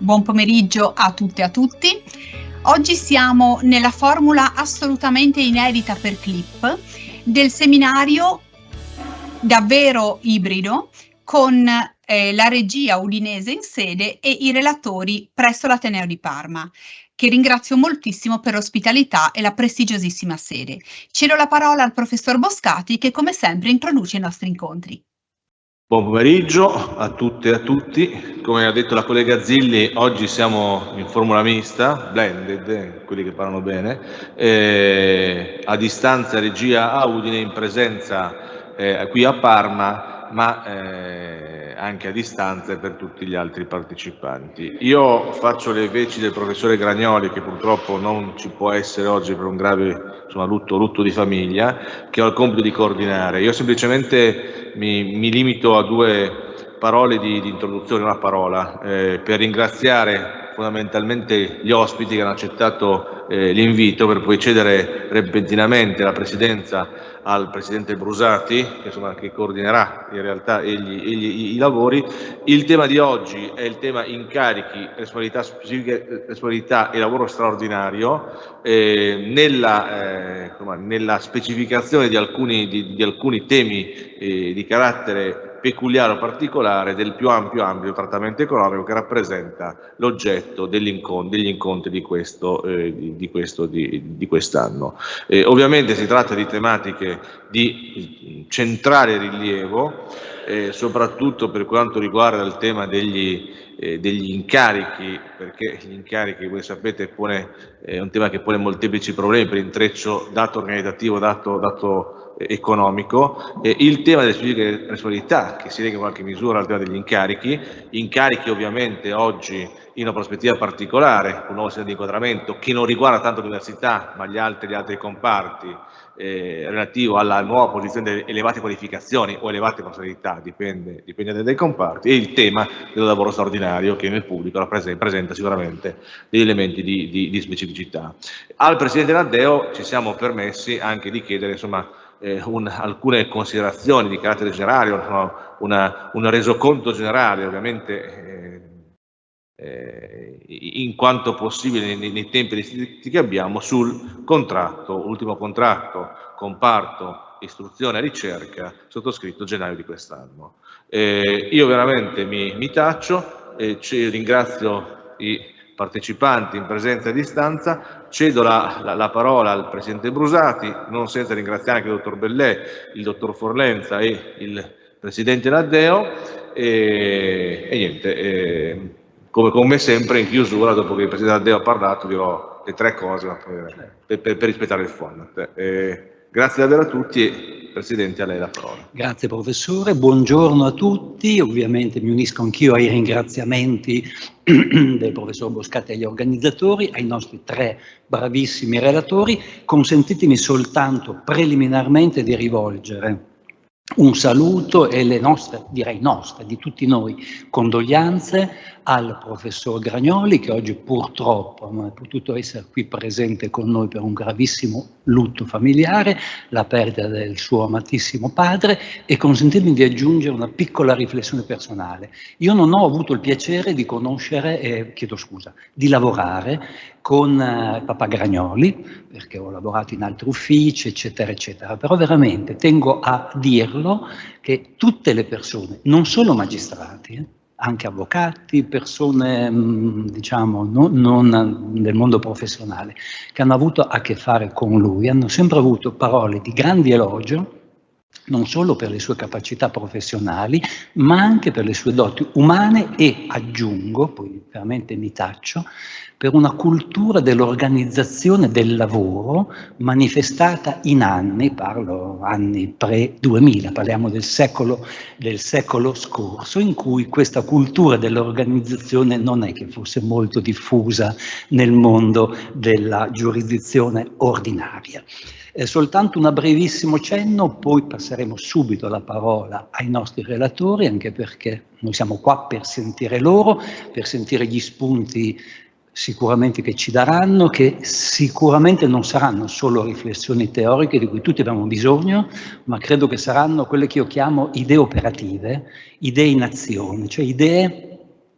Buon pomeriggio a tutte e a tutti. Oggi siamo nella formula assolutamente inedita per Clip del seminario davvero ibrido con la regia udinese in sede e i relatori presso l'Ateneo di Parma, che ringrazio moltissimo per l'ospitalità e la prestigiosissima sede. Cedo la parola al professor Boscati che come sempre introduce i nostri incontri. Buon pomeriggio a tutte e a tutti. Come ha detto la collega Zilli, oggi siamo in formula mista, blended, quelli che parlano bene, a distanza regia a Udine, in presenza qui a Parma, ma anche a distanza per tutti gli altri partecipanti. Io faccio le veci del professore Gragnoli, che purtroppo non ci può essere oggi per un grave lutto di famiglia, che ho il compito di coordinare. Io semplicemente mi limito a due parole di introduzione, una parola, per ringraziare fondamentalmente gli ospiti che hanno accettato l'invito, per poi cedere repentinamente la presidenza al presidente Brusati, che coordinerà in realtà i lavori. Il tema di oggi è il tema incarichi, responsabilità specifiche, responsabilità e lavoro straordinario, nella specificazione di alcuni temi di carattere peculiare o particolare del più ampio ambito trattamento economico che rappresenta l'oggetto degli incontri di quest'anno. Ovviamente si tratta di tematiche di centrale rilievo, soprattutto per quanto riguarda il tema degli incarichi, perché gli incarichi, voi sapete, è un tema che pone molteplici problemi per intreccio dato organizzativo, dato economico. Il tema delle specifiche responsabilità, che si lega in qualche misura al tema degli incarichi ovviamente oggi in una prospettiva particolare, un nuovo sistema di inquadramento che non riguarda tanto l'università ma gli altri comparti, relativo alla nuova posizione delle elevate qualificazioni o elevate professionalità, dipende dai comparti, e il tema del lavoro straordinario, che nel pubblico presenta sicuramente degli elementi di specificità. Al Presidente Naddeo ci siamo permessi anche di chiedere alcune considerazioni di carattere generale, un resoconto generale, ovviamente in quanto possibile nei tempi ristretti che abbiamo, sul ultimo contratto comparto istruzione e ricerca sottoscritto gennaio di quest'anno. Io veramente mi taccio, ringrazio i partecipanti in presenza e a distanza, cedo la parola al Presidente Brusati, non senza ringraziare anche il Dottor Bellè, il Dottor Forlenza e il Presidente Naddeo, e niente, come sempre in chiusura, dopo che il Presidente Naddeo ha parlato, dirò le tre cose per rispettare il format. Grazie davvero a tutti e Presidente, a lei la parola. Grazie professore, buongiorno a tutti. Ovviamente mi unisco anch'io ai ringraziamenti del professor Boscati agli organizzatori, ai nostri tre bravissimi relatori. Consentitemi soltanto preliminarmente di rivolgere un saluto e le nostre, di tutti noi, condoglianze al professor Gragnoli, che oggi purtroppo non è potuto essere qui presente con noi per un gravissimo lutto familiare, la perdita del suo amatissimo padre, e consentitemi di aggiungere una piccola riflessione personale. Io non ho avuto il piacere di conoscere, di lavorare con Papa Gragnoli, perché ho lavorato in altri uffici, eccetera, eccetera, però veramente tengo a dirlo che tutte le persone, non solo magistrati, anche avvocati, persone non del mondo professionale, che hanno avuto a che fare con lui, hanno sempre avuto parole di grandi elogio, non solo per le sue capacità professionali, ma anche per le sue doti umane e, aggiungo, poi veramente mi taccio, per una cultura dell'organizzazione del lavoro manifestata in anni, parlo anni pre-2000, parliamo del secolo scorso, in cui questa cultura dell'organizzazione non è che fosse molto diffusa nel mondo della giurisdizione ordinaria. Soltanto un brevissimo cenno, poi passeremo subito la parola ai nostri relatori, anche perché noi siamo qua per sentire loro, per sentire gli spunti sicuramente che ci daranno, che sicuramente non saranno solo riflessioni teoriche di cui tutti abbiamo bisogno, ma credo che saranno quelle che io chiamo idee operative, idee in azione, cioè idee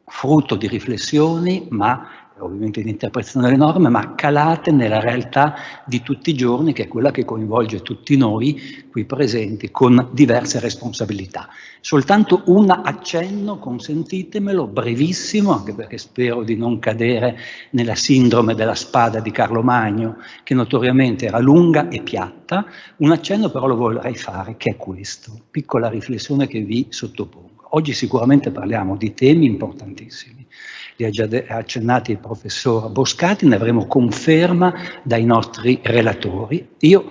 frutto di riflessioni, ma ovviamente di interpretazione delle norme, ma calate nella realtà di tutti i giorni, che è quella che coinvolge tutti noi qui presenti con diverse responsabilità. Soltanto un accenno, consentitemelo, brevissimo, anche perché spero di non cadere nella sindrome della spada di Carlo Magno, che notoriamente era lunga e piatta. Un accenno però lo vorrei fare, che è questo, piccola riflessione che vi sottopongo. Oggi sicuramente parliamo di temi importantissimi. Li ha già accennati il professor Boscati, ne avremo conferma dai nostri relatori. Io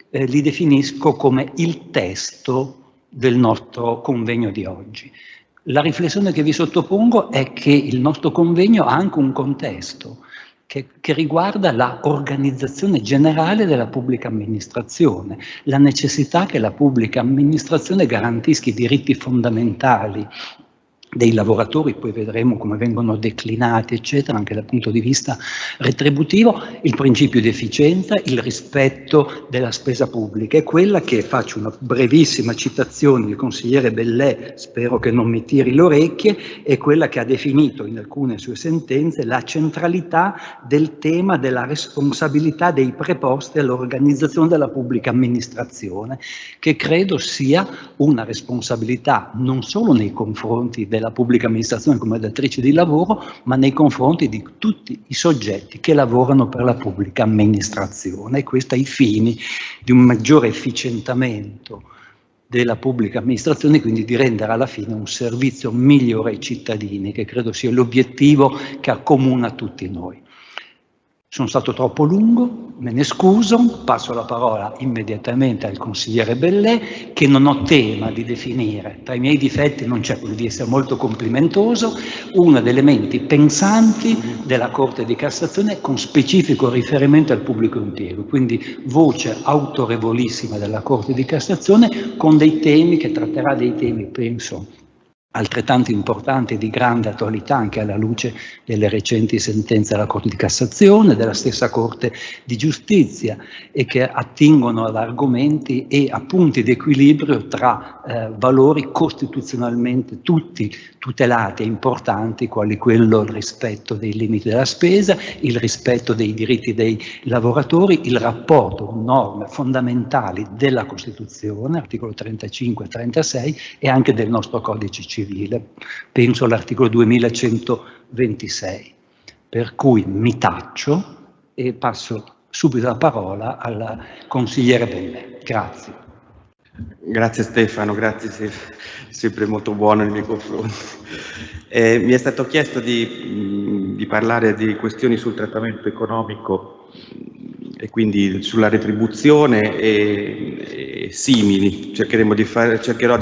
li definisco come il testo del nostro convegno di oggi. La riflessione che vi sottopongo è che il nostro convegno ha anche un contesto che riguarda la organizzazione generale della pubblica amministrazione, la necessità che la pubblica amministrazione garantisca i diritti fondamentali dei lavoratori, poi vedremo come vengono declinati, eccetera, anche dal punto di vista retributivo, il principio di efficienza, il rispetto della spesa pubblica. È quella che, faccio una brevissima citazione del consigliere Bellè, spero che non mi tiri le orecchie, è quella che ha definito in alcune sue sentenze la centralità del tema della responsabilità dei preposti all'organizzazione della pubblica amministrazione, che credo sia una responsabilità non solo nei confronti della pubblica amministrazione come datrice di lavoro, ma nei confronti di tutti i soggetti che lavorano per la pubblica amministrazione, e questo ai fini di un maggiore efficientamento della pubblica amministrazione, quindi di rendere alla fine un servizio migliore ai cittadini, che credo sia l'obiettivo che accomuna tutti noi. Sono stato troppo lungo, me ne scuso, passo la parola immediatamente al consigliere Bellè, che non ho tema di definire, tra i miei difetti non c'è quello di essere molto complimentoso, uno degli elementi pensanti della Corte di Cassazione con specifico riferimento al pubblico impiego, quindi voce autorevolissima della Corte di Cassazione con dei temi che tratterà dei temi, penso, altrettanto importanti e di grande attualità anche alla luce delle recenti sentenze della Corte di Cassazione, della stessa Corte di Giustizia, e che attingono ad argomenti e a punti di equilibrio tra valori costituzionalmente tutti tutelati e importanti, quali quello il rispetto dei limiti della spesa, il rispetto dei diritti dei lavoratori, il rapporto con norme fondamentali della Costituzione, articolo 35 e 36, e anche del nostro codice civile. Penso all'articolo 2126, per cui mi taccio e passo subito la parola al consigliere Bellè. Grazie. Grazie Stefano, grazie, sempre molto buono nei miei confronti. Mi è stato chiesto di parlare di questioni sul trattamento economico e quindi sulla retribuzione e simili. Cercherò di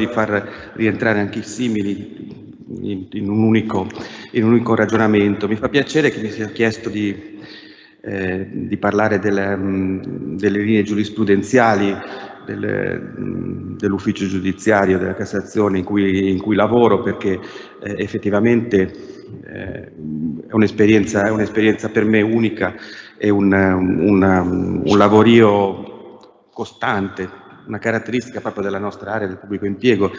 far rientrare anche i simili in un unico ragionamento. Mi fa piacere che mi sia chiesto di parlare delle linee giurisprudenziali dell'ufficio giudiziario della Cassazione in cui lavoro, perché effettivamente è un'esperienza per me unica, è un lavorio costante, una caratteristica proprio della nostra area del pubblico impiego,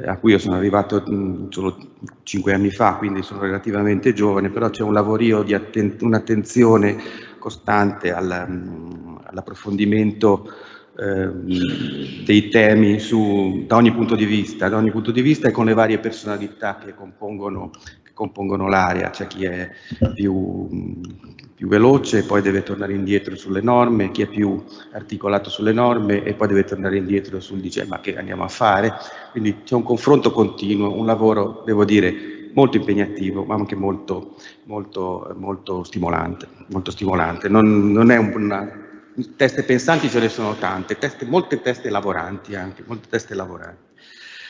a cui io sono arrivato solo 5 anni fa, quindi sono relativamente giovane, però c'è un lavorio di un'attenzione costante all'approfondimento dei temi da ogni punto di vista e con le varie personalità che compongono l'area. C'è chi è più veloce e poi deve tornare indietro sulle norme, chi è più articolato sulle norme e poi deve tornare indietro sul dice ma che andiamo a fare. Quindi c'è un confronto continuo, un lavoro, devo dire, molto impegnativo, ma anche molto stimolante. Non è teste pensanti, ce ne sono tante, molte teste lavoranti.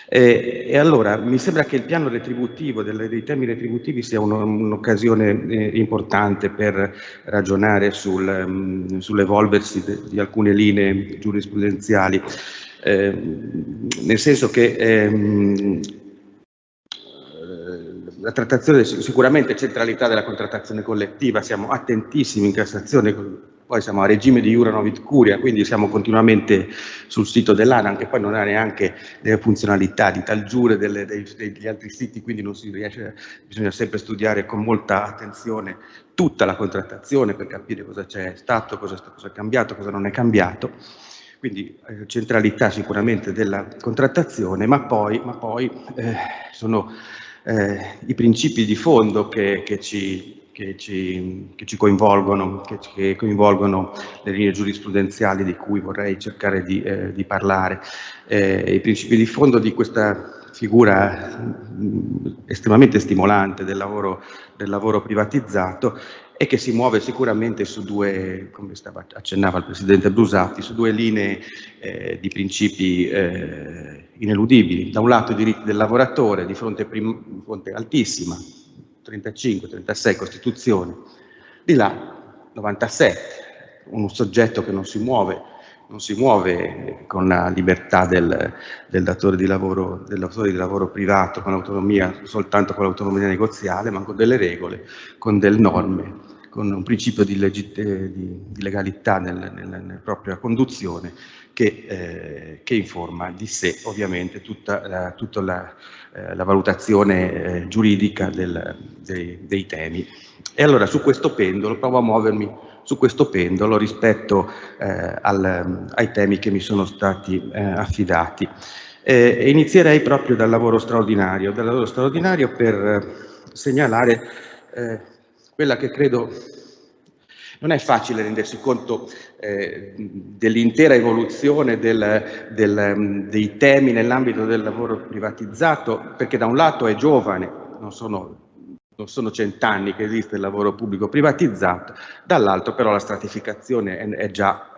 E allora mi sembra che il piano retributivo, dei temi retributivi, sia un'occasione importante per ragionare sull'evolversi di alcune linee giurisprudenziali, nel senso che la trattazione, sicuramente centralità della contrattazione collettiva, siamo attentissimi in Cassazione, poi siamo a regime di iura novit curia, quindi siamo continuamente sul sito dell'ANAC, che poi non ha neanche le funzionalità di Talgiure degli altri siti, quindi non si riesce, bisogna sempre studiare con molta attenzione tutta la contrattazione per capire cosa c'è stato, cosa è cambiato, cosa non è cambiato. Quindi centralità sicuramente della contrattazione, ma poi sono i principi di fondo che ci coinvolgono, che coinvolgono le linee giurisprudenziali di cui vorrei cercare di parlare. I principi di fondo di questa figura estremamente stimolante del lavoro privatizzato e che si muove sicuramente su due, come accennava il Presidente Brusati, su due linee di principi ineludibili. Da un lato i diritti del lavoratore di fronte altissima, 35, 36 Costituzione, di là 97, un soggetto che non si muove con la libertà del datore di lavoro privato, con l'autonomia, soltanto con l'autonomia negoziale, ma con delle regole, con delle norme, con un principio di legalità nella propria conduzione che informa di sé ovviamente tutta la valutazione giuridica dei temi. E allora su questo pendolo provo a muovermi su questo pendolo rispetto ai temi che mi sono stati affidati. E inizierei proprio dal lavoro straordinario per segnalare quella che credo non è facile rendersi conto dell'intera evoluzione dei temi nell'ambito del lavoro privatizzato, perché da un lato è giovane, non sono 100 anni che esiste il lavoro pubblico privatizzato, dall'altro però la stratificazione è già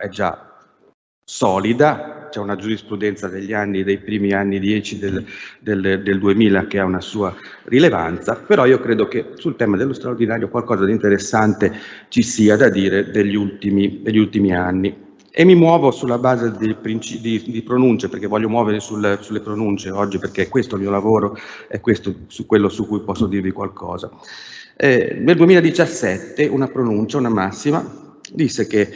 solida, c'è una giurisprudenza dei primi anni 10 del 2000 che ha una sua rilevanza, però io credo che sul tema dello straordinario qualcosa di interessante ci sia da dire degli ultimi anni. E mi muovo sulla base di pronunce, perché voglio muovere sulle pronunce oggi, perché è questo il mio lavoro, è questo quello su cui posso dirvi qualcosa. Nel 2017 una pronuncia, una massima, disse che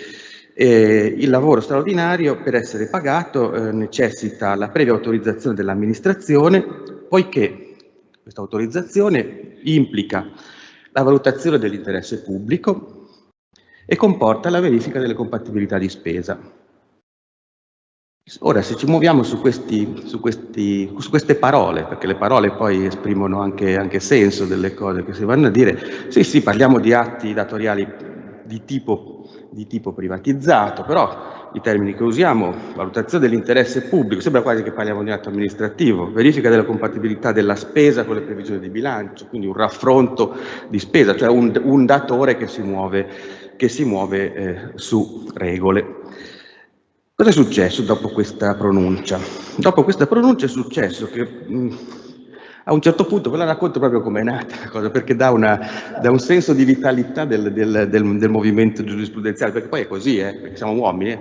il lavoro straordinario per essere pagato necessita la previa autorizzazione dell'amministrazione, poiché questa autorizzazione implica la valutazione dell'interesse pubblico e comporta la verifica delle compatibilità di spesa. Ora, se ci muoviamo su queste parole, perché le parole poi esprimono anche senso delle cose che si vanno a dire, sì, parliamo di atti datoriali di tipo privatizzato, però i termini che usiamo, valutazione dell'interesse pubblico, sembra quasi che parliamo di un atto amministrativo, verifica della compatibilità della spesa con le previsioni di bilancio, quindi un raffronto di spesa, cioè un datore che si muove su regole. Cosa è successo dopo questa pronuncia? Dopo questa pronuncia è successo che a un certo punto, ve la racconto proprio come è nata la cosa, perché dà un senso di vitalità del movimento giurisprudenziale, perché poi è così, perché siamo uomini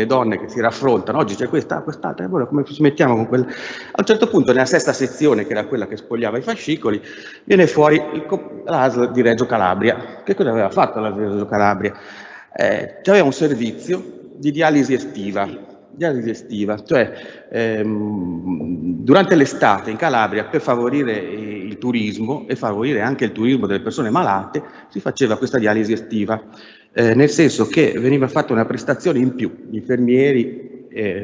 e donne che si raffrontano, oggi c'è quest'altra, e allora come ci mettiamo con quella? A un certo punto nella sesta sezione, che era quella che spogliava i fascicoli, viene fuori l'ASL di Reggio Calabria. Che cosa aveva fatto l'ASL di Reggio Calabria? C'aveva un servizio di dialisi estiva, cioè durante l'estate in Calabria, per favorire il turismo e favorire anche il turismo delle persone malate, si faceva questa dialisi estiva, nel senso che veniva fatta una prestazione in più, gli infermieri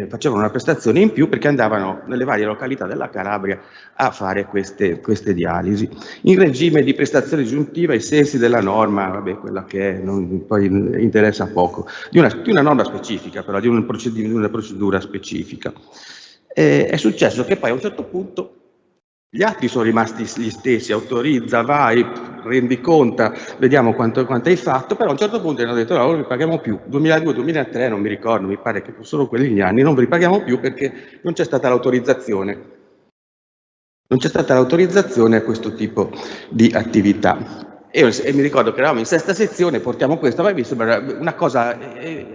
facevano una prestazione in più perché andavano nelle varie località della Calabria a fare queste dialisi, in regime di prestazione aggiuntiva ai sensi della norma, quella che poi interessa poco, di una norma specifica, però di una procedura specifica. È successo che poi a un certo punto gli atti sono rimasti gli stessi, autorizza, vai, rendiconta, vediamo quanto hai fatto, però a un certo punto hanno detto no, non vi paghiamo più, 2002, 2003, non mi ricordo, mi pare che fossero quelli gli anni, non vi paghiamo più perché non c'è stata l'autorizzazione. Non c'è stata l'autorizzazione a questo tipo di attività. E mi ricordo che eravamo in sesta sezione, portiamo questo, ma mi sembra una cosa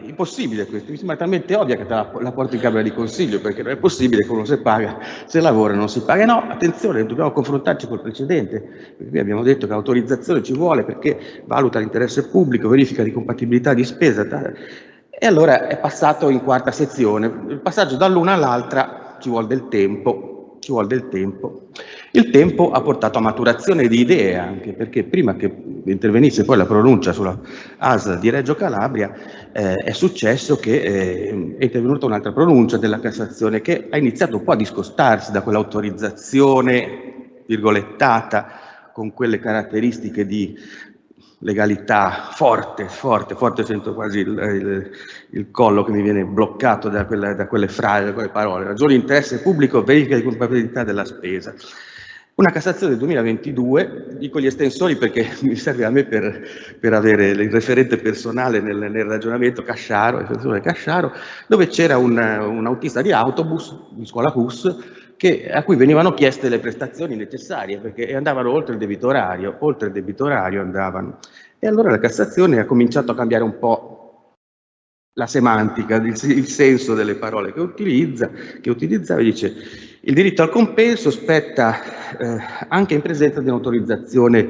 impossibile questo, mi sembra talmente ovvia che te la porti in Camera di Consiglio, perché non è possibile che uno se paga, se lavora non si paga. No, attenzione, dobbiamo confrontarci col precedente, perché qui abbiamo detto che l'autorizzazione ci vuole perché valuta l'interesse pubblico, verifica di compatibilità di spesa, e allora è passato in quarta sezione. Il passaggio dall'una all'altra ci vuole del tempo. Il tempo ha portato a maturazione di idee anche, perché prima che intervenisse poi la pronuncia sulla ASL di Reggio Calabria è successo che è intervenuta un'altra pronuncia della Cassazione che ha iniziato un po' a discostarsi da quell'autorizzazione virgolettata con quelle caratteristiche di legalità forte, sento quasi il collo che mi viene bloccato da quelle frasi, da quelle parole. Ragioni di interesse pubblico, verifica di compatibilità della spesa. Una Cassazione del 2022, dico gli estensori perché mi serve a me per avere il referente personale nel ragionamento, estensore Casciaro, dove c'era un autista di autobus, di scuola bus, a cui venivano chieste le prestazioni necessarie perché andavano oltre il debito orario andavano. E allora la Cassazione ha cominciato a cambiare un po' la semantica, il senso delle parole che utilizzava, e dice: il diritto al compenso spetta anche in presenza di un'autorizzazione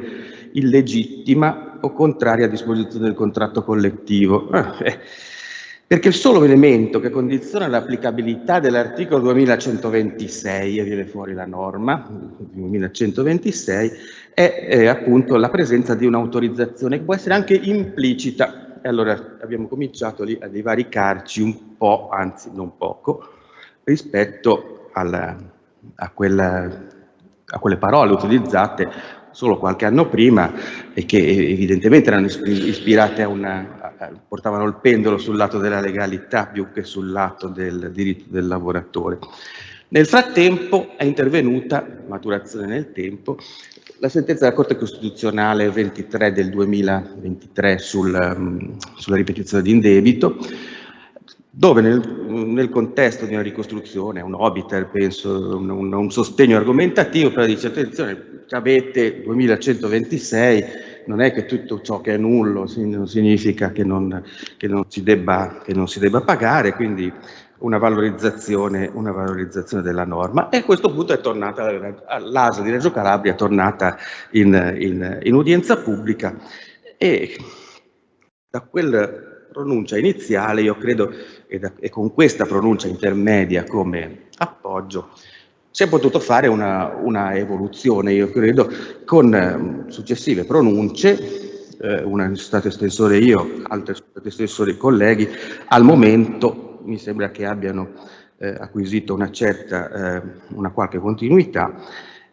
illegittima o contraria a disposizioni del contratto collettivo. Perché il solo elemento che condiziona l'applicabilità dell'articolo 2126, e viene fuori la norma 2126, è appunto la presenza di un'autorizzazione che può essere anche implicita. E allora abbiamo cominciato lì a divaricarci un po', anzi non poco, rispetto a quelle parole utilizzate solo qualche anno prima e che evidentemente erano ispirate portavano il pendolo sul lato della legalità più che sul lato del diritto del lavoratore. Nel frattempo è intervenuta, maturazione nel tempo, la sentenza della Corte Costituzionale 23 del 2023 sulla ripetizione di indebito, dove nel contesto di una ricostruzione, un obiter, penso, un sostegno argomentativo, però dice: attenzione, avete 2126, non è che tutto ciò che è nullo non significa che non si debba pagare, quindi una valorizzazione della norma. E a questo punto è tornata l'ASL di Reggio Calabria, è tornata in udienza pubblica, e da quella pronuncia iniziale io credo, e con questa pronuncia intermedia come appoggio, si è potuto fare una evoluzione, io credo, con successive pronunce, una sono stato estensore io, altre sono stati estensori i colleghi. Al momento mi sembra che abbiano acquisito una qualche continuità,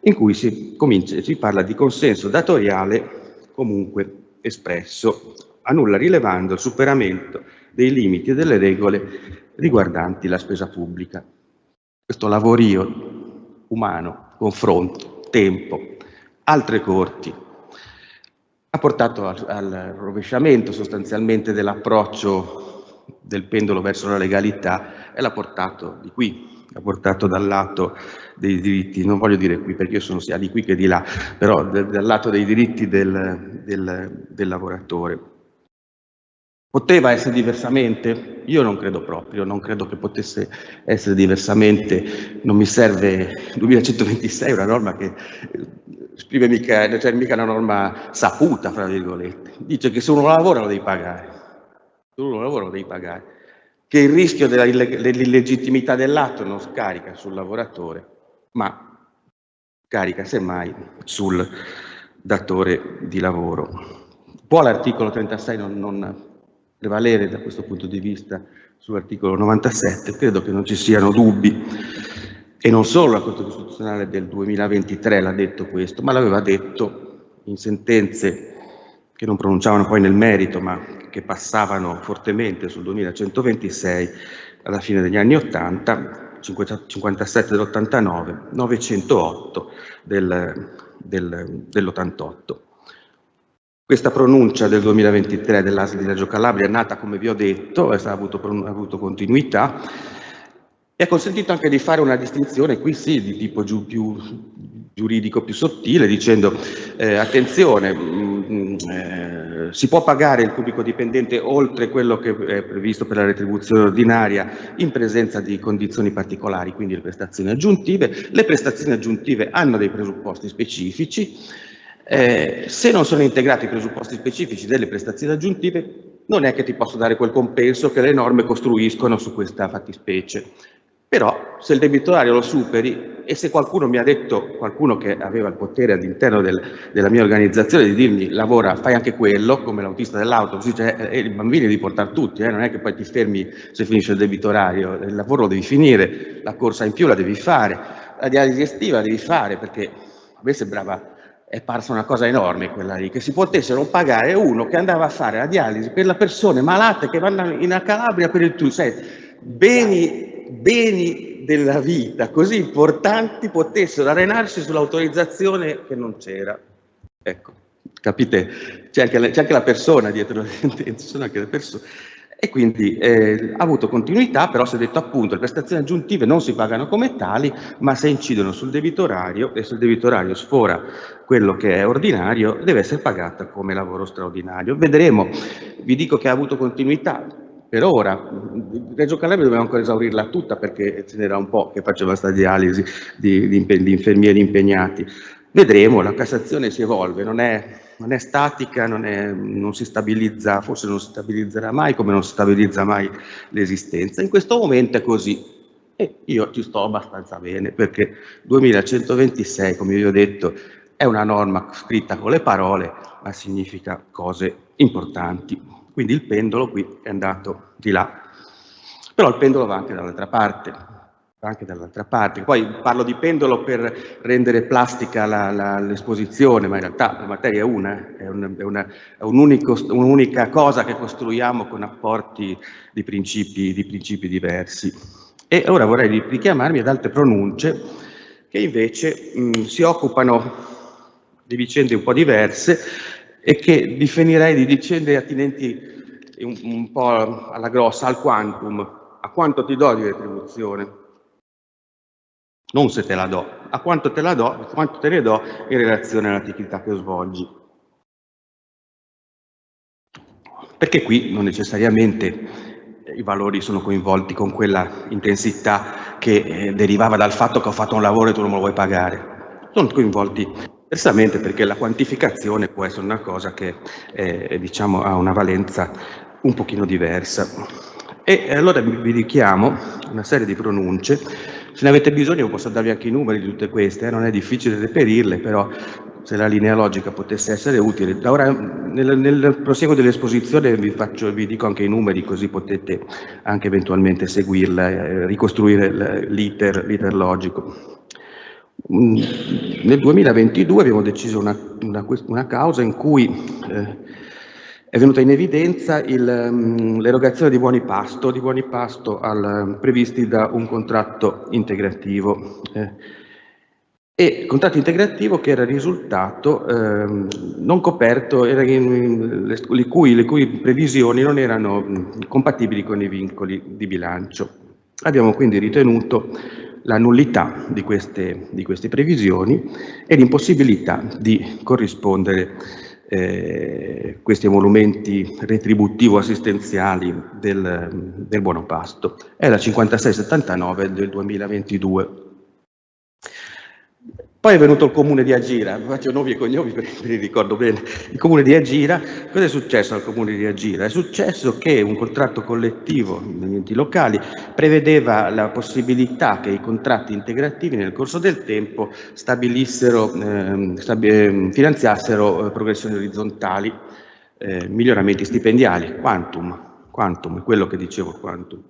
in cui si parla di consenso datoriale comunque espresso, a nulla rilevando il superamento dei limiti e delle regole riguardanti la spesa pubblica. Questo lavorio umano, confronto, tempo, altre corti, ha portato al rovesciamento sostanzialmente dell'approccio del pendolo verso la legalità, e l'ha portato di qui, l'ha portato dal lato dei diritti, non voglio dire qui perché io sono sia di qui che di là, però dal lato dei diritti del lavoratore. Poteva essere diversamente? Io non credo proprio, non credo che potesse essere diversamente. Non mi serve 2126, una norma che scrive mica una norma saputa, fra virgolette. Dice che se uno lavora lo devi pagare. Se uno lavora lo devi pagare. Che il rischio dell'illegittimità dell'atto non scarica sul lavoratore, ma carica semmai sul datore di lavoro. Può l'articolo 36 non prevalere da questo punto di vista sull'articolo 97? Credo che non ci siano dubbi, e non solo la Corte Costituzionale del 2023 l'ha detto questo, ma l'aveva detto in sentenze che non pronunciavano poi nel merito, ma che passavano fortemente sul 2126 alla fine degli anni 80, 57 dell'89, 908 dell'88. Questa pronuncia del 2023 dell'ASL di Reggio Calabria è nata, come vi ho detto, ha avuto continuità, e ha consentito anche di fare una distinzione, qui sì, di tipo più giuridico, più sottile, dicendo attenzione, si può pagare il pubblico dipendente oltre quello che è previsto per la retribuzione ordinaria in presenza di condizioni particolari, quindi le prestazioni aggiuntive. Le prestazioni aggiuntive hanno dei presupposti specifici. Se non sono integrati i presupposti specifici delle prestazioni aggiuntive, non è che ti posso dare quel compenso che le norme costruiscono su questa fattispecie. Però se il debitorario lo superi, e se qualcuno mi ha detto, qualcuno che aveva il potere all'interno della mia organizzazione di dirmi lavora, fai anche quello, come l'autista dell'autobus, cioè, i bambini devi portare tutti, non è che poi ti fermi se finisce il debitorario, il lavoro lo devi finire, la corsa in più la devi fare, la dialisi estiva la devi fare, perché a me sembrava, è parsa una cosa enorme quella lì, che si potessero pagare uno che andava a fare la dialisi per le persone malate che vanno in Calabria per il beni della vita così importanti potessero arenarsi sull'autorizzazione che non c'era. Ecco, capite? C'è anche la persona dietro, ci sono anche le persone. E quindi ha avuto continuità, però si è detto appunto le prestazioni aggiuntive non si pagano come tali, ma se incidono sul debitorario e se il debitorario sfora quello che è ordinario, deve essere pagata come lavoro straordinario. Vedremo, vi dico che ha avuto continuità. Per ora, Reggio Calabria dobbiamo ancora esaurirla tutta perché ce n'era un po' che faceva questa dialisi di infermieri impegnati. Vedremo, la Cassazione si evolve, non è statica, non si stabilizza, forse non si stabilizzerà mai come non si stabilizza mai l'esistenza. In questo momento è così e io ci sto abbastanza bene perché 2126, come vi ho detto, è una norma scritta con le parole, ma significa cose importanti. Quindi il pendolo qui è andato di là, però il pendolo va anche dall'altra parte, Poi parlo di pendolo per rendere plastica l'esposizione, ma in realtà la materia è un'unica cosa che costruiamo con apporti di principi diversi. E ora vorrei richiamarmi ad altre pronunce che invece si occupano di vicende un po' diverse e che definirei di vicende attinenti un po' alla grossa, al quantum. A quanto ti do di retribuzione? Non se te la do, a quanto te la do, quanto te ne do in relazione all'attività che svolgi. Perché qui non necessariamente i valori sono coinvolti con quella intensità che derivava dal fatto che ho fatto un lavoro e tu non me lo vuoi pagare. Sono coinvolti diversamente perché la quantificazione può essere una cosa che diciamo ha una valenza un pochino diversa. E allora vi richiamo una serie di pronunce. Se ne avete bisogno posso darvi anche i numeri di tutte queste, non è difficile reperirle, però se la linea logica potesse essere utile. Da ora nel proseguo dell'esposizione vi dico anche i numeri, così potete anche eventualmente seguirla, ricostruire l'iter logico. Nel 2022 abbiamo deciso una causa in cui è venuta in evidenza l'erogazione di buoni pasto previsti da un contratto integrativo. E contratto integrativo che era il risultato non coperto, le cui previsioni non erano compatibili con i vincoli di bilancio. Abbiamo quindi ritenuto la nullità di queste previsioni e l'impossibilità di corrispondere questi emolumenti retributivo-assistenziali del buono pasto. È la 5679 del 2022. Poi è venuto il comune di Agira, faccio nomi e cognomi perché me li ricordo bene. Il comune di Agira, cosa è successo al comune di Agira? È successo che un contratto collettivo degli enti locali prevedeva la possibilità che i contratti integrativi nel corso del tempo finanziassero progressioni orizzontali, miglioramenti stipendiali, quantum, è quello che dicevo, quantum.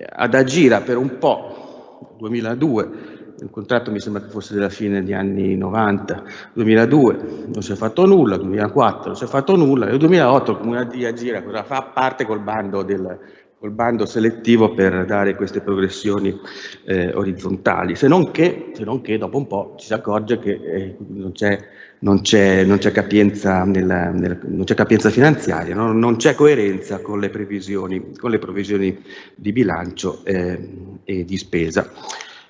Ad Agira per un po', 2002, il contratto mi sembra che fosse della fine degli anni 90, 2002 non si è fatto nulla, 2004 non si è fatto nulla, nel 2008 il comune di Agira cosa fa? Parte col bando selettivo per dare queste progressioni orizzontali, se non che dopo un po' ci si accorge che non c'è capienza non c'è capienza finanziaria, non c'è coerenza con le provvisioni di bilancio e di spesa.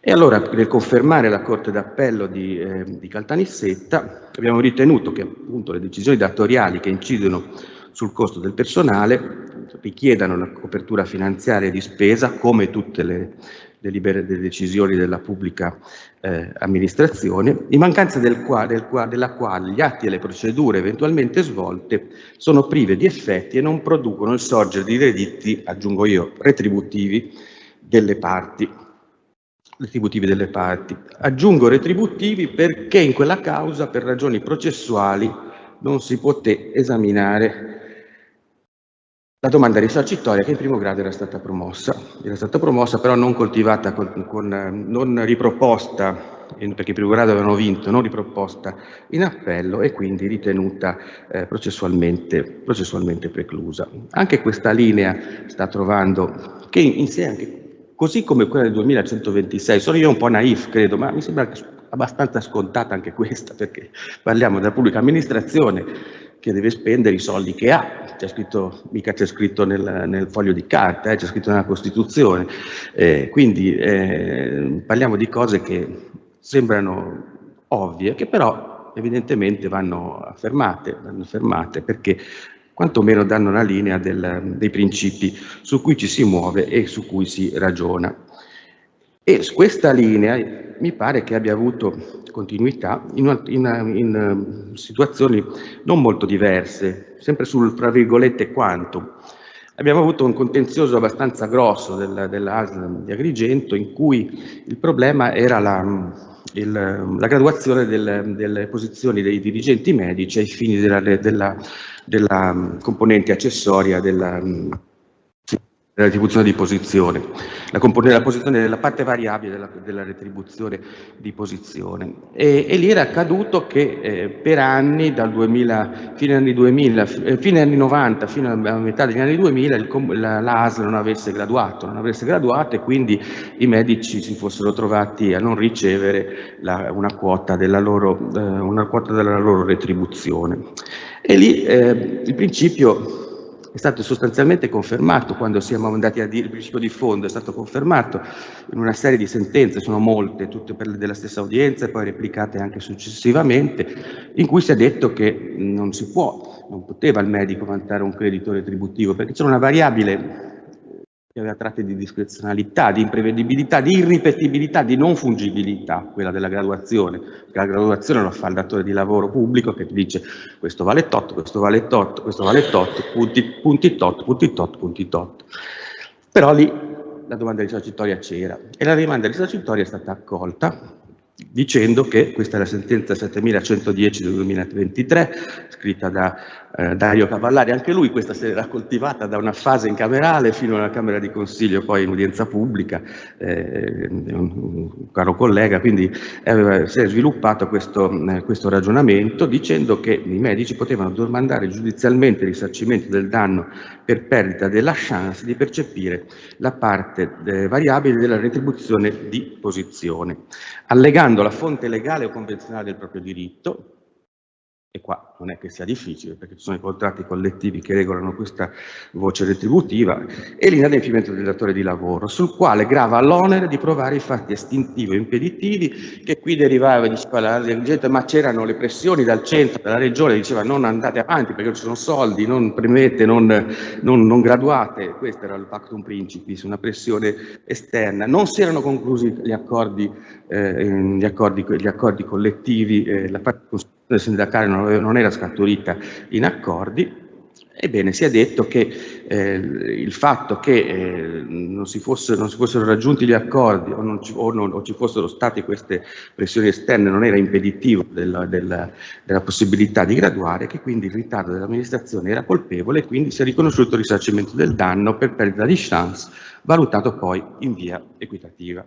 E allora, nel confermare la Corte d'Appello di Caltanissetta, abbiamo ritenuto che appunto le decisioni datoriali che incidono sul costo del personale richiedano la copertura finanziaria di spesa, come tutte le decisioni della pubblica amministrazione, in mancanza della quale gli atti e le procedure eventualmente svolte sono prive di effetti e non producono il sorgere di redditi, aggiungo io, retributivi delle parti. Aggiungo retributivi perché in quella causa, per ragioni processuali, non si poté esaminare la domanda risarcitoria che in primo grado era stata promossa però non coltivata, non riproposta, perché in primo grado avevano vinto, non riproposta in appello e quindi ritenuta processualmente preclusa. Anche questa linea sta trovando, che in sé anche così come quella del 2126, sono io un po' naif credo, ma mi sembra abbastanza scontata anche questa, perché parliamo della pubblica amministrazione che deve spendere i soldi che ha, mica c'è scritto nel foglio di carta, c'è scritto nella Costituzione, quindi parliamo di cose che sembrano ovvie, che però evidentemente vanno affermate perché quantomeno danno una linea dei principi su cui ci si muove e su cui si ragiona. E questa linea mi pare che abbia avuto continuità in situazioni non molto diverse, sempre sul fra virgolette quantum. Abbiamo avuto un contenzioso abbastanza grosso della ASL di Agrigento, in cui il problema era la graduazione delle posizioni dei dirigenti medici ai fini della componente accessoria della retribuzione di posizione, la parte variabile della retribuzione di posizione. E lì era accaduto che per anni, fine anni 90 fino a metà degli anni 2000, la ASL non avesse graduato e quindi i medici si fossero trovati a non ricevere una quota della loro retribuzione. E lì il principio è stato sostanzialmente confermato quando siamo andati a dire, il principio di fondo è stato confermato in una serie di sentenze, sono molte, tutte della stessa udienza e poi replicate anche successivamente, in cui si è detto che non poteva il medico vantare un credito retributivo, perché c'era una variabile che aveva tratti di discrezionalità, di imprevedibilità, di irripetibilità, di non fungibilità, quella della graduazione, perché la graduazione lo fa il datore di lavoro pubblico che ti dice questo vale tot, questo vale tot, questo vale tot, punti tot. Però lì la domanda risarcitoria c'era e la domanda risarcitoria è stata accolta dicendo che questa è la sentenza 7110 del 2023, scritta da Dario Cavallari, anche lui questa si era coltivata da una fase in camerale fino alla Camera di Consiglio, poi in udienza pubblica, un caro collega, quindi si è sviluppato questo ragionamento dicendo che i medici potevano domandare giudizialmente il risarcimento del danno per perdita della chance di percepire la parte variabile della retribuzione di posizione, allegando la fonte legale o convenzionale del proprio diritto, e qua non è che sia difficile perché ci sono i contratti collettivi che regolano questa voce retributiva, e l'inadempimento del datore di lavoro, sul quale grava l'onere di provare i fatti estintivi o impeditivi, che qui derivava, diceva la gente, ma c'erano le pressioni dal centro, dalla regione, diceva non andate avanti perché non ci sono soldi, non premete, non graduate, questo era il pactum principis, una pressione esterna. Non si erano conclusi gli accordi collettivi, la parte sindacale non era scaturita in accordi. Ebbene, si è detto che il fatto che non si fossero raggiunti gli accordi o ci fossero state queste pressioni esterne non era impeditivo della possibilità di graduare, che quindi il ritardo dell'amministrazione era colpevole e quindi si è riconosciuto il risarcimento del danno per perdita di chance, valutato poi in via equitativa.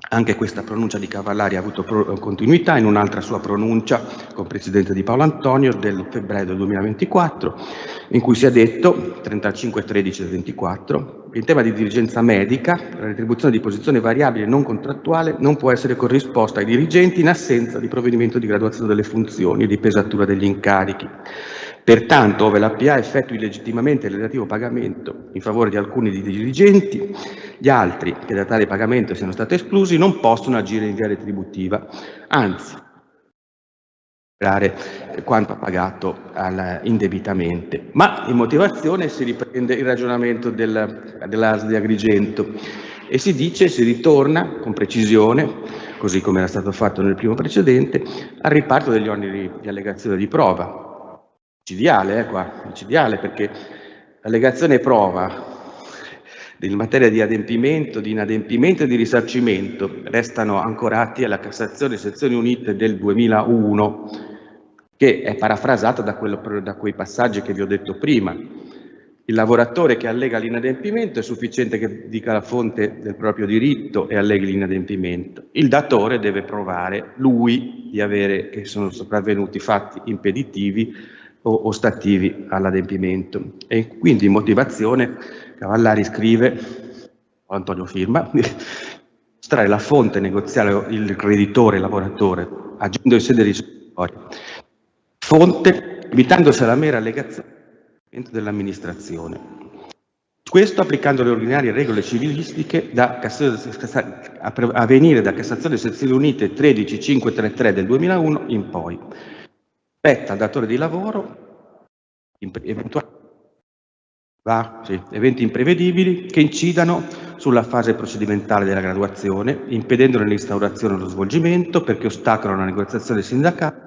Anche questa pronuncia di Cavallari ha avuto continuità in un'altra sua pronuncia con presidente Di Paolo Antonio del febbraio del 2024, in cui si è detto, 35-13 del 24, in tema di dirigenza medica, la retribuzione di posizione variabile non contrattuale non può essere corrisposta ai dirigenti in assenza di provvedimento di graduazione delle funzioni e di pesatura degli incarichi. Pertanto, ove la PA effettui legittimamente il relativo pagamento in favore di alcuni dei dirigenti, gli altri che da tale pagamento siano stati esclusi non possono agire in via retributiva, anzi, quanto ha pagato indebitamente. Ma in motivazione si riprende il ragionamento dell'ASL di Agrigento e si ritorna con precisione, così come era stato fatto nel primo precedente, al riparto degli oneri di allegazione di prova. Micidiale, perché l'allegazione prova in materia di adempimento, di inadempimento e di risarcimento restano ancorati alla Cassazione Sezioni Unite del 2001, che è parafrasata da quei passaggi che vi ho detto prima. Il lavoratore che allega l'inadempimento è sufficiente che dica la fonte del proprio diritto e alleghi l'inadempimento. Il datore deve provare lui di avere che sono sopravvenuti fatti impeditivi o ostativi all'adempimento. E quindi in motivazione Cavallari scrive, Antonio firma, estrarre la fonte negoziale il creditore lavoratore, agendo in sede risolutoria. Fonte, limitandosi alla mera allegazione dell'amministrazione. Questo applicando le ordinarie regole civilistiche a venire da Cassazione Sezioni Unite 13533 del 2001 in poi. Spetta al datore di lavoro eventi imprevedibili che incidano sulla fase procedimentale della graduazione, impedendone l'instaurazione o lo svolgimento, perché ostacolano la negoziazione sindacale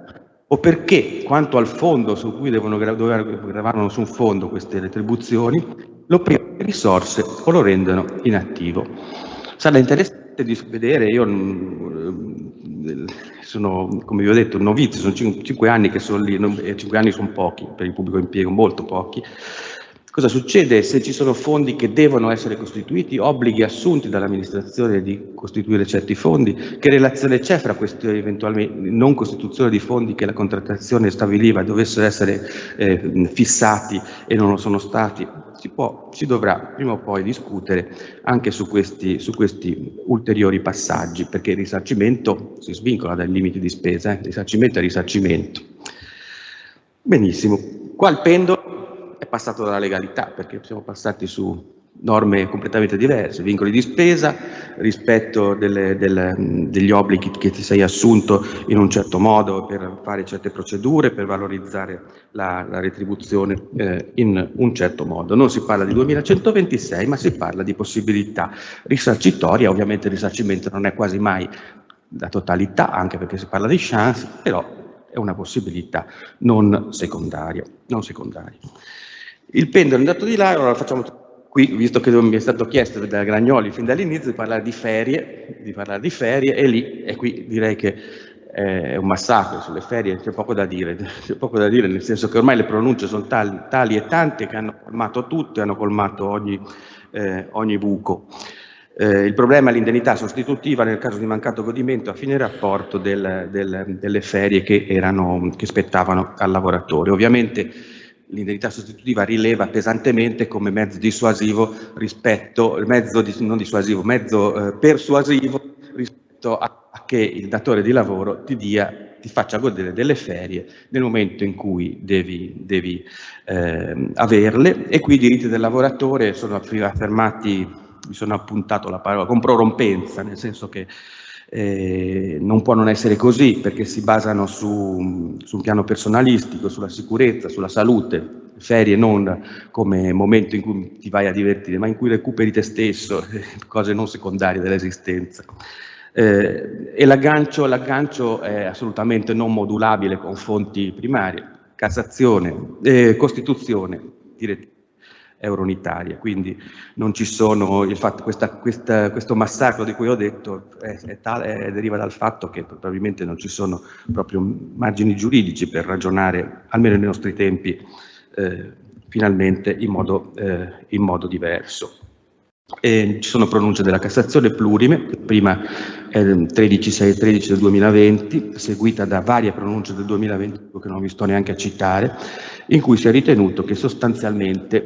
o perché, quanto al fondo su cui gravavano su un fondo queste retribuzioni, lo privano di risorse o lo rendono inattivo. Sarà interessante di vedere, io sono, come vi ho detto, un novizio, sono 5 anni che sono lì, e 5 anni sono pochi, per il pubblico impiego molto pochi. Cosa succede se ci sono fondi che devono essere costituiti, obblighi assunti dall'amministrazione di costituire certi fondi? Che relazione c'è fra queste eventuali non costituzione di fondi che la contrattazione stabiliva dovessero essere fissati e non lo sono stati? Si dovrà prima o poi discutere anche su questi ulteriori passaggi, perché il risarcimento si svincola dai limiti di spesa, il risarcimento è risarcimento. Benissimo, qua il pendolo è passato dalla legalità, perché siamo passati su norme completamente diverse, vincoli di spesa, rispetto degli obblighi che ti sei assunto in un certo modo per fare certe procedure, per valorizzare la retribuzione in un certo modo. Non si parla di 2126, ma si parla di possibilità risarcitoria. Ovviamente il risarcimento non è quasi mai la totalità, anche perché si parla di chance, però è una possibilità non secondaria. Il pendolo è andato di là, allora facciamo qui, visto che mi è stato chiesto da Gragnoli fin dall'inizio di parlare di ferie, e lì, e qui direi che è un massacro sulle ferie, c'è poco da dire, nel senso che ormai le pronunce sono tali e tante che hanno colmato tutto, hanno colmato ogni buco. Il problema è l'indennità sostitutiva nel caso di mancato godimento a fine rapporto delle ferie che spettavano al lavoratore. Ovviamente l'indennità sostitutiva rileva pesantemente come mezzo dissuasivo persuasivo rispetto a che il datore di lavoro ti faccia godere delle ferie nel momento in cui devi averle, e qui i diritti del lavoratore sono affermati, mi sono appuntato la parola, con prorompenza, nel senso che non può non essere così, perché si basano su un piano personalistico, sulla sicurezza, sulla salute, ferie non come momento in cui ti vai a divertire, ma in cui recuperi te stesso, cose non secondarie dell'esistenza. E l'aggancio è assolutamente non modulabile con fonti primarie, Cassazione, Costituzione, direttiva euro-unitaria, quindi non ci sono, questo massacro di cui ho detto deriva dal fatto che probabilmente non ci sono proprio margini giuridici per ragionare, almeno nei nostri tempi, finalmente in modo diverso. Ci sono pronunce della Cassazione plurime, prima è 13613 del 2020, seguita da varie pronunce del 2021 che non vi sto neanche a citare, in cui si è ritenuto che sostanzialmente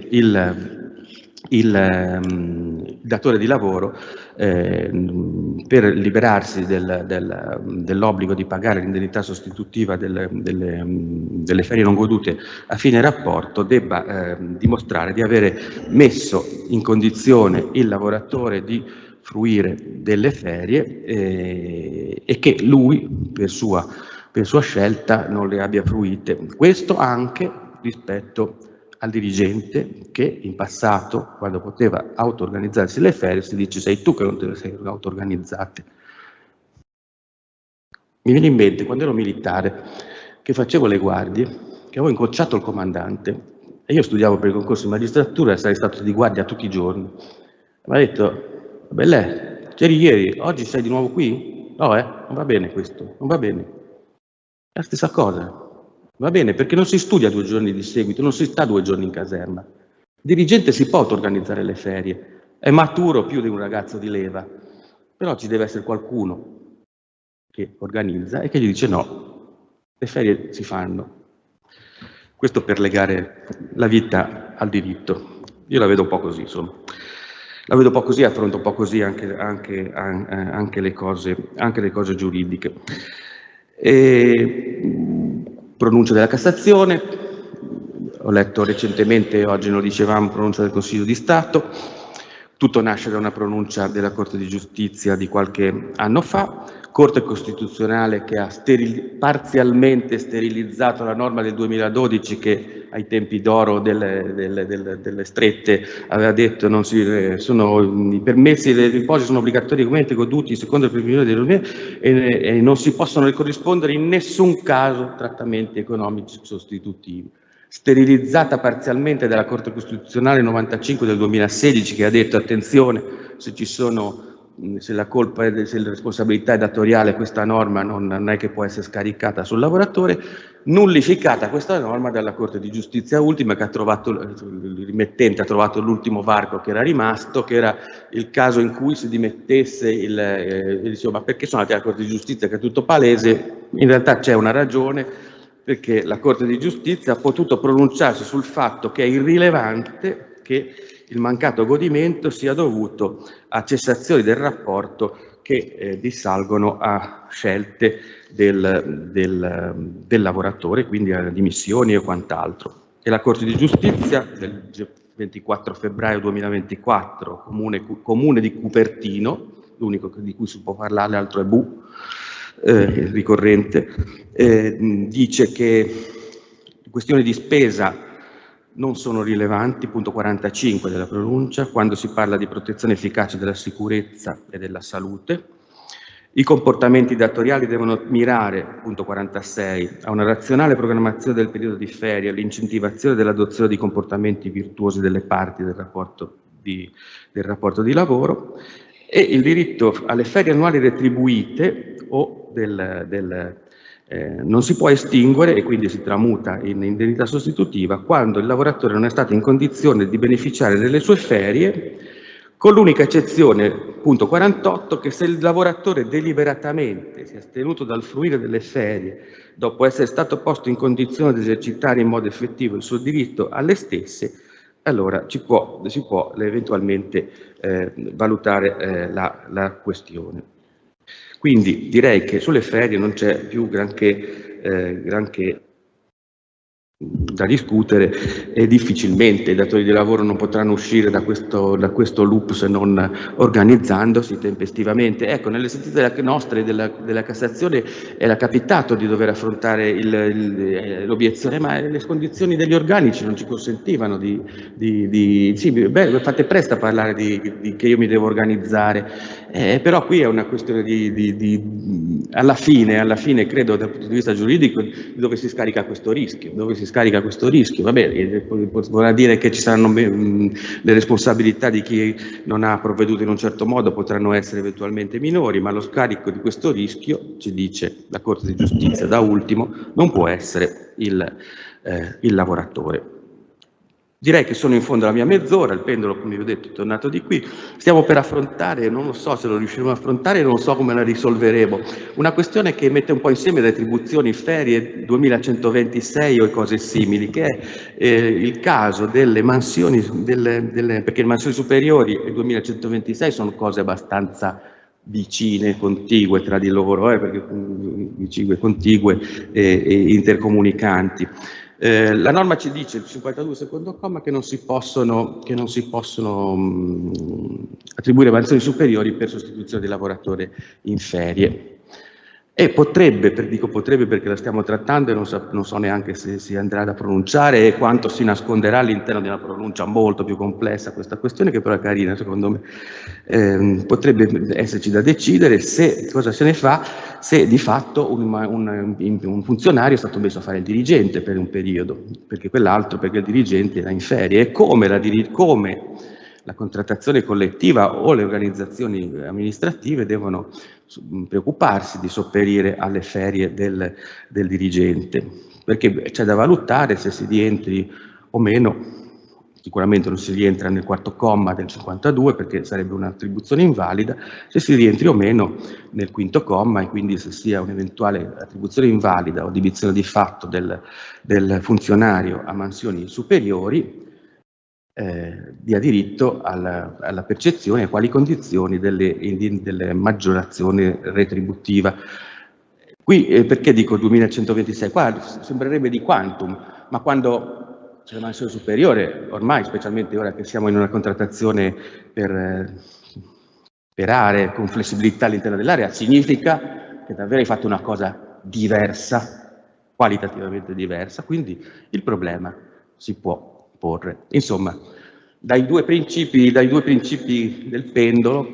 il datore di lavoro per liberarsi dell'obbligo di pagare l'indennità sostitutiva delle ferie non godute a fine rapporto debba dimostrare di avere messo in condizione il lavoratore di fruire delle ferie e che lui per sua scelta non le abbia fruite. Questo anche rispetto al dirigente che in passato, quando poteva auto-organizzarsi le ferie, si dice sei tu che non te le sei auto-organizzate. Mi viene in mente quando ero militare che facevo le guardie, che avevo incrociato il comandante e io studiavo per il concorso di magistratura e sarei stato di guardia tutti i giorni. Mi ha detto, bellè, c'eri ieri, oggi sei di nuovo qui? No, non va bene questo, non va bene. È la stessa cosa. Va bene, perché non si studia 2 giorni di seguito, non si sta 2 giorni in caserma. Il dirigente si può auto-organizzare le ferie, è maturo più di un ragazzo di leva, però ci deve essere qualcuno che organizza e che gli dice no, le ferie si fanno. Questo per legare la vita al diritto. Io la vedo un po' così, insomma. La vedo un po' così, affronto un po' così anche le cose giuridiche. Pronuncia della Cassazione, ho letto recentemente, oggi lo dicevamo, pronuncia del Consiglio di Stato, tutto nasce da una pronuncia della Corte di Giustizia di qualche anno fa, Corte Costituzionale che ha parzialmente sterilizzato la norma del 2012 che ai tempi d'oro delle strette aveva detto i permessi e i riposi sono obbligatoriamente goduti secondo il previsione dell'Unione e non si possono ricorrispondere in nessun caso trattamenti economici sostitutivi. Sterilizzata parzialmente dalla Corte Costituzionale 95 del 2016 che ha detto attenzione se la responsabilità è datoriale questa norma non è che può essere scaricata sul lavoratore, nullificata questa norma dalla Corte di Giustizia ultima che il rimettente ha trovato l'ultimo varco che era rimasto, che era il caso in cui si dimettesse diceva ma perché sono andati alla Corte di Giustizia che è tutto palese, in realtà c'è una ragione perché la Corte di Giustizia ha potuto pronunciarsi sul fatto che è irrilevante che il mancato godimento sia dovuto a cessazioni del rapporto che risalgono a scelte del lavoratore, quindi a dimissioni e quant'altro. E la Corte di Giustizia del 24 febbraio 2024, comune di Cupertino, l'unico di cui si può parlare, l'altro è Bu, ricorrente, dice che questioni di spesa non sono rilevanti, punto 45 della pronuncia, quando si parla di protezione efficace della sicurezza e della salute. I comportamenti datoriali devono mirare, punto 46, a una razionale programmazione del periodo di ferie, all'incentivazione dell'adozione di comportamenti virtuosi delle parti del rapporto di lavoro e il diritto alle ferie annuali retribuite o non si può estinguere e quindi si tramuta in indennità sostitutiva quando il lavoratore non è stato in condizione di beneficiare delle sue ferie, con l'unica eccezione, punto 48, che se il lavoratore deliberatamente si è astenuto dal fruire delle ferie dopo essere stato posto in condizione di esercitare in modo effettivo il suo diritto alle stesse, allora si può eventualmente valutare la questione. Quindi direi che sulle ferie non c'è più granché da discutere e difficilmente i datori di lavoro non potranno uscire da questo loop se non organizzandosi tempestivamente. Ecco, nelle sentenze nostre della Cassazione era capitato di dover affrontare l'obiezione, ma le condizioni degli organici non ci consentivano fate presto a parlare che io mi devo organizzare, però qui è una questione alla fine credo dal punto di vista giuridico dove si scarica questo rischio, va bene, vorrà dire che ci saranno le responsabilità di chi non ha provveduto in un certo modo potranno essere eventualmente minori, ma lo scarico di questo rischio, ci dice la Corte di Giustizia da ultimo, non può essere il lavoratore. Direi che sono in fondo alla mia mezz'ora, il pendolo, come vi ho detto, è tornato di qui. Stiamo per affrontare, non lo so se lo riusciremo a affrontare, non so come la risolveremo, una questione che mette un po' insieme retribuzioni, ferie, 2126 o cose simili, che è il caso delle mansioni, perché le mansioni superiori e 2126 sono cose abbastanza vicine, contigue tra di loro, perché vicine, contigue e intercomunicanti. La norma ci dice, il 52 secondo comma, che non si possono attribuire mansioni superiori per sostituzione di lavoratore in ferie. E potrebbe, dico potrebbe perché la stiamo trattando e non so neanche se si andrà da pronunciare e quanto si nasconderà all'interno di una pronuncia molto più complessa questa questione, che però è carina secondo me. Potrebbe esserci da decidere cosa se ne fa se di fatto un funzionario è stato messo a fare il dirigente per un periodo, perché il dirigente era in ferie, e come la contrattazione collettiva o le organizzazioni amministrative devono preoccuparsi di sopperire alle ferie del dirigente, perché c'è da valutare se si rientri o meno. Sicuramente non si rientra nel quarto comma del 52 perché sarebbe un'attribuzione invalida, se si rientri o meno nel quinto comma, e quindi se sia un'eventuale attribuzione invalida o dichiarazione di fatto del funzionario a mansioni superiori, dia diritto alla percezione e a quali condizioni delle maggiorazione retributiva. Qui perché dico 2126? Qua sembrerebbe di quantum, ma quando c'è la mansione superiore, ormai, specialmente ora che siamo in una contrattazione per aree con flessibilità all'interno dell'area, significa che davvero hai fatto una cosa diversa, qualitativamente diversa, quindi il problema si può porre. Insomma, dai due principi del pendolo,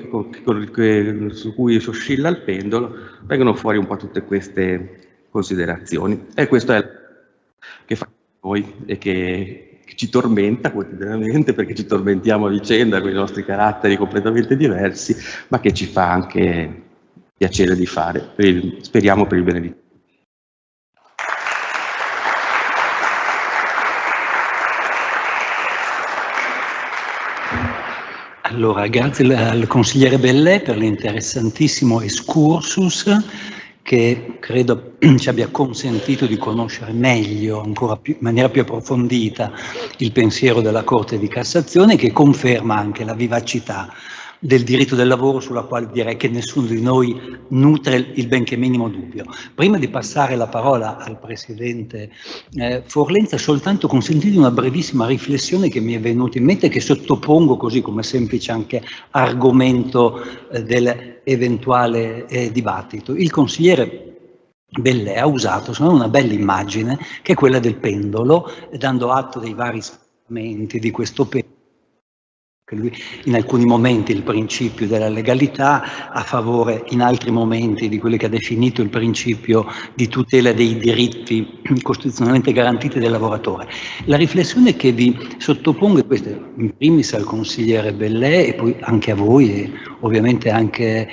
su cui si oscilla il pendolo, vengono fuori un po' tutte queste considerazioni. E questo è che fa noi e che ci tormenta quotidianamente, perché ci tormentiamo a vicenda con i nostri caratteri completamente diversi, ma che ci fa anche piacere di fare, speriamo per il bene di tutti. Allora, grazie al consigliere Bellè per l'interessantissimo excursus che credo ci abbia consentito di conoscere meglio, ancora più, in maniera più approfondita, il pensiero della Corte di Cassazione, che conferma anche la vivacità del diritto del lavoro, sulla quale direi che nessuno di noi nutre il benché minimo dubbio. Prima di passare la parola al Presidente Forlenza, soltanto consentite una brevissima riflessione che mi è venuta in mente e che sottopongo così come semplice anche argomento dell'eventuale dibattito. Il consigliere Bellè ha usato una bella immagine, che è quella del pendolo, dando atto dei vari spostamenti di questo pendolo, che lui in alcuni momenti il principio della legalità, a favore in altri momenti di quello che ha definito il principio di tutela dei diritti costituzionalmente garantiti del lavoratore. La riflessione che vi sottopongo è questa, in primis al consigliere Bellè e poi anche a voi, e ovviamente anche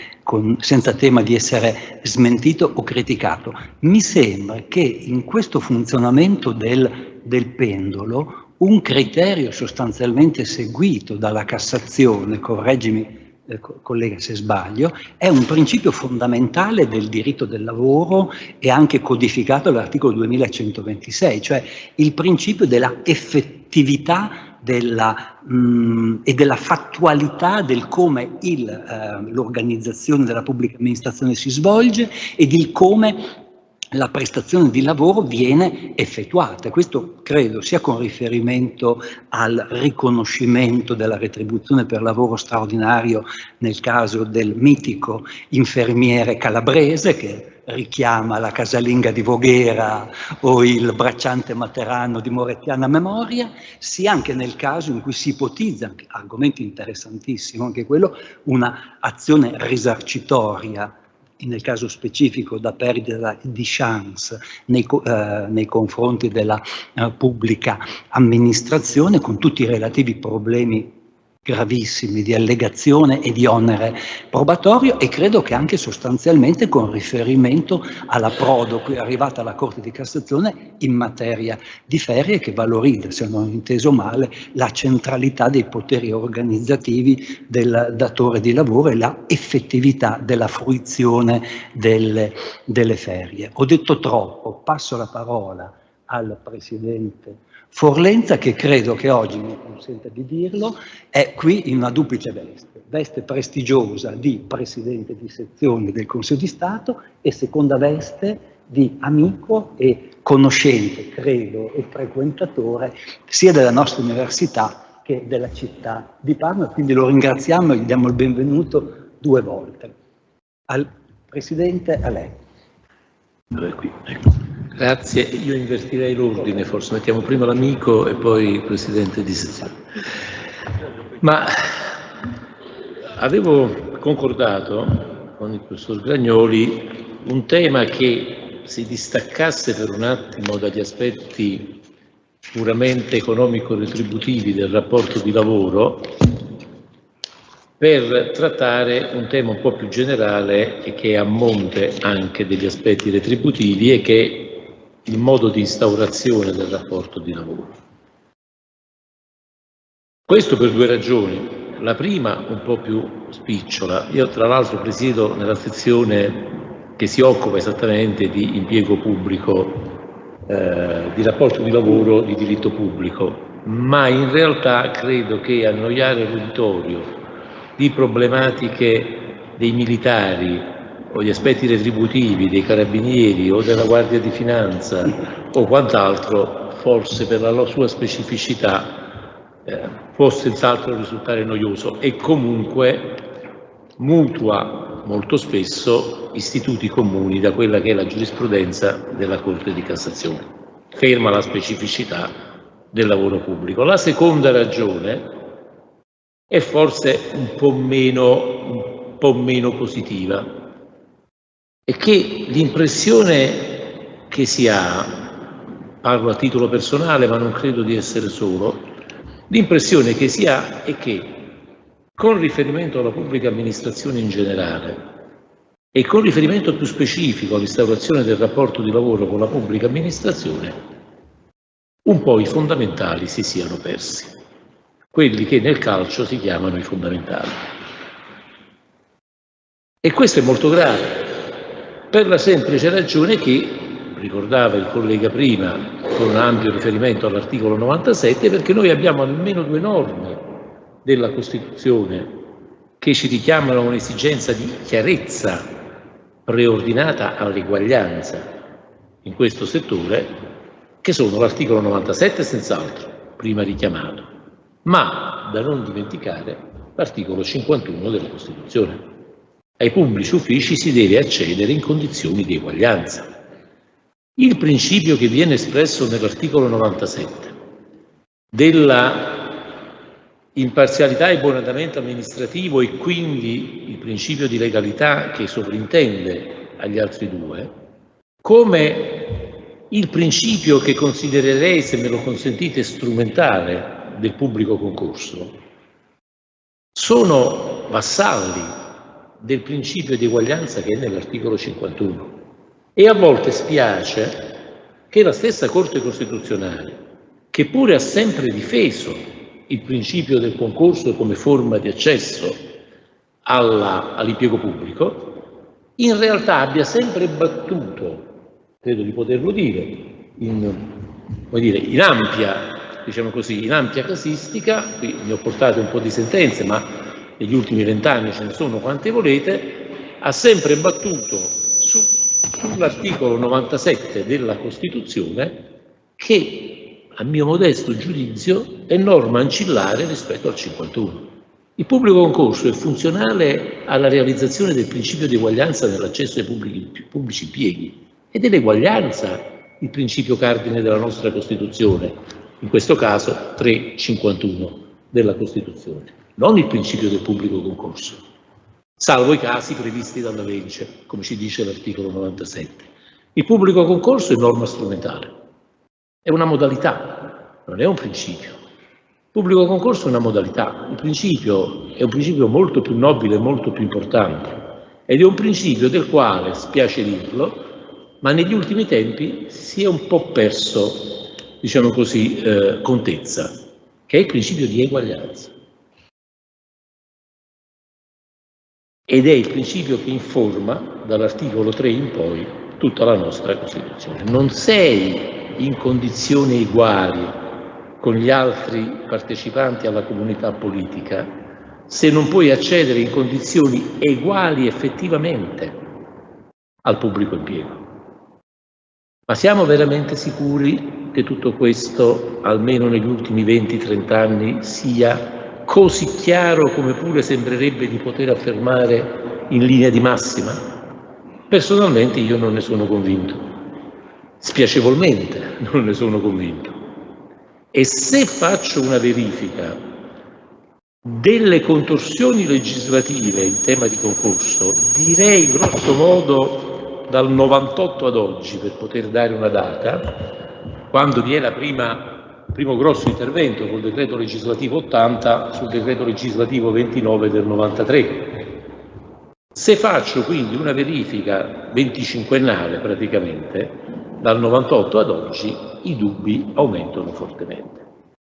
senza tema di essere smentito o criticato. Mi sembra che in questo funzionamento del pendolo un criterio sostanzialmente seguito dalla Cassazione, correggimi collega se sbaglio, è un principio fondamentale del diritto del lavoro e anche codificato all'articolo 2126, cioè il principio della effettività e della fattualità del come l'organizzazione della pubblica amministrazione si svolge e di come la prestazione di lavoro viene effettuata. Questo credo sia con riferimento al riconoscimento della retribuzione per lavoro straordinario nel caso del mitico infermiere calabrese, che richiama la casalinga di Voghera o il bracciante materano di Morettiana Memoria, sia anche nel caso in cui si ipotizza, argomento interessantissimo anche quello, una azione risarcitoria nel caso specifico da perdita di chance nei confronti della pubblica amministrazione, con tutti i relativi problemi gravissimi di allegazione e di onere probatorio, e credo che anche sostanzialmente con riferimento all'approdo cui è arrivata la Corte di Cassazione in materia di ferie, che valorizza, se non ho inteso male, la centralità dei poteri organizzativi del datore di lavoro e la effettività della fruizione delle ferie. Ho detto troppo, passo la parola al Presidente Forlenza, che credo che oggi, mi consenta di dirlo, è qui in una duplice veste prestigiosa di Presidente di sezione del Consiglio di Stato e seconda veste di amico e conoscente, credo, e frequentatore sia della nostra università che della città di Parma, quindi lo ringraziamo e gli diamo il benvenuto 2 volte. Al Presidente, a lei. Qui, ecco. Grazie, io invertirei l'ordine, forse mettiamo prima l'amico e poi il Presidente di sezione. Ma avevo concordato con il professor Gragnoli un tema che si distaccasse per un attimo dagli aspetti puramente economico-retributivi del rapporto di lavoro per trattare un tema un po' più generale e che è a monte anche degli aspetti retributivi e che è il modo di instaurazione del rapporto di lavoro. Questo per 2 ragioni. La prima un po' più spicciola. Io tra l'altro presiedo nella sezione che si occupa esattamente di impiego pubblico, di rapporto di lavoro di diritto pubblico, ma in realtà credo che annoiare l'uditorio di problematiche dei militari o gli aspetti retributivi dei carabinieri o della Guardia di Finanza o quant'altro, forse per la sua specificità può senz'altro risultare noioso e comunque mutua molto spesso istituti comuni da quella che è la giurisprudenza della Corte di Cassazione, ferma la specificità del lavoro pubblico. La seconda ragione è forse un po' meno positiva, è che l'impressione che si ha, parlo a titolo personale ma non credo di essere solo, l'impressione che si ha è che con riferimento alla pubblica amministrazione in generale e con riferimento più specifico all'instaurazione del rapporto di lavoro con la pubblica amministrazione, un po' i fondamentali si siano persi, quelli che nel calcio si chiamano i fondamentali. E questo è molto grave, per la semplice ragione che, ricordava il collega prima, con un ampio riferimento all'articolo 97, perché noi abbiamo almeno 2 norme della Costituzione che ci richiamano a un'esigenza di chiarezza preordinata all'eguaglianza in questo settore, che sono l'articolo 97 senz'altro, prima richiamato, ma da non dimenticare l'articolo 51 della Costituzione. Ai pubblici uffici si deve accedere in condizioni di eguaglianza. Il principio che viene espresso nell'articolo 97 della imparzialità e buon andamento amministrativo e quindi il principio di legalità che sovrintende agli altri 2, come il principio che considererei, se me lo consentite, strumentale del pubblico concorso, sono vassalli del principio di eguaglianza che è nell'articolo 51. E a volte spiace che la stessa Corte Costituzionale, che pure ha sempre difeso il principio del concorso come forma di accesso all'impiego pubblico, in realtà abbia sempre battuto, credo di poterlo dire, in ampia, diciamo così, in ampia casistica, qui ne ho portate un po' di sentenze, ma negli ultimi 20 anni ce ne sono quante volete, ha sempre battuto sull'articolo 97 della Costituzione che, a mio modesto giudizio, è norma ancillare rispetto al 51. Il pubblico concorso è funzionale alla realizzazione del principio di eguaglianza nell'accesso ai pubblici impieghi e dell'eguaglianza il principio cardine della nostra Costituzione, in questo caso 351 della Costituzione, non il principio del pubblico concorso, salvo i casi previsti dalla legge, come ci dice l'articolo 97. Il pubblico concorso è norma strumentale, è una modalità, non è un principio. Pubblico concorso è una modalità, il principio è un principio molto più nobile e molto più importante, ed è un principio del quale, spiace dirlo, ma negli ultimi tempi si è un po' perso, diciamo così, contezza, che è il principio di eguaglianza. Ed è il principio che informa, dall'articolo 3 in poi, tutta la nostra Costituzione. Non sei in condizioni uguali con gli altri partecipanti alla comunità politica se non puoi accedere in condizioni uguali effettivamente al pubblico impiego. Ma siamo veramente sicuri che tutto questo, almeno negli ultimi 20-30 anni, sia così chiaro come pure sembrerebbe di poter affermare in linea di massima? Personalmente io non ne sono convinto, spiacevolmente non ne sono convinto. E se faccio una verifica delle contorsioni legislative in tema di concorso, direi grosso modo dal 98 ad oggi, per poter dare una data, quando vi è il primo grosso intervento col decreto legislativo 80 sul decreto legislativo 29 del 93. Se faccio quindi una verifica 25ennale praticamente, dal 98 ad oggi i dubbi aumentano fortemente.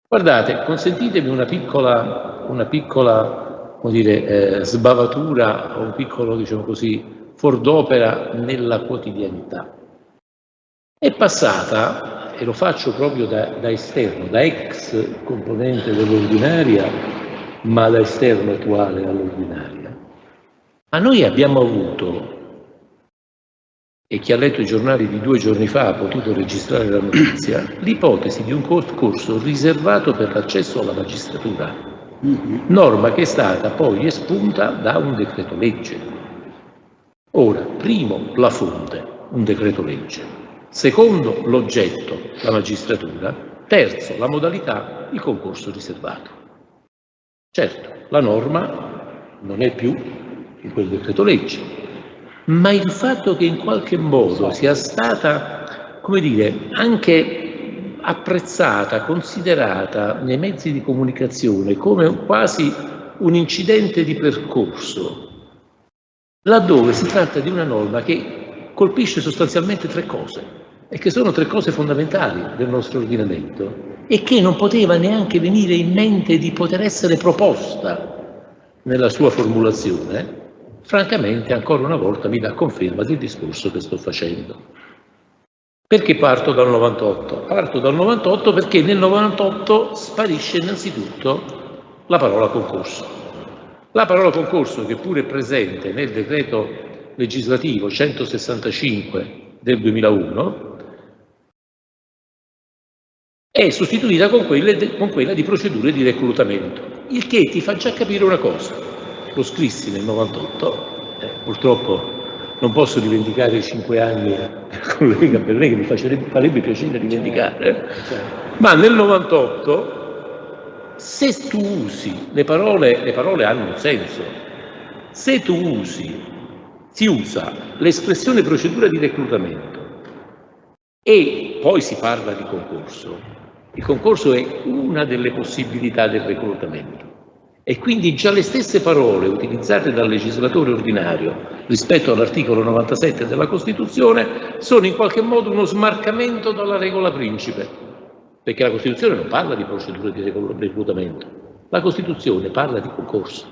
Guardate, consentitemi una piccola come dire, sbavatura o un piccolo, diciamo così, fuor d'opera nella quotidianità. È passata, e lo faccio proprio da esterno, da ex componente dell'ordinaria, ma da esterno attuale all'ordinaria. Ma noi abbiamo avuto, e chi ha letto i giornali di 2 giorni fa ha potuto registrare la notizia, l'ipotesi di un concorso riservato per l'accesso alla magistratura, norma che è stata poi espunta da un decreto legge. Ora, primo, la fonte, un decreto legge; secondo, l'oggetto, la magistratura; terzo, la modalità, il concorso riservato. Certo, la norma non è più in quel decreto legge, ma il fatto che in qualche modo sia stata, come dire, anche apprezzata, considerata nei mezzi di comunicazione come quasi un incidente di percorso, laddove si tratta di una norma che colpisce sostanzialmente 3 cose, e che sono 3 cose fondamentali del nostro ordinamento, e che non poteva neanche venire in mente di poter essere proposta nella sua formulazione, francamente ancora una volta mi dà conferma del discorso che sto facendo. Perché parto dal 98? Parto dal 98 perché nel 98 sparisce innanzitutto la parola concorso. La parola concorso, che pure è presente nel decreto legislativo 165 del 2001, è sostituita con quella di procedure di reclutamento, il che ti fa già capire una cosa. Lo scrissi nel 98, purtroppo non posso rivendicare i 5 anni collega Berlè, che mi farebbe piacere rivendicare, ma nel 98, se tu usi le parole hanno un senso. Se tu si usa l'espressione procedura di reclutamento e poi si parla di concorso, il concorso è una delle possibilità del reclutamento. E quindi già le stesse parole utilizzate dal legislatore ordinario rispetto all'articolo 97 della Costituzione sono in qualche modo uno smarcamento dalla regola principe, perché la Costituzione non parla di procedure di reclutamento, la Costituzione parla di concorso.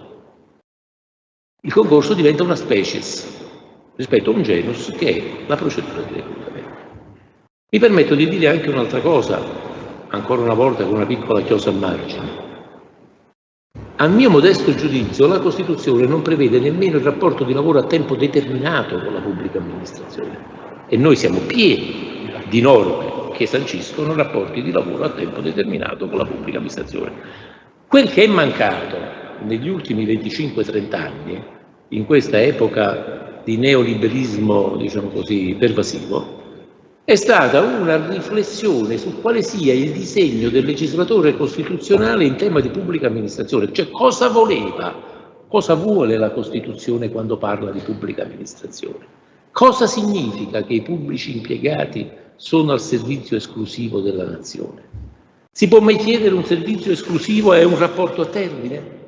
Il concorso diventa una species rispetto a un genus che è la procedura di reclutamento. Mi permetto di dire anche un'altra cosa, ancora una volta con una piccola chiosa a margine. A mio modesto giudizio la Costituzione non prevede nemmeno il rapporto di lavoro a tempo determinato con la pubblica amministrazione, e noi siamo pieni di norme che sanciscono rapporti di lavoro a tempo determinato con la pubblica amministrazione. Quel che è mancato negli ultimi 25-30 anni, in questa epoca di neoliberismo, diciamo così, pervasivo, è stata una riflessione su quale sia il disegno del legislatore costituzionale in tema di pubblica amministrazione, cioè cosa vuole la Costituzione quando parla di pubblica amministrazione, cosa significa che i pubblici impiegati sono al servizio esclusivo della nazione. Si può mai chiedere un servizio esclusivo e un rapporto a termine?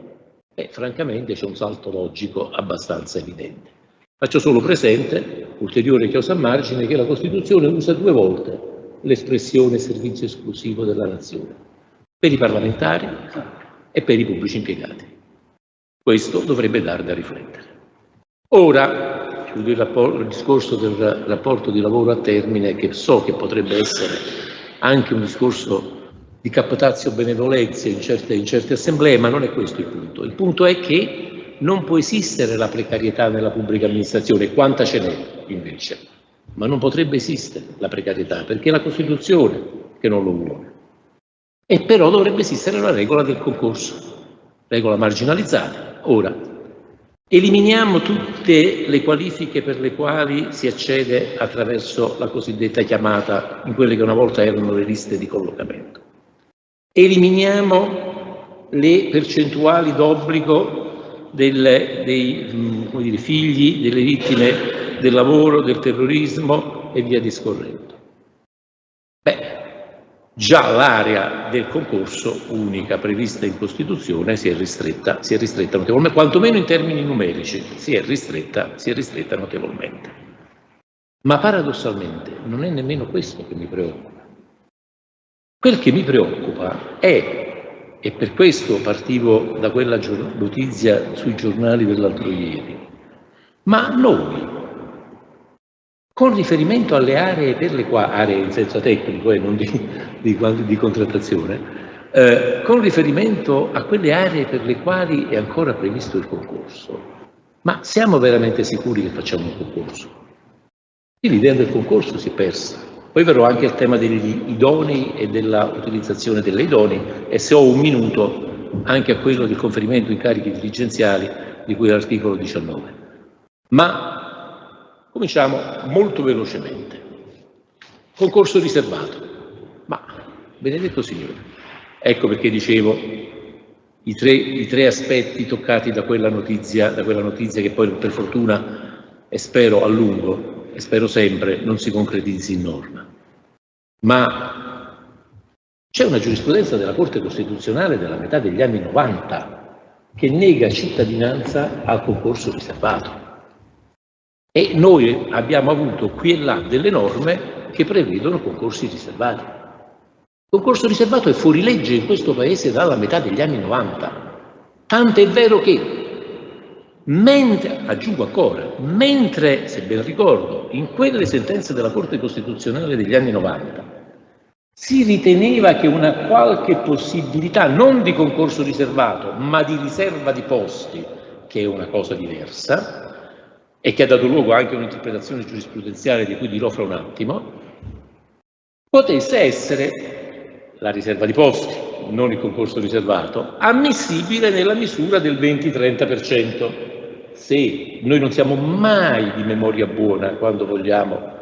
Francamente c'è un salto logico abbastanza evidente. Faccio solo presente, ulteriore chiosa a margine, che la Costituzione usa 2 volte l'espressione servizio esclusivo della nazione, per i parlamentari e per i pubblici impiegati. Questo dovrebbe dar da riflettere. Ora, chiudo il discorso del rapporto di lavoro a termine, che so che potrebbe essere anche un discorso di captatio benevolenza in certe assemblee, ma non è questo il punto. Il punto è che non può esistere la precarietà nella pubblica amministrazione, quanta ce n'è invece, ma non potrebbe esistere la precarietà perché è la Costituzione che non lo vuole. E però dovrebbe esistere la regola del concorso, regola marginalizzata. Ora, eliminiamo tutte le qualifiche per le quali si accede attraverso la cosiddetta chiamata in quelle che una volta erano le liste di collocamento. Eliminiamo le percentuali d'obbligo dei figli delle vittime del lavoro, del terrorismo e via discorrendo. Già l'area del concorso unica prevista in Costituzione si è ristretta notevolmente, quantomeno in termini numerici, si è ristretta notevolmente. Ma paradossalmente non è nemmeno questo che mi preoccupa. Quel che mi preoccupa è, e per questo partivo da quella notizia sui giornali dell'altro ieri, ma noi, con riferimento alle aree per le quali, aree in senso tecnico e non di contrattazione, con riferimento a quelle aree per le quali è ancora previsto il concorso, ma siamo veramente sicuri che facciamo un concorso? L'idea del concorso si è persa. Poi verrò anche al tema degli idonei e della utilizzazione delle idonei e se ho un minuto anche a quello del conferimento incarichi dirigenziali di cui è l'articolo 19. Ma cominciamo molto velocemente. Concorso riservato. Ma, benedetto Signore, ecco perché dicevo i tre aspetti toccati da quella notizia che poi per fortuna e spero a lungo e spero sempre non si concretizzi in norma. Ma c'è una giurisprudenza della Corte Costituzionale della metà degli anni 90 che nega cittadinanza al concorso riservato. E noi abbiamo avuto qui e là delle norme che prevedono concorsi riservati. Il concorso riservato è fuori legge in questo Paese dalla metà degli anni 90. Tanto è vero che aggiungo ancora, mentre, se ben ricordo, in quelle sentenze della Corte Costituzionale degli anni 90 si riteneva che una qualche possibilità, non di concorso riservato, ma di riserva di posti, che è una cosa diversa, e che ha dato luogo anche a un'interpretazione giurisprudenziale di cui dirò fra un attimo, potesse essere la riserva di posti, non il concorso riservato, ammissibile nella misura del 20-30%. Se noi non siamo mai di memoria buona quando vogliamo,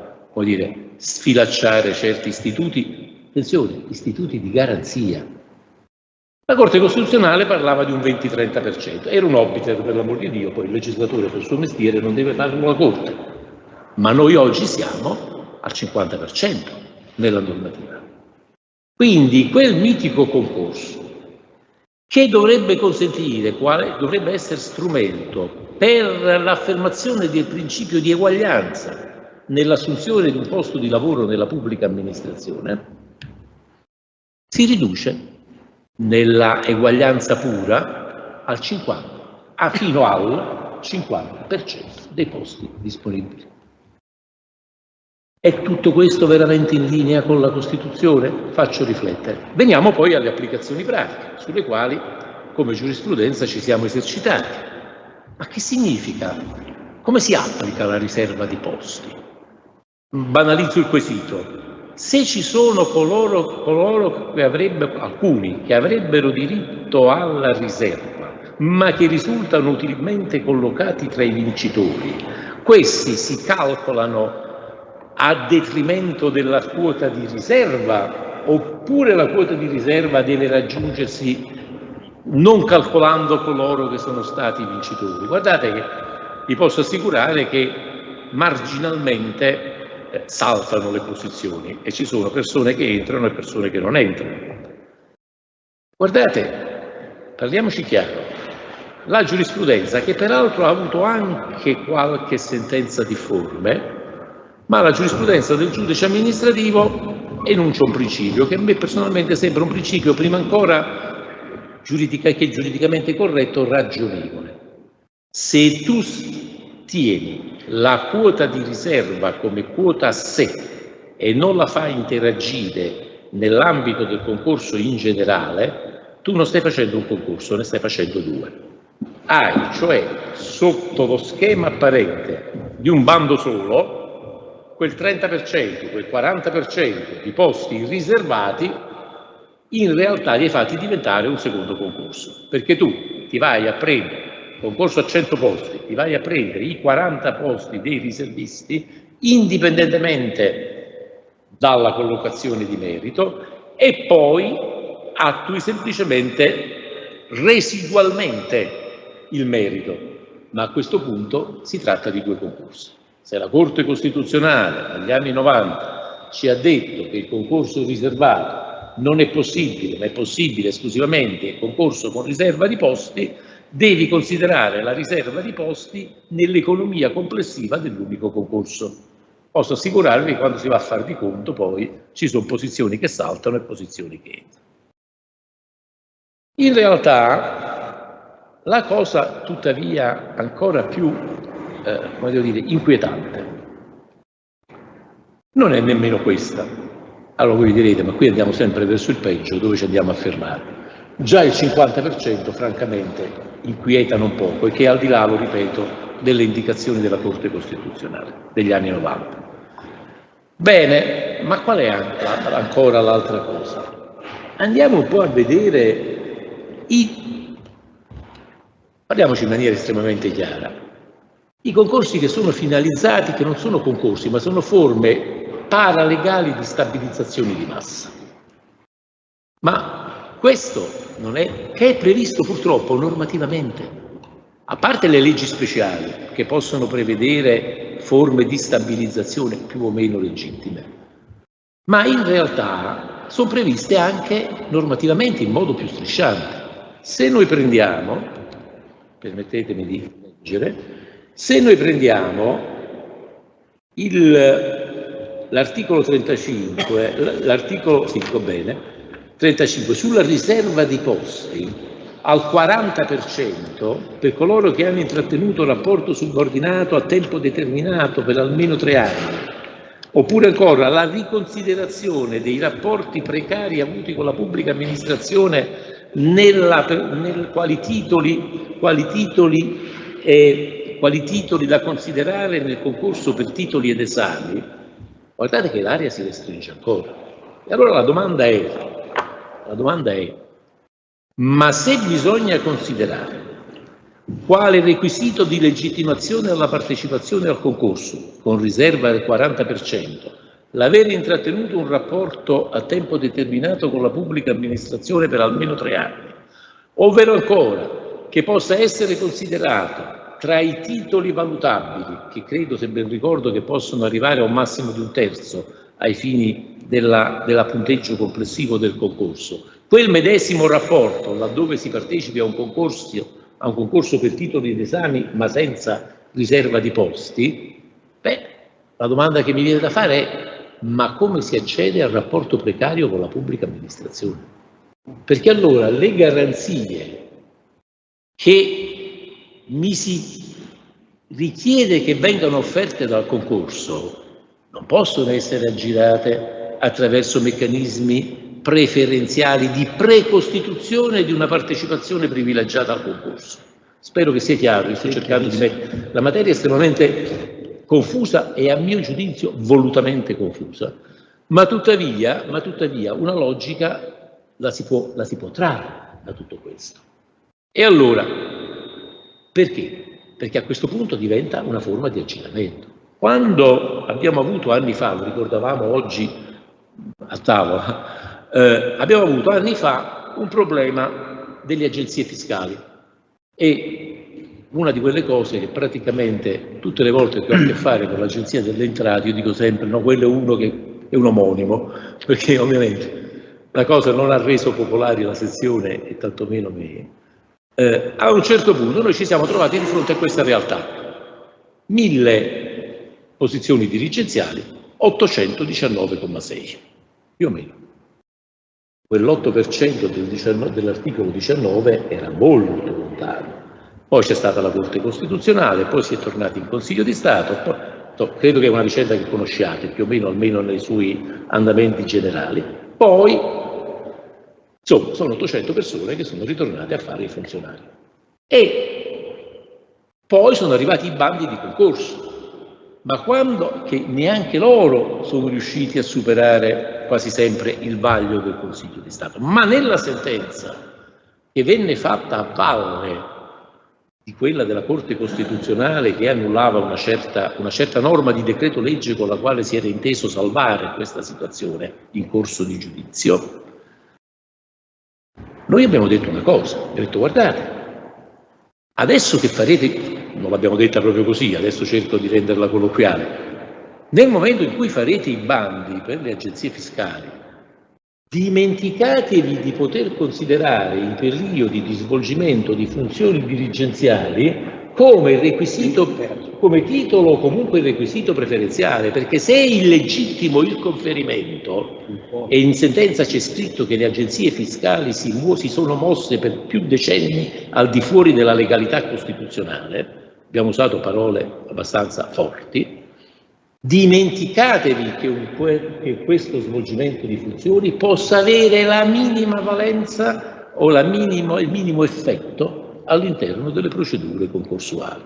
sfilacciare certi istituti, attenzione, istituti di garanzia. La Corte Costituzionale parlava di un 20-30%, era un obiter per l'amor di Dio, poi il legislatore per il suo mestiere non deve farlo la Corte, ma noi oggi siamo al 50% nella normativa. Quindi quel mitico concorso che dovrebbe consentire, dovrebbe essere strumento per l'affermazione del principio di eguaglianza nell'assunzione di un posto di lavoro nella pubblica amministrazione, si riduce nella eguaglianza pura al 50%, fino al 50% dei posti disponibili. È tutto questo veramente in linea con la Costituzione? Faccio riflettere. Veniamo poi alle applicazioni pratiche, sulle quali, come giurisprudenza, ci siamo esercitati. Ma che significa? Come si applica la riserva di posti? Banalizzo il quesito. Se ci sono alcuni che avrebbero diritto alla riserva, ma che risultano utilmente collocati tra i vincitori, questi si calcolano a detrimento della quota di riserva, oppure la quota di riserva deve raggiungersi non calcolando coloro che sono stati vincitori? Guardate che vi posso assicurare che marginalmente saltano le posizioni e ci sono persone che entrano e persone che non entrano. Guardate, parliamoci chiaro, la giurisprudenza, che peraltro ha avuto anche qualche sentenza difforme, ma la giurisprudenza del giudice amministrativo enuncia un principio che a me personalmente sembra un principio prima ancora che giuridicamente corretto, ragionevole. Se tu tieni la quota di riserva come quota a sé e non la fai interagire nell'ambito del concorso in generale, tu non stai facendo un concorso, ne stai facendo due. Hai, cioè, sotto lo schema apparente di un bando solo, quel 30%, quel 40% di posti riservati, in realtà li hai fatti diventare un secondo concorso, perché tu ti vai a prendere, concorso a 100 posti, ti vai a prendere i 40 posti dei riservisti, indipendentemente dalla collocazione di merito, e poi attui semplicemente residualmente il merito, ma a questo punto si tratta di due concorsi. Se la Corte Costituzionale negli anni 90 ci ha detto che il concorso riservato non è possibile, ma è possibile esclusivamente il concorso con riserva di posti, devi considerare la riserva di posti nell'economia complessiva dell'unico concorso. Posso assicurarvi che quando si va a far di conto poi ci sono posizioni che saltano e posizioni che entrano. In realtà la cosa tuttavia ancora più inquietante non è nemmeno questa. Allora voi direte, ma qui andiamo sempre verso il peggio, dove ci andiamo a fermare? Già il 50% francamente inquieta non poco, e che è al di là, lo ripeto, delle indicazioni della Corte Costituzionale degli anni 90. Bene, ma qual è ancora l'altra cosa? Andiamo un po' a vedere parliamoci in maniera estremamente chiara, i concorsi che sono finalizzati, che non sono concorsi, ma sono forme paralegali di stabilizzazione di massa. Ma questo non è, che è previsto purtroppo normativamente, a parte le leggi speciali che possono prevedere forme di stabilizzazione più o meno legittime, ma in realtà sono previste anche normativamente in modo più strisciante. Se noi prendiamo, permettetemi di leggere, se noi prendiamo l'articolo 35, 35 sulla riserva di posti al 40% per coloro che hanno intrattenuto rapporto subordinato a tempo determinato per almeno 3 anni, oppure ancora la riconsiderazione dei rapporti precari avuti con la pubblica amministrazione quali titoli da considerare nel concorso per titoli ed esami, guardate che l'area si restringe ancora. E allora la domanda è, ma se bisogna considerare quale requisito di legittimazione alla partecipazione al concorso, con riserva del 40%, l'avere intrattenuto un rapporto a tempo determinato con la pubblica amministrazione per almeno 3 anni, ovvero ancora che possa essere considerato tra i titoli valutabili, che credo, se ben ricordo, che possono arrivare a un massimo di 1/3 ai fini della punteggio complessivo del concorso, quel medesimo rapporto laddove si partecipi a un concorso per titoli ed esami ma senza riserva di posti, la domanda che mi viene da fare è: ma come si accede al rapporto precario con la pubblica amministrazione? Perché allora le garanzie che mi si richiede che vengano offerte dal concorso non possono essere aggirate attraverso meccanismi preferenziali di precostituzione di una partecipazione privilegiata al concorso. Spero che sia chiaro, io sto cercando di mettere la materia estremamente confusa e a mio giudizio volutamente confusa, ma tuttavia una logica la si può trarre da tutto questo. E allora, perché? Perché a questo punto diventa una forma di aggiramento. Quando abbiamo avuto anni fa, lo ricordavamo oggi a tavola, abbiamo avuto anni fa un problema delle agenzie fiscali, e una di quelle cose che praticamente tutte le volte che ho a che fare con l'agenzia delle entrate io dico sempre: no, quello è uno che è un omonimo, perché ovviamente la cosa non ha reso popolare la sezione e tantomeno me, a un certo punto noi ci siamo trovati di fronte a questa realtà: 1000 posizioni dirigenziali, 819,6, più o meno. Quell'8% dell'articolo 19 era molto lontano. Poi c'è stata la Corte Costituzionale, poi si è tornati in Consiglio di Stato, credo che è una vicenda che conosciate più o meno, almeno nei suoi andamenti generali. Poi, insomma, sono 800 persone che sono ritornate a fare i funzionari. E poi sono arrivati i bandi di concorso, ma quando che neanche loro sono riusciti a superare quasi sempre il vaglio del Consiglio di Stato. Ma nella sentenza che venne fatta a valle di quella della Corte Costituzionale, che annullava una certa norma di decreto legge con la quale si era inteso salvare questa situazione in corso di giudizio, noi abbiamo detto una cosa, abbiamo detto: guardate, adesso che farete, non l'abbiamo detta proprio così, adesso cerco di renderla colloquiale, nel momento in cui farete i bandi per le agenzie fiscali, dimenticatevi di poter considerare i periodi di svolgimento di funzioni dirigenziali come requisito, come titolo o comunque requisito preferenziale, perché se è illegittimo il conferimento, e in sentenza c'è scritto che le agenzie fiscali si sono mosse per più decenni al di fuori della legalità costituzionale, abbiamo usato parole abbastanza forti, dimenticatevi che questo svolgimento di funzioni possa avere la minima valenza o il minimo effetto all'interno delle procedure concorsuali.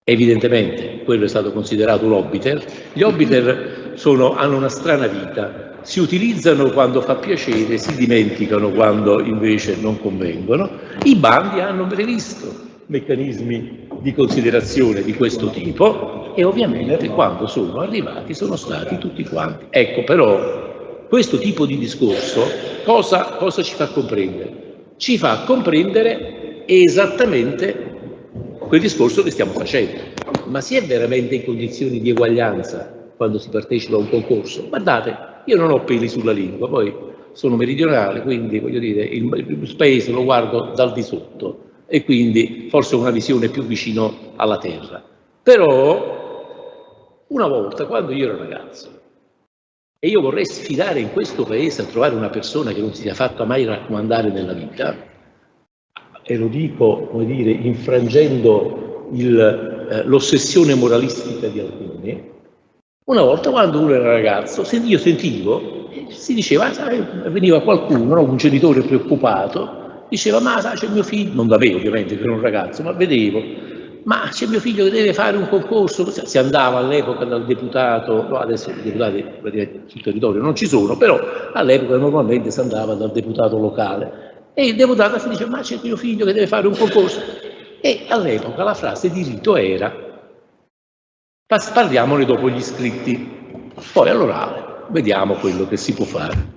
Evidentemente quello è stato considerato l'obiter. Gli obiter hanno una strana vita, si utilizzano quando fa piacere, si dimenticano quando invece non convengono. I bandi hanno previsto meccanismi di considerazione di questo tipo e ovviamente quando sono arrivati sono stati tutti quanti. Ecco, però questo tipo di discorso cosa ci fa comprendere? Ci fa comprendere esattamente quel discorso che stiamo facendo. Ma si è veramente in condizioni di eguaglianza quando si partecipa a un concorso? Guardate, io non ho peli sulla lingua, poi sono meridionale, quindi voglio dire, il paese lo guardo dal di sotto e quindi forse ho una visione più vicino alla terra. Però una volta, quando io ero ragazzo, e io vorrei sfidare in questo paese a trovare una persona che non si sia fatta mai raccomandare nella vita, e lo dico, come dire, infrangendo l'ossessione moralistica di alcuni, una volta quando uno era ragazzo, io sentivo, si diceva, sai, veniva qualcuno, no, un genitore preoccupato, diceva: ma sai, c'è mio figlio, non da me ovviamente, che ero un ragazzo, ma vedevo, ma c'è mio figlio che deve fare un concorso. Si andava all'epoca dal deputato, no, adesso i deputati sul territorio non ci sono, però all'epoca normalmente si andava dal deputato locale e il deputato si dice: ma c'è mio figlio che deve fare un concorso. E all'epoca la frase di rito era: parliamone dopo gli iscritti, poi all'orale vediamo quello che si può fare.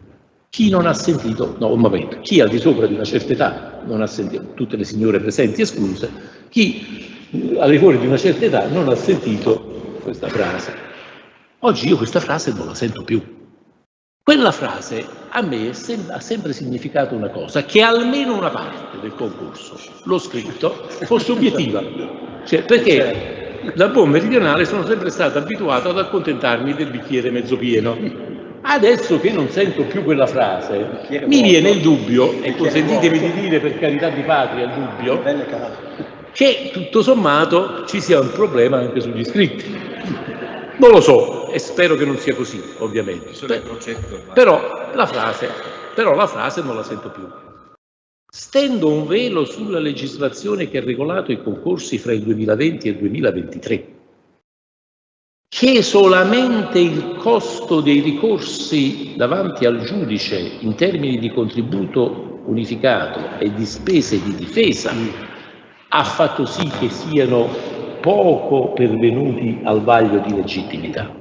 Chi non ha sentito, no, un momento, chi al di sopra di una certa età non ha sentito, tutte le signore presenti escluse, chi al di fuori di una certa età non ha sentito questa frase. Oggi io questa frase non la sento più. Quella frase a me ha sempre significato una cosa: che almeno una parte del concorso, lo scritto, fosse obiettiva. Cioè, perché da buon meridionale sono sempre stato abituato ad accontentarmi del bicchiere mezzo pieno. Adesso che non sento più quella frase, mi viene il dubbio, e consentitemi di dire per carità di patria il dubbio, che tutto sommato ci sia un problema anche sugli iscritti. Non lo so, e spero che non sia così, ovviamente. Però la frase non la sento più. Stendo un velo sulla legislazione che ha regolato i concorsi fra il 2020 e il 2023. Che solamente il costo dei ricorsi davanti al giudice in termini di contributo unificato e di spese di difesa ha fatto sì che siano poco pervenuti al vaglio di legittimità.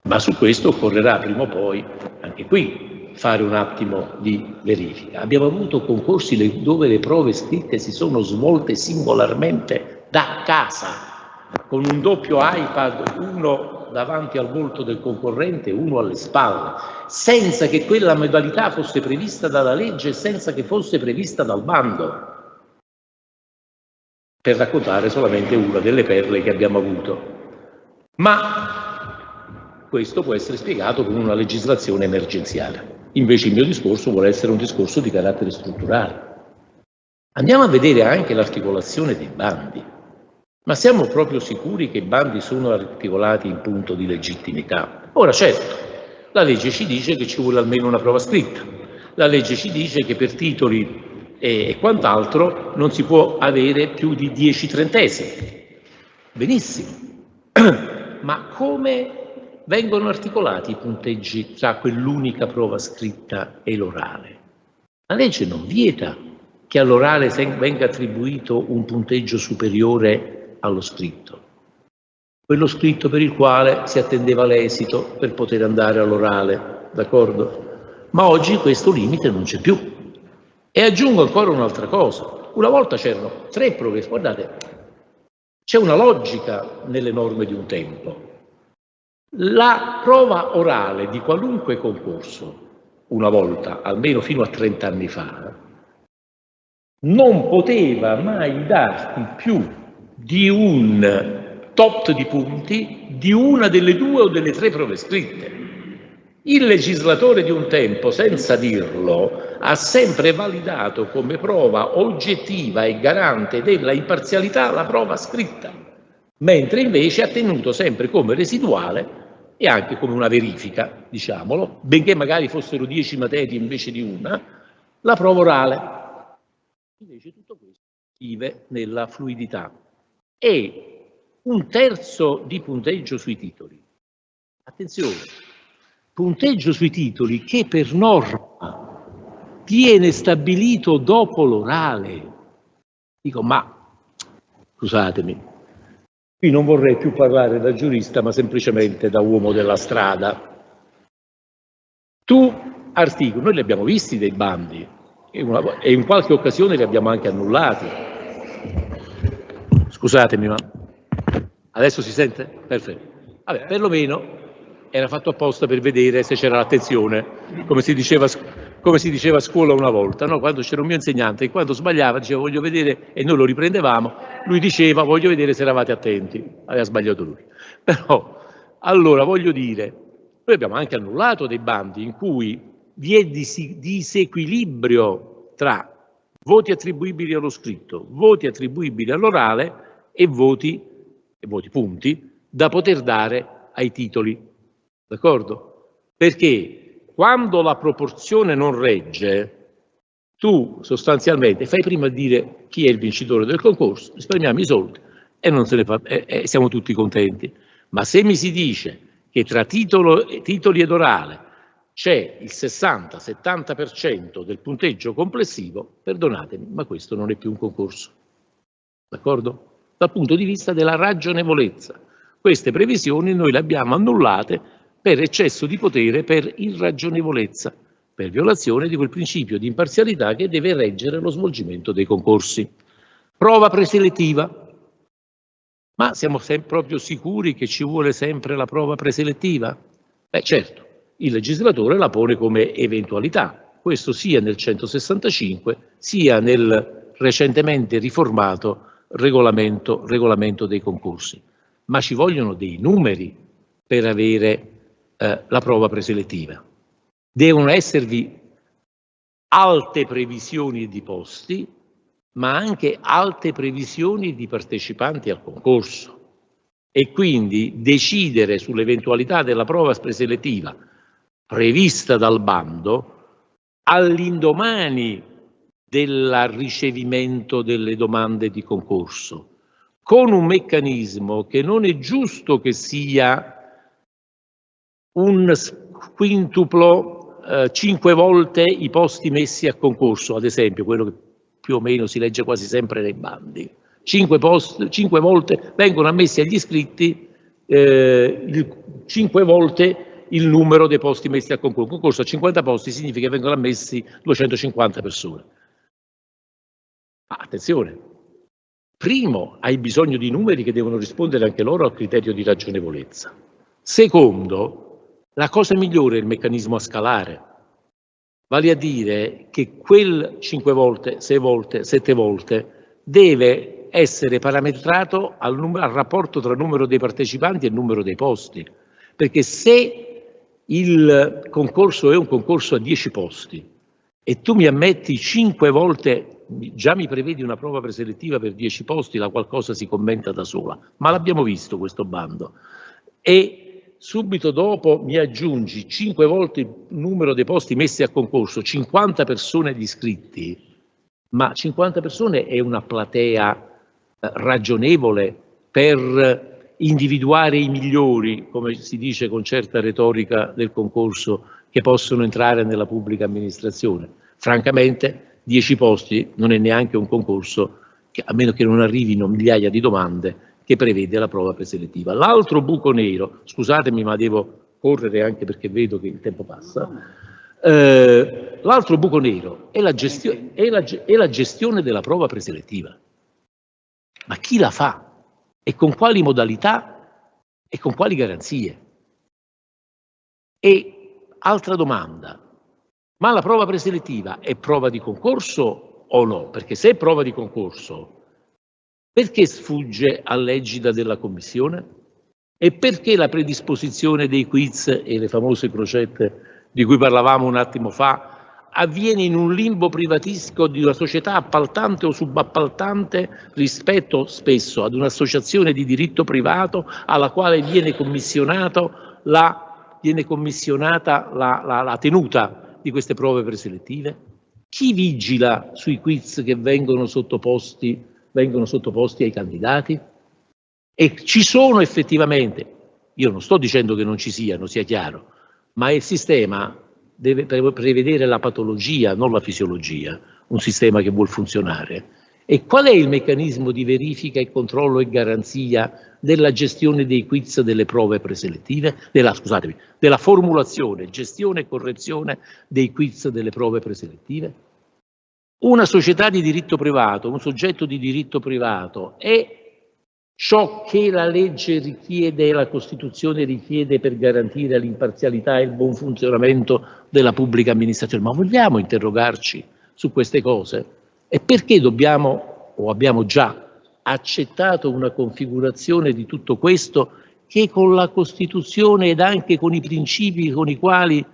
Ma su questo occorrerà prima o poi, anche qui, fare un attimo di verifica. Abbiamo avuto concorsi dove le prove scritte si sono svolte singolarmente da casa, con un doppio iPad, uno davanti al volto del concorrente e uno alle spalle, senza che quella modalità fosse prevista dalla legge, senza che fosse prevista dal bando, per raccontare solamente una delle perle che abbiamo avuto. Ma questo può essere spiegato con una legislazione emergenziale. Invece il mio discorso vuole essere un discorso di carattere strutturale. Andiamo a vedere anche l'articolazione dei bandi. Ma siamo proprio sicuri che i bandi sono articolati in punto di legittimità? Ora certo, la legge ci dice che ci vuole almeno una prova scritta, la legge ci dice che per titoli e quant'altro non si può avere più di 10 trentesimi. Benissimo, ma come vengono articolati i punteggi tra quell'unica prova scritta e l'orale? La legge non vieta che all'orale venga attribuito un punteggio superiore allo scritto, quello scritto per il quale si attendeva l'esito per poter andare all'orale, d'accordo? Ma oggi questo limite non c'è più. E aggiungo ancora un'altra cosa. Una volta c'erano 3 prove, guardate, c'è una logica nelle norme di un tempo. La prova orale di qualunque concorso, una volta, almeno fino a 30 anni fa, non poteva mai darti più di un tot di punti di una delle 2 o delle 3 prove scritte. Il legislatore di un tempo, senza dirlo, ha sempre validato come prova oggettiva e garante della imparzialità la prova scritta, mentre invece ha tenuto sempre come residuale e anche come una verifica, diciamolo, benché magari fossero 10 materie invece di una, la prova orale. Invece tutto questo vive nella fluidità. E un terzo di punteggio sui titoli. Attenzione, punteggio sui titoli che per norma viene stabilito dopo l'orale. Dico, ma scusatemi, qui non vorrei più parlare da giurista, ma semplicemente da uomo della strada. Noi li abbiamo visti dei bandi e in qualche occasione li abbiamo anche annullati. Scusatemi, ma adesso si sente? Perfetto. Vabbè, perlomeno era fatto apposta per vedere se c'era l'attenzione, come si diceva a scuola una volta, no? Quando c'era un mio insegnante e quando sbagliava diceva voglio vedere, e noi lo riprendevamo, lui diceva voglio vedere se eravate attenti, aveva sbagliato lui. Però, allora voglio dire, noi abbiamo anche annullato dei bandi in cui vi è disequilibrio tra voti attribuibili allo scritto, voti attribuibili all'orale e voti punti da poter dare ai titoli, d'accordo? Perché quando la proporzione non regge, tu sostanzialmente fai prima dire chi è il vincitore del concorso, risparmiamo i soldi e non se ne fa, siamo tutti contenti. Ma se mi si dice che tra titoli ed orale c'è il 60-70% del punteggio complessivo, perdonatemi, ma questo non è più un concorso, d'accordo? Dal punto di vista della ragionevolezza. Queste previsioni noi le abbiamo annullate per eccesso di potere, per irragionevolezza, per violazione di quel principio di imparzialità che deve reggere lo svolgimento dei concorsi. Prova preselettiva. Ma siamo proprio sicuri che ci vuole sempre la prova preselettiva? Beh, certo, il legislatore la pone come eventualità, questo sia nel 165 sia nel recentemente riformato regolamento dei concorsi, ma ci vogliono dei numeri per avere la prova preselettiva. Devono esservi alte previsioni di posti, ma anche alte previsioni di partecipanti al concorso e quindi decidere sull'eventualità della prova preselettiva prevista dal bando all'indomani del ricevimento delle domande di concorso, con un meccanismo che non è giusto che sia un quintuplo 5 volte i posti messi a concorso, ad esempio, quello che più o meno si legge quasi sempre nei bandi. 5 volte vengono ammessi agli iscritti 5 volte il numero dei posti messi a concorso. Un concorso a 50 posti significa che vengono ammessi 250 persone. Ma attenzione, Primo, hai bisogno di numeri che devono rispondere anche loro al criterio di ragionevolezza. Secondo, la cosa migliore è il meccanismo a scalare, vale a dire che quel 5 volte, 6 volte, 7 volte deve essere parametrato al rapporto tra numero dei partecipanti e numero dei posti, perché se il concorso è un concorso a 10 posti e tu mi ammetti 5 volte, già mi prevedi una prova preselettiva per 10 posti, la qualcosa si commenta da sola, ma l'abbiamo visto questo bando, e subito dopo mi aggiungi 5 volte il numero dei posti messi a concorso, 50 persone di iscritti, ma 50 persone è una platea ragionevole per individuare i migliori, come si dice con certa retorica del concorso, che possono entrare nella pubblica amministrazione. Francamente 10 posti non è neanche un concorso, che, a meno che non arrivino migliaia di domande, che prevede la prova preselettiva. L'altro buco nero, scusatemi ma devo correre anche perché vedo che il tempo passa, l'altro buco nero è la gestione della prova preselettiva. Ma chi la fa? E con quali modalità? E con quali garanzie? E altra domanda, ma la prova preselettiva è prova di concorso o no? Perché se è prova di concorso, perché sfugge all'egida della commissione? E perché la predisposizione dei quiz e le famose crocette di cui parlavamo un attimo fa avviene in un limbo privatisco di una società appaltante o subappaltante rispetto spesso ad un'associazione di diritto privato alla quale viene commissionata la tenuta di queste prove preselettive? Chi vigila sui quiz che vengono sottoposti ai candidati? E ci sono effettivamente, io non sto dicendo che non ci siano, sia chiaro, ma il sistema deve prevedere la patologia, non la fisiologia, un sistema che vuol funzionare. E qual è il meccanismo di verifica e controllo e garanzia della gestione dei quiz delle prove preselettive? Della formulazione, gestione e correzione dei quiz delle prove preselettive? Una società di diritto privato, un soggetto di diritto privato è ciò che la legge richiede e la Costituzione richiede per garantire l'imparzialità e il buon funzionamento della pubblica amministrazione. Ma vogliamo interrogarci su queste cose? E perché dobbiamo, o abbiamo già accettato una configurazione di tutto questo che con la Costituzione ed anche con i principi con i quali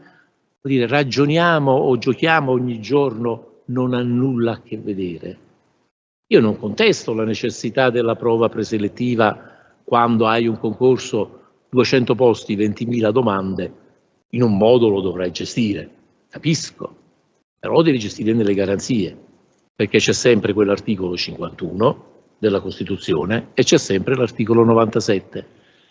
ragioniamo o giochiamo ogni giorno non ha nulla a che vedere? Io non contesto la necessità della prova preselettiva quando hai un concorso 200 posti, 20.000 domande, in un modo lo dovrai gestire, capisco, però lo devi gestire nelle garanzie, perché c'è sempre quell'articolo 51 della Costituzione e c'è sempre l'articolo 97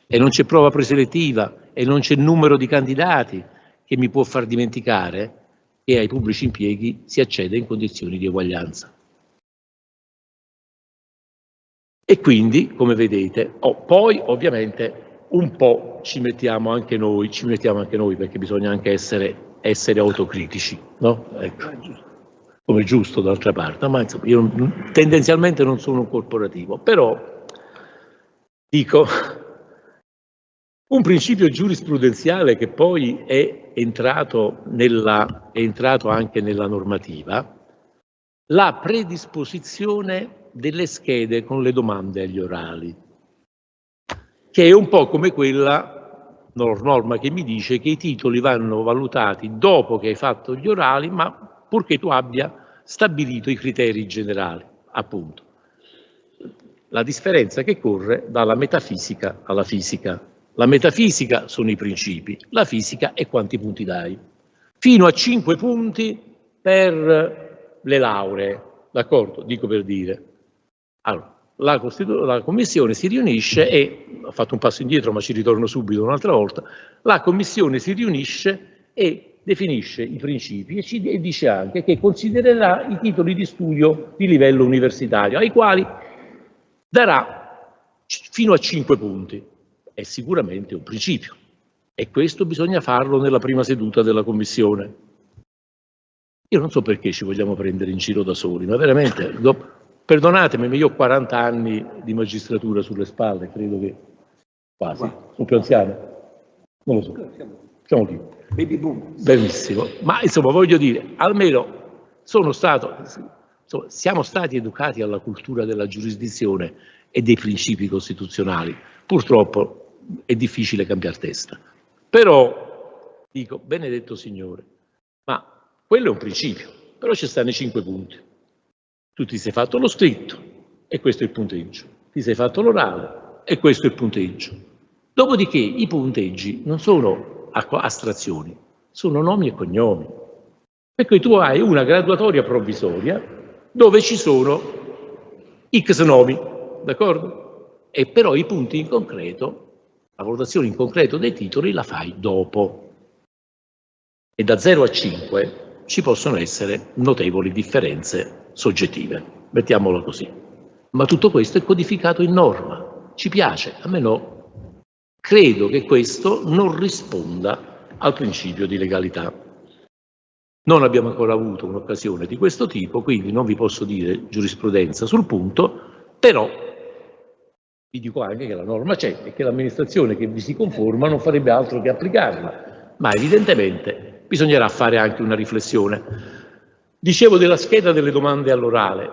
e non c'è prova preselettiva e non c'è numero di candidati che mi può far dimenticare che ai pubblici impieghi si accede in condizioni di uguaglianza. E quindi, come vedete, poi ovviamente un po' ci mettiamo anche noi perché bisogna anche essere autocritici, no? Ecco. Come giusto d'altra parte, ma insomma io tendenzialmente non sono un corporativo, però dico un principio giurisprudenziale che poi è entrato anche nella normativa, la predisposizione delle schede con le domande agli orali, che è un po' come quella norma che mi dice che i titoli vanno valutati dopo che hai fatto gli orali, ma purché tu abbia stabilito i criteri generali, appunto. La differenza che corre dalla metafisica alla fisica. La metafisica sono i principi, la fisica è quanti punti dai. Fino a 5 punti per le lauree, d'accordo? Dico per dire. Allora, la commissione si riunisce e, ho fatto un passo indietro ma ci ritorno subito un'altra volta, la commissione si riunisce e definisce i principi e dice anche che considererà i titoli di studio di livello universitario, ai quali darà fino a 5 punti. È sicuramente un principio e questo bisogna farlo nella prima seduta della commissione. Io non so perché ci vogliamo prendere in giro da soli, ma veramente Perdonatemi, ma io ho 40 anni di magistratura sulle spalle, credo che quasi. Sono più anziano? Non lo so. Siamo qui. Baby boom. Benissimo. Ma insomma, voglio dire, almeno siamo stati educati alla cultura della giurisdizione e dei principi costituzionali. Purtroppo è difficile cambiare testa. Però, dico, benedetto Signore, ma quello è un principio, però ci stanno i 5 punti. Tu ti sei fatto lo scritto e questo è il punteggio. Ti sei fatto l'orale e questo è il punteggio. Dopodiché i punteggi non sono astrazioni, sono nomi e cognomi. Per cui tu hai una graduatoria provvisoria dove ci sono X nomi, d'accordo? E però i punti in concreto, la valutazione in concreto dei titoli la fai dopo. E da 0 a 5 ci possono essere notevoli differenze soggettive, mettiamolo così. Ma tutto questo è codificato in norma. Ci piace? A me no. Credo che questo non risponda al principio di legalità. Non abbiamo ancora avuto un'occasione di questo tipo, quindi non vi posso dire giurisprudenza sul punto, però vi dico anche che la norma c'è e che l'amministrazione che vi si conforma non farebbe altro che applicarla, ma evidentemente bisognerà fare anche una riflessione. Dicevo della scheda delle domande all'orale.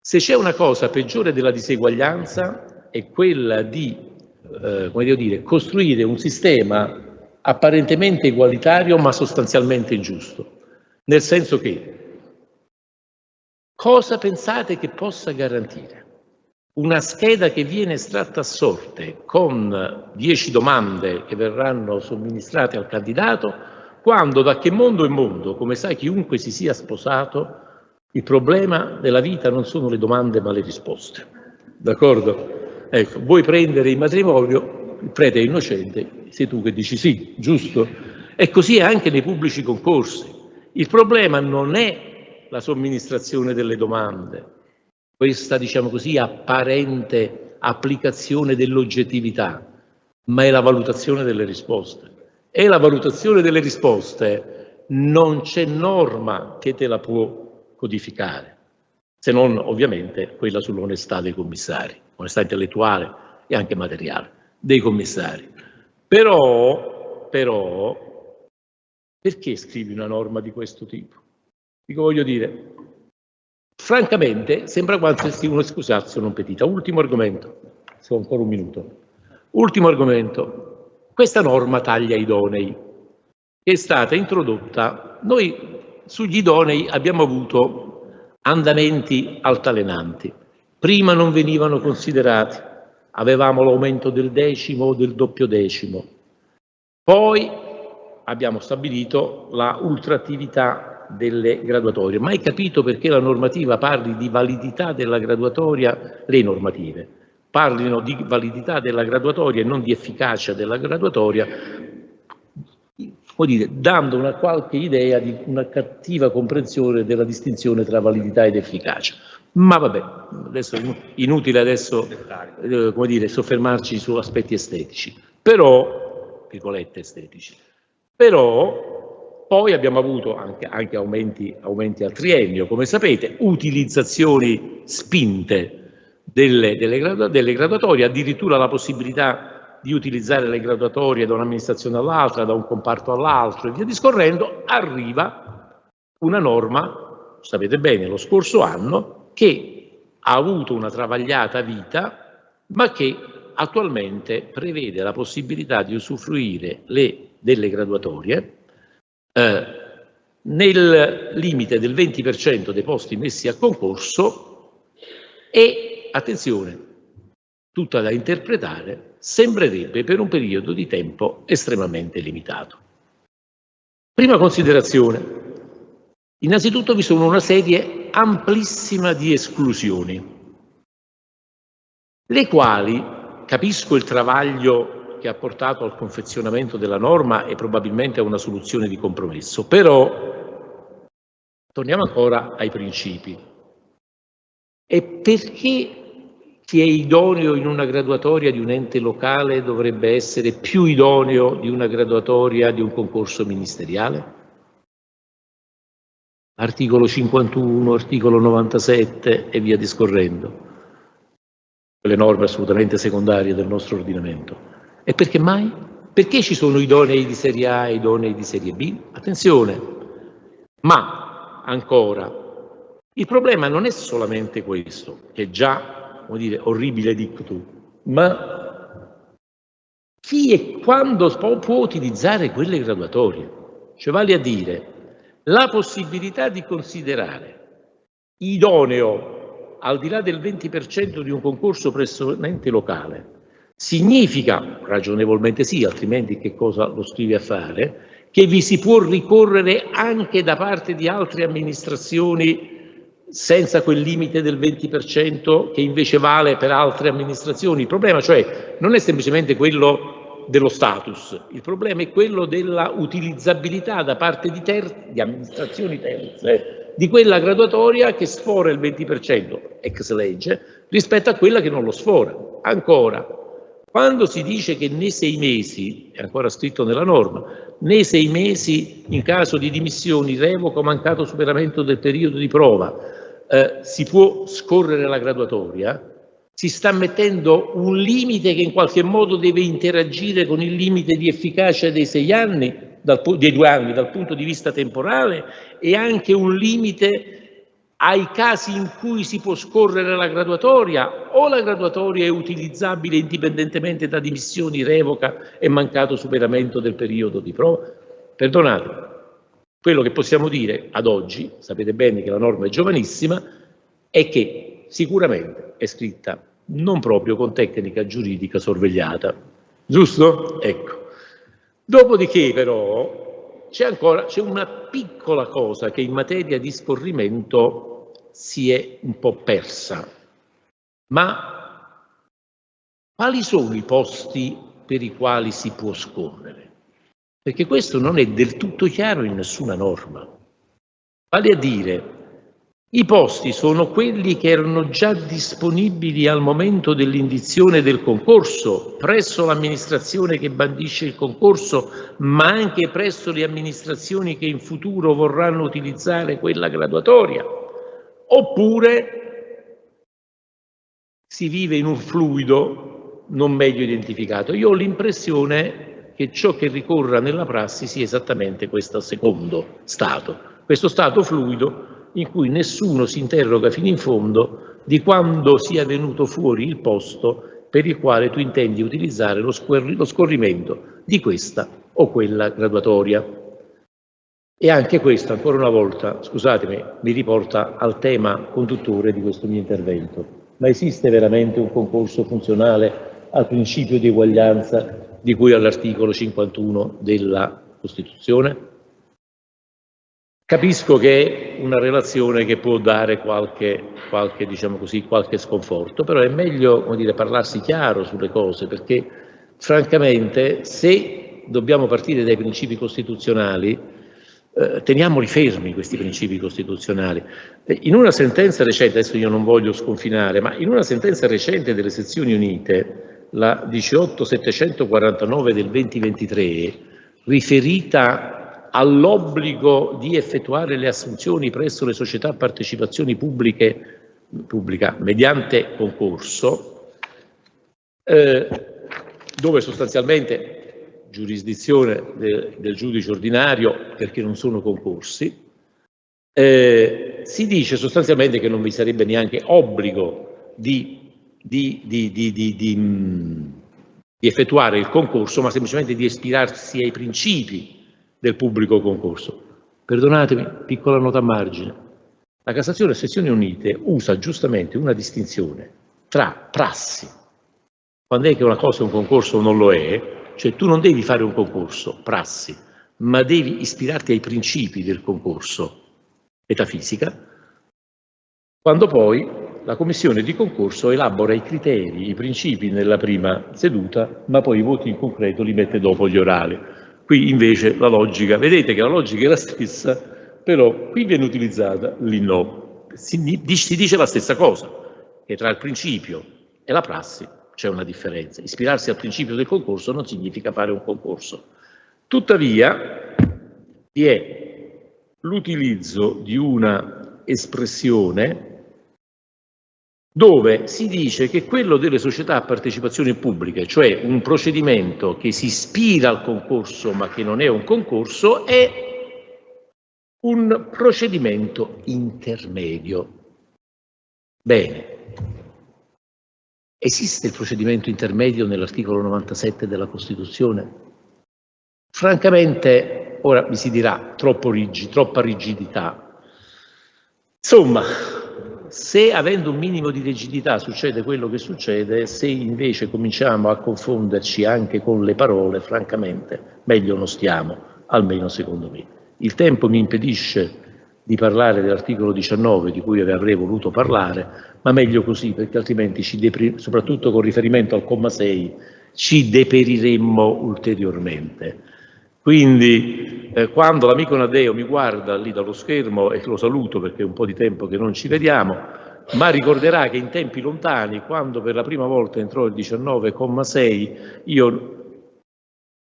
Se c'è una cosa peggiore della diseguaglianza è quella di costruire un sistema apparentemente egualitario ma sostanzialmente ingiusto. Nel senso che cosa pensate che possa garantire una scheda che viene estratta a sorte con 10 domande che verranno somministrate al candidato, quando da che mondo è mondo, come sai chiunque si sia sposato, il problema della vita non sono le domande ma le risposte, d'accordo? Ecco, vuoi prendere il matrimonio, il prete è innocente, sei tu che dici sì, giusto? E così è anche nei pubblici concorsi. Il problema non è la somministrazione delle domande, questa, diciamo così, apparente applicazione dell'oggettività, ma è la valutazione delle risposte. E la valutazione delle risposte non c'è norma che te la può codificare, se non ovviamente quella sull'onestà dei commissari, onestà intellettuale e anche materiale dei commissari. Però, perché scrivi una norma di questo tipo? Dico, voglio dire, francamente sembra quasi uno excusatio non petita. Ultimo argomento, se ho ancora un minuto. Ultimo argomento. Questa norma taglia idonei, che è stata introdotta. Noi sugli idonei abbiamo avuto andamenti altalenanti. Prima non venivano considerati, avevamo l'aumento del 10° o del doppio decimo. Poi abbiamo stabilito la ultrattività delle graduatorie. Mai capito perché la normativa parli di validità della graduatoria, le normative parlino di validità della graduatoria e non di efficacia della graduatoria, vuol dire, dando una qualche idea di una cattiva comprensione della distinzione tra validità ed efficacia. Ma vabbè, adesso inutile adesso soffermarci su aspetti estetici, però, virgolette estetici, però poi abbiamo avuto anche aumenti al triennio, come sapete, utilizzazioni spinte delle graduatorie, addirittura la possibilità di utilizzare le graduatorie da un'amministrazione all'altra, da un comparto all'altro e via discorrendo. Arriva una norma, sapete bene, lo scorso anno, che ha avuto una travagliata vita, ma che attualmente prevede la possibilità di usufruire delle graduatorie nel limite del 20% dei posti messi a concorso e, attenzione, tutta da interpretare, sembrerebbe per un periodo di tempo estremamente limitato. Prima considerazione. Innanzitutto vi sono una serie amplissima di esclusioni, le quali, capisco il travaglio che ha portato al confezionamento della norma e probabilmente a una soluzione di compromesso, però torniamo ancora ai principi. E perché chi è idoneo in una graduatoria di un ente locale dovrebbe essere più idoneo di una graduatoria di un concorso ministeriale? articolo 51, articolo 97 e via discorrendo, quelle norme assolutamente secondarie del nostro ordinamento. E perché mai? Perché ci sono idonei di serie A e idonei di serie B? Attenzione, ma ancora, il problema non è solamente questo, che è già, come dire, orribile dictu, ma chi e quando può utilizzare quelle graduatorie? Cioè, vale a dire, la possibilità di considerare idoneo al di là del 20% di un concorso presso un ente locale significa, ragionevolmente sì, altrimenti che cosa lo scrive a fare, che vi si può ricorrere anche da parte di altre amministrazioni senza quel limite del 20% che invece vale per altre amministrazioni. Il problema, cioè, non è semplicemente quello dello status, il problema è quello della utilizzabilità da parte di amministrazioni terze di quella graduatoria che sfora il 20% ex legge rispetto a quella che non lo sfora. Ancora, quando si dice che nei 6 mesi, è ancora scritto nella norma, nei 6 mesi in caso di dimissioni, revoca o mancato superamento del periodo di prova, si può scorrere la graduatoria, si sta mettendo un limite che in qualche modo deve interagire con il limite di efficacia dei 6 anni, dei 2 anni dal punto di vista temporale, e anche un limite ai casi in cui si può scorrere la graduatoria, o la graduatoria è utilizzabile indipendentemente da dimissioni, revoca e mancato superamento del periodo di prova. Perdonate, quello che possiamo dire ad oggi, sapete bene che la norma è giovanissima, è che sicuramente è scritta non proprio con tecnica giuridica sorvegliata, giusto? Ecco. Dopodiché però c'è una piccola cosa che in materia di scorrimento si è un po' persa. Ma quali sono i posti per i quali si può scorrere? Perché questo non è del tutto chiaro in nessuna norma. Vale a dire, i posti sono quelli che erano già disponibili al momento dell'indizione del concorso presso l'amministrazione che bandisce il concorso, ma anche presso le amministrazioni che in futuro vorranno utilizzare quella graduatoria, oppure si vive in un fluido non meglio identificato. Io ho l'impressione che ciò che ricorra nella prassi sia esattamente questo secondo stato, questo stato fluido in cui nessuno si interroga fino in fondo di quando sia venuto fuori il posto per il quale tu intendi utilizzare lo scorrimento di questa o quella graduatoria. E anche questo, ancora una volta, scusatemi, mi riporta al tema conduttore di questo mio intervento. Ma esiste veramente un concorso funzionale al principio di eguaglianza di cui all'articolo 51 della Costituzione? Capisco che è una relazione che può dare qualche diciamo così, qualche sconforto, però è meglio, come dire, parlarsi chiaro sulle cose, perché francamente se dobbiamo partire dai principi costituzionali, teniamoli fermi questi principi costituzionali. In una sentenza recente, adesso io non voglio sconfinare, ma in una sentenza recente delle Sezioni Unite, la 18749 del 2023, riferita all'obbligo di effettuare le assunzioni presso le società a partecipazioni pubblica mediante concorso, dove sostanzialmente giurisdizione del giudice ordinario, perché non sono concorsi, si dice sostanzialmente che non vi sarebbe neanche obbligo di effettuare il concorso, ma semplicemente di ispirarsi ai principi del pubblico concorso. Perdonatemi, piccola nota a margine. La Cassazione a Sezioni Unite usa giustamente una distinzione tra prassi, quando è che una cosa è un concorso o non lo è, cioè tu non devi fare un concorso, prassi, ma devi ispirarti ai principi del concorso, metafisica, quando poi la commissione di concorso elabora i criteri, i principi nella prima seduta, ma poi i voti in concreto li mette dopo gli orali. Qui invece la logica, vedete che la logica è la stessa, però qui viene utilizzata, lì no. Si dice la stessa cosa, che tra il principio e la prassi c'è una differenza. Ispirarsi al principio del concorso non significa fare un concorso. Tuttavia vi è l'utilizzo di una espressione dove si dice che quello delle società a partecipazione pubblica, cioè un procedimento che si ispira al concorso ma che non è un concorso, è un procedimento intermedio. Bene, esiste il procedimento intermedio nell'articolo 97 della Costituzione? Francamente, ora mi si dirà troppa rigidità. Insomma, se avendo un minimo di rigidità succede quello che succede, se invece cominciamo a confonderci anche con le parole, francamente, meglio non stiamo, almeno secondo me. Il tempo mi impedisce di parlare dell'articolo 19 di cui avrei voluto parlare, ma meglio così, perché altrimenti, soprattutto con riferimento al comma 6, ci deperiremmo ulteriormente. Quindi quando l'amico Nadeo mi guarda lì dallo schermo, e lo saluto perché è un po' di tempo che non ci vediamo, ma ricorderà che in tempi lontani, quando per la prima volta entrò il 19,6, io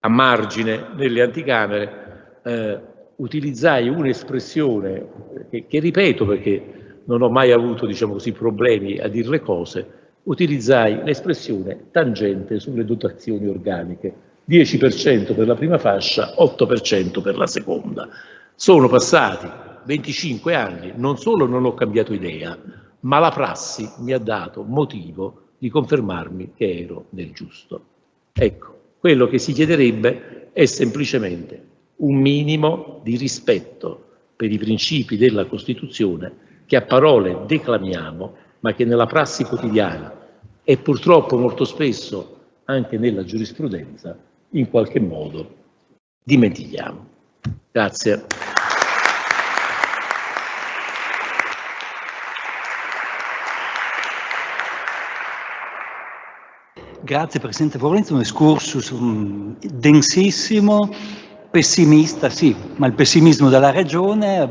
a margine nelle anticamere utilizzai un'espressione che ripeto perché non ho mai avuto, diciamo così, problemi a dire le cose, utilizzai l'espressione tangente sulle dotazioni organiche. 10% per la prima fascia, 8% per la seconda. Sono passati 25 anni, non solo non ho cambiato idea, ma la prassi mi ha dato motivo di confermarmi che ero nel giusto. Ecco, quello che si chiederebbe è semplicemente un minimo di rispetto per i principi della Costituzione che a parole declamiamo, ma che nella prassi quotidiana e purtroppo molto spesso anche nella giurisprudenza in qualche modo dimentichiamo. Grazie. Grazie Presidente Forlenza, un excursus densissimo, pessimista, sì, ma il pessimismo della Regione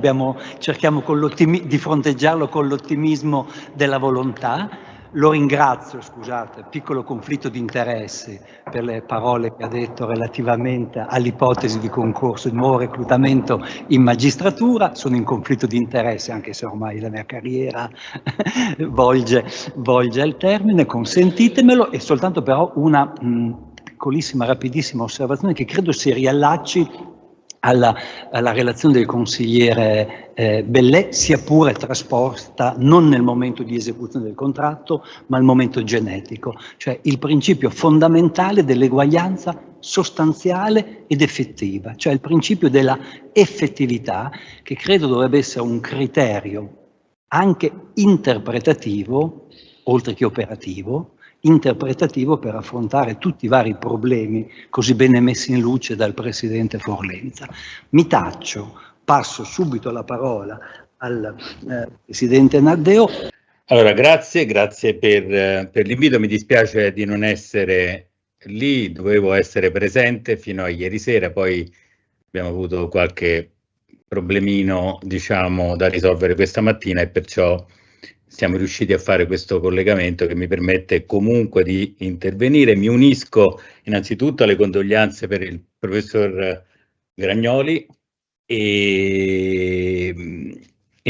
cerchiamo di fronteggiarlo con l'ottimismo della volontà. Lo ringrazio, scusate, piccolo conflitto di interessi per le parole che ha detto relativamente all'ipotesi di concorso di nuovo reclutamento in magistratura. Sono in conflitto di interessi, anche se ormai la mia carriera volge al termine, consentitemelo, e soltanto però una piccolissima, rapidissima osservazione che credo si riallacci alla relazione del consigliere Bellè, sia pure trasposta non nel momento di esecuzione del contratto, ma al momento genetico, cioè il principio fondamentale dell'eguaglianza sostanziale ed effettiva, cioè il principio della effettività, che credo dovrebbe essere un criterio anche interpretativo, oltre che operativo, interpretativo per affrontare tutti i vari problemi così bene messi in luce dal Presidente Forlenza. Mi taccio, passo subito la parola al Presidente Nadeo. Allora, grazie per l'invito. Mi dispiace di non essere lì, dovevo essere presente fino a ieri sera, poi abbiamo avuto qualche problemino, diciamo, da risolvere questa mattina e perciò siamo riusciti a fare questo collegamento che mi permette comunque di intervenire. Mi unisco innanzitutto alle condoglianze per il professor Gragnoli e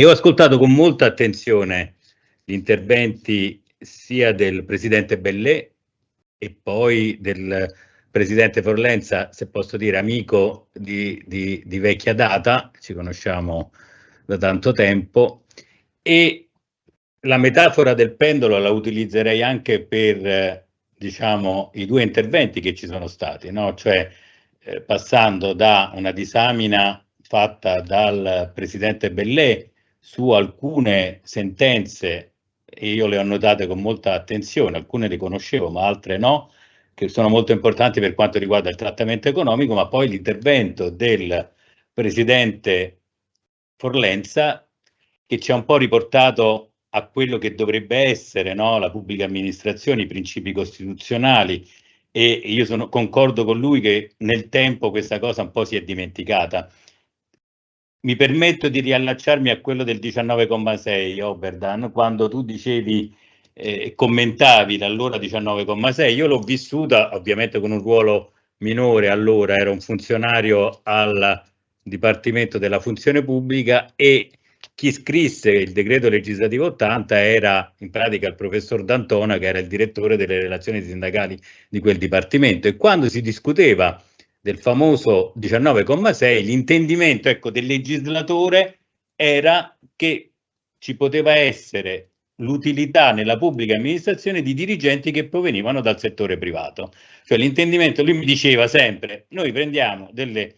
ho ascoltato con molta attenzione gli interventi sia del Presidente Bellè e poi del Presidente Forlenza, se posso dire amico di vecchia data, ci conosciamo da tanto tempo, e la metafora del pendolo la utilizzerei anche per, diciamo, i due interventi che ci sono stati, no? Cioè passando da una disamina fatta dal Presidente Bellè su alcune sentenze, e io le ho notate con molta attenzione, alcune le conoscevo ma altre no, che sono molto importanti per quanto riguarda il trattamento economico, ma poi l'intervento del Presidente Forlenza che ci ha un po' riportato a quello che dovrebbe essere, no? La pubblica amministrazione, i principi costituzionali, e io concordo con lui che nel tempo questa cosa un po' si è dimenticata. Mi permetto di riallacciarmi a quello del 19,6, Oberdan, quando tu dicevi e commentavi l'allora 19,6, io l'ho vissuta ovviamente con un ruolo minore, allora ero un funzionario al Dipartimento della Funzione Pubblica, e chi scrisse il decreto legislativo 80 era in pratica il professor D'Antona, che era il direttore delle relazioni sindacali di quel dipartimento. E quando si discuteva del famoso 19,6, l'intendimento, ecco, del legislatore era che ci poteva essere l'utilità nella pubblica amministrazione di dirigenti che provenivano dal settore privato. Cioè l'intendimento, lui mi diceva sempre, noi prendiamo dei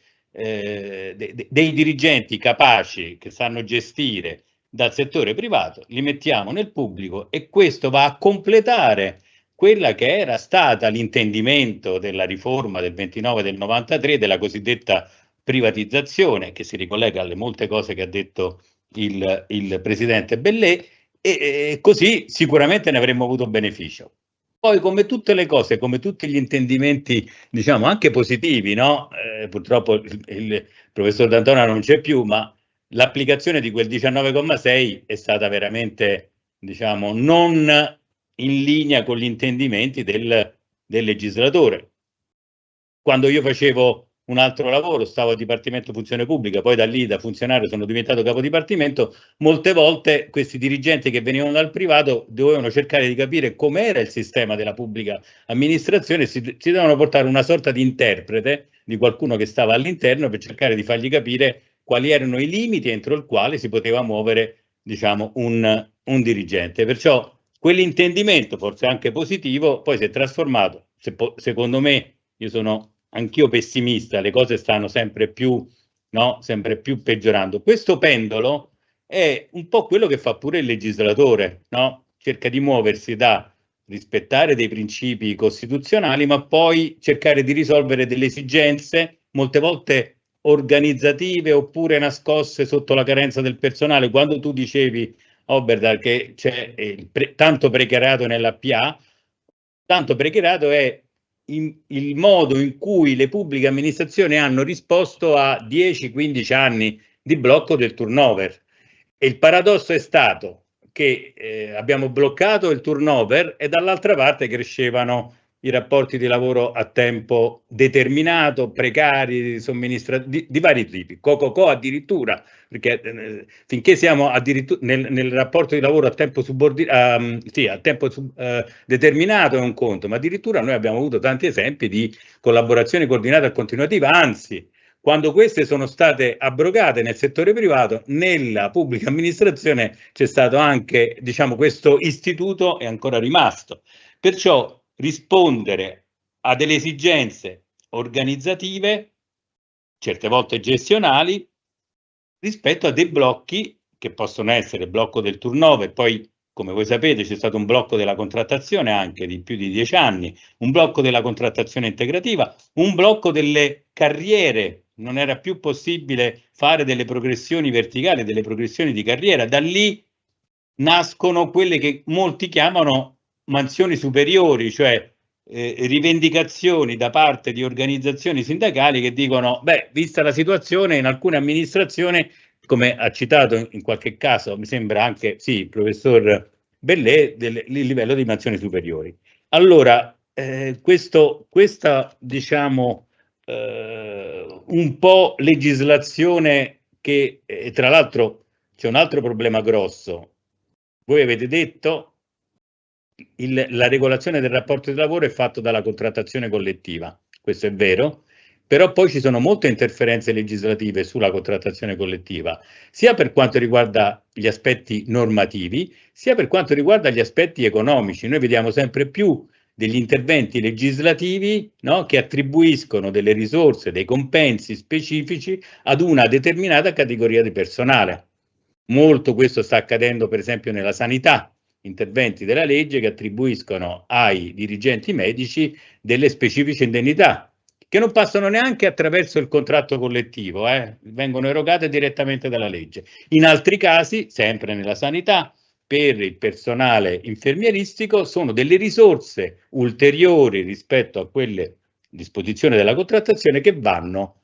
dirigenti capaci che sanno gestire dal settore privato, li mettiamo nel pubblico, e questo va a completare quella che era stata l'intendimento della riforma del 29 del 93, della cosiddetta privatizzazione, che si ricollega alle molte cose che ha detto il presidente Bellè, e così sicuramente ne avremmo avuto beneficio. Poi, come tutte le cose, come tutti gli intendimenti, diciamo, anche positivi, no? Purtroppo il professor D'Antona non c'è più, ma l'applicazione di quel 19,6 è stata veramente, diciamo, non in linea con gli intendimenti del legislatore. Quando io facevo un altro lavoro, stavo al Dipartimento Funzione Pubblica, poi da lì, da funzionario, sono diventato capodipartimento, molte volte questi dirigenti che venivano dal privato dovevano cercare di capire com'era il sistema della pubblica amministrazione, si dovevano portare una sorta di interprete, di qualcuno che stava all'interno, per cercare di fargli capire quali erano i limiti entro il quale si poteva muovere, diciamo, un dirigente. Perciò quell'intendimento, forse anche positivo, poi si è trasformato, secondo me, io sono anch'io pessimista, le cose stanno sempre più, no, sempre più peggiorando. Questo pendolo è un po' quello che fa pure il legislatore, no? Cerca di muoversi da rispettare dei principi costituzionali, ma poi cercare di risolvere delle esigenze, molte volte organizzative oppure nascoste sotto la carenza del personale. Quando tu dicevi, Oberda, che c'è tanto precariato nell'APA, tanto precariato è il modo in cui le pubbliche amministrazioni hanno risposto a 10-15 anni di blocco del turnover. E il paradosso è stato che abbiamo bloccato il turnover e dall'altra parte crescevano i rapporti di lavoro a tempo determinato, precari, di vari tipi, co addirittura, perché finché siamo addirittura nel rapporto di lavoro a tempo subordinato, a tempo determinato è un conto, ma addirittura noi abbiamo avuto tanti esempi di collaborazione coordinata e continuativa, anzi, quando queste sono state abrogate nel settore privato, nella pubblica amministrazione c'è stato anche, diciamo, questo istituto è ancora rimasto. Perciò rispondere a delle esigenze organizzative, certe volte gestionali, rispetto a dei blocchi che possono essere il blocco del turnover, poi come voi sapete c'è stato un blocco della contrattazione anche di più di 10 anni, un blocco della contrattazione integrativa, un blocco delle carriere, non era più possibile fare delle progressioni verticali, delle progressioni di carriera, da lì nascono quelle che molti chiamano mansioni superiori, cioè rivendicazioni da parte di organizzazioni sindacali che dicono, beh, vista la situazione in alcune amministrazioni, come ha citato in qualche caso, mi sembra anche, sì, il professor Bellè, il livello di mansioni superiori. Allora, questa, diciamo, un po' legislazione che, tra l'altro, c'è un altro problema grosso. Voi avete detto la regolazione del rapporto di lavoro è fatta dalla contrattazione collettiva, questo è vero, però poi ci sono molte interferenze legislative sulla contrattazione collettiva, sia per quanto riguarda gli aspetti normativi, sia per quanto riguarda gli aspetti economici. Noi vediamo sempre più degli interventi legislativi, no, che attribuiscono delle risorse, dei compensi specifici ad una determinata categoria di personale. Molto questo sta accadendo per esempio nella sanità, interventi della legge che attribuiscono ai dirigenti medici delle specifiche indennità che non passano neanche attraverso il contratto collettivo, vengono erogate direttamente dalla legge. In altri casi, sempre nella sanità, per il personale infermieristico sono delle risorse ulteriori rispetto a quelle a disposizione della contrattazione che vanno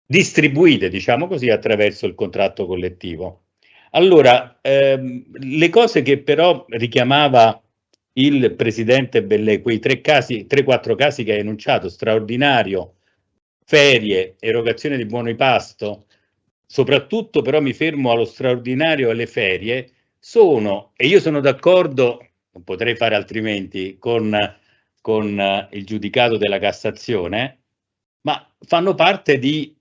distribuite, diciamo così, attraverso il contratto collettivo. Allora, le cose che però richiamava il presidente Bellè, quei 3-4 casi che ha enunciato, straordinario, ferie, erogazione di buoni pasto, soprattutto però mi fermo allo straordinario alle ferie, sono, e io sono d'accordo, non potrei fare altrimenti, con il giudicato della Cassazione, ma fanno parte di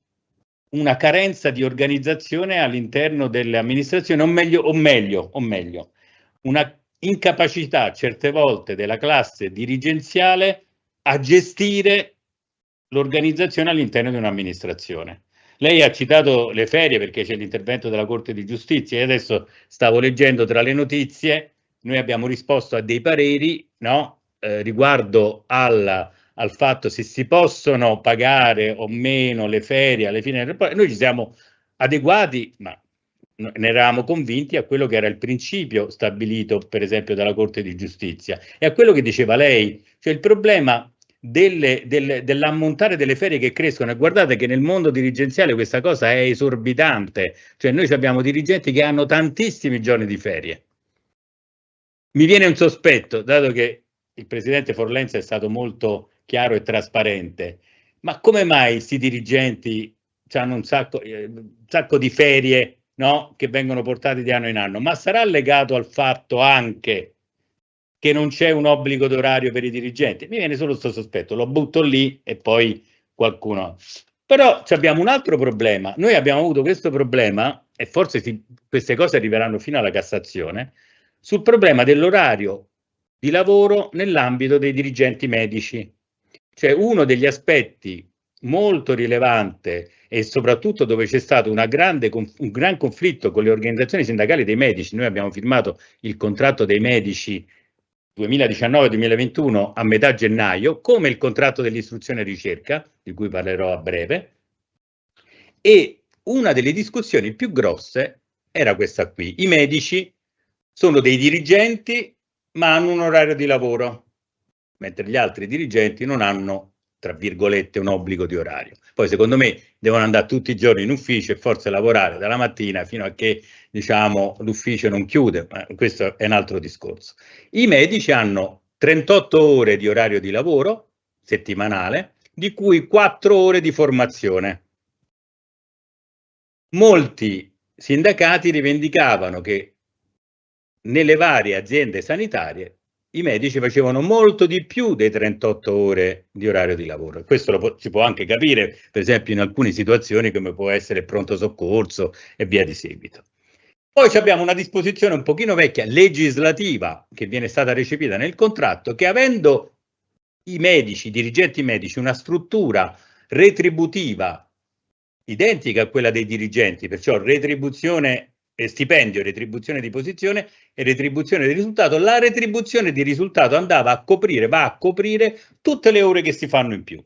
una carenza di organizzazione all'interno delle amministrazioni, o meglio, una incapacità certe volte della classe dirigenziale a gestire l'organizzazione all'interno di un'amministrazione. Lei ha citato le ferie perché c'è l'intervento della Corte di Giustizia e adesso stavo leggendo tra le notizie, noi abbiamo risposto a dei pareri, no, riguardo al fatto se si possono pagare o meno le ferie alle fine del rapporto. Noi ci siamo adeguati, ma ne eravamo convinti a quello che era il principio stabilito per esempio dalla Corte di Giustizia e a quello che diceva lei, cioè il problema dell'ammontare delle ferie che crescono, e guardate che nel mondo dirigenziale questa cosa è esorbitante, cioè noi abbiamo dirigenti che hanno tantissimi giorni di ferie. Mi viene un sospetto, dato che il presidente Forlenza è stato molto chiaro e trasparente, ma come mai questi dirigenti hanno un sacco di ferie, no, che vengono portate di anno in anno? Ma sarà legato al fatto anche che non c'è un obbligo d'orario per i dirigenti? Mi viene solo questo sospetto, lo butto lì e poi qualcuno. Però abbiamo un altro problema, noi abbiamo avuto questo problema, e forse queste cose arriveranno fino alla Cassazione, sul problema dell'orario di lavoro nell'ambito dei dirigenti medici. Cioè uno degli aspetti molto rilevante e soprattutto dove c'è stato un gran conflitto con le organizzazioni sindacali dei medici, noi abbiamo firmato il contratto dei medici 2019-2021 a metà gennaio, come il contratto dell'istruzione e ricerca, di cui parlerò a breve, e una delle discussioni più grosse era questa qui. I medici sono dei dirigenti ma hanno un orario di lavoro, mentre gli altri dirigenti non hanno, tra virgolette, un obbligo di orario. Poi secondo me devono andare tutti i giorni in ufficio e forse lavorare dalla mattina fino a che, diciamo, l'ufficio non chiude, ma questo è un altro discorso. I medici hanno 38 ore di orario di lavoro settimanale, di cui 4 ore di formazione. Molti sindacati rivendicavano che nelle varie aziende sanitarie i medici facevano molto di più dei 38 ore di orario di lavoro. Questo si può anche capire, per esempio, in alcune situazioni come può essere il pronto soccorso e via di seguito. Poi abbiamo una disposizione un pochino vecchia, legislativa, che viene stata recepita nel contratto, che avendo i medici, i dirigenti medici, una struttura retributiva identica a quella dei dirigenti, perciò retribuzione stipendio, retribuzione di posizione e retribuzione di risultato, la retribuzione di risultato va a coprire tutte le ore che si fanno in più,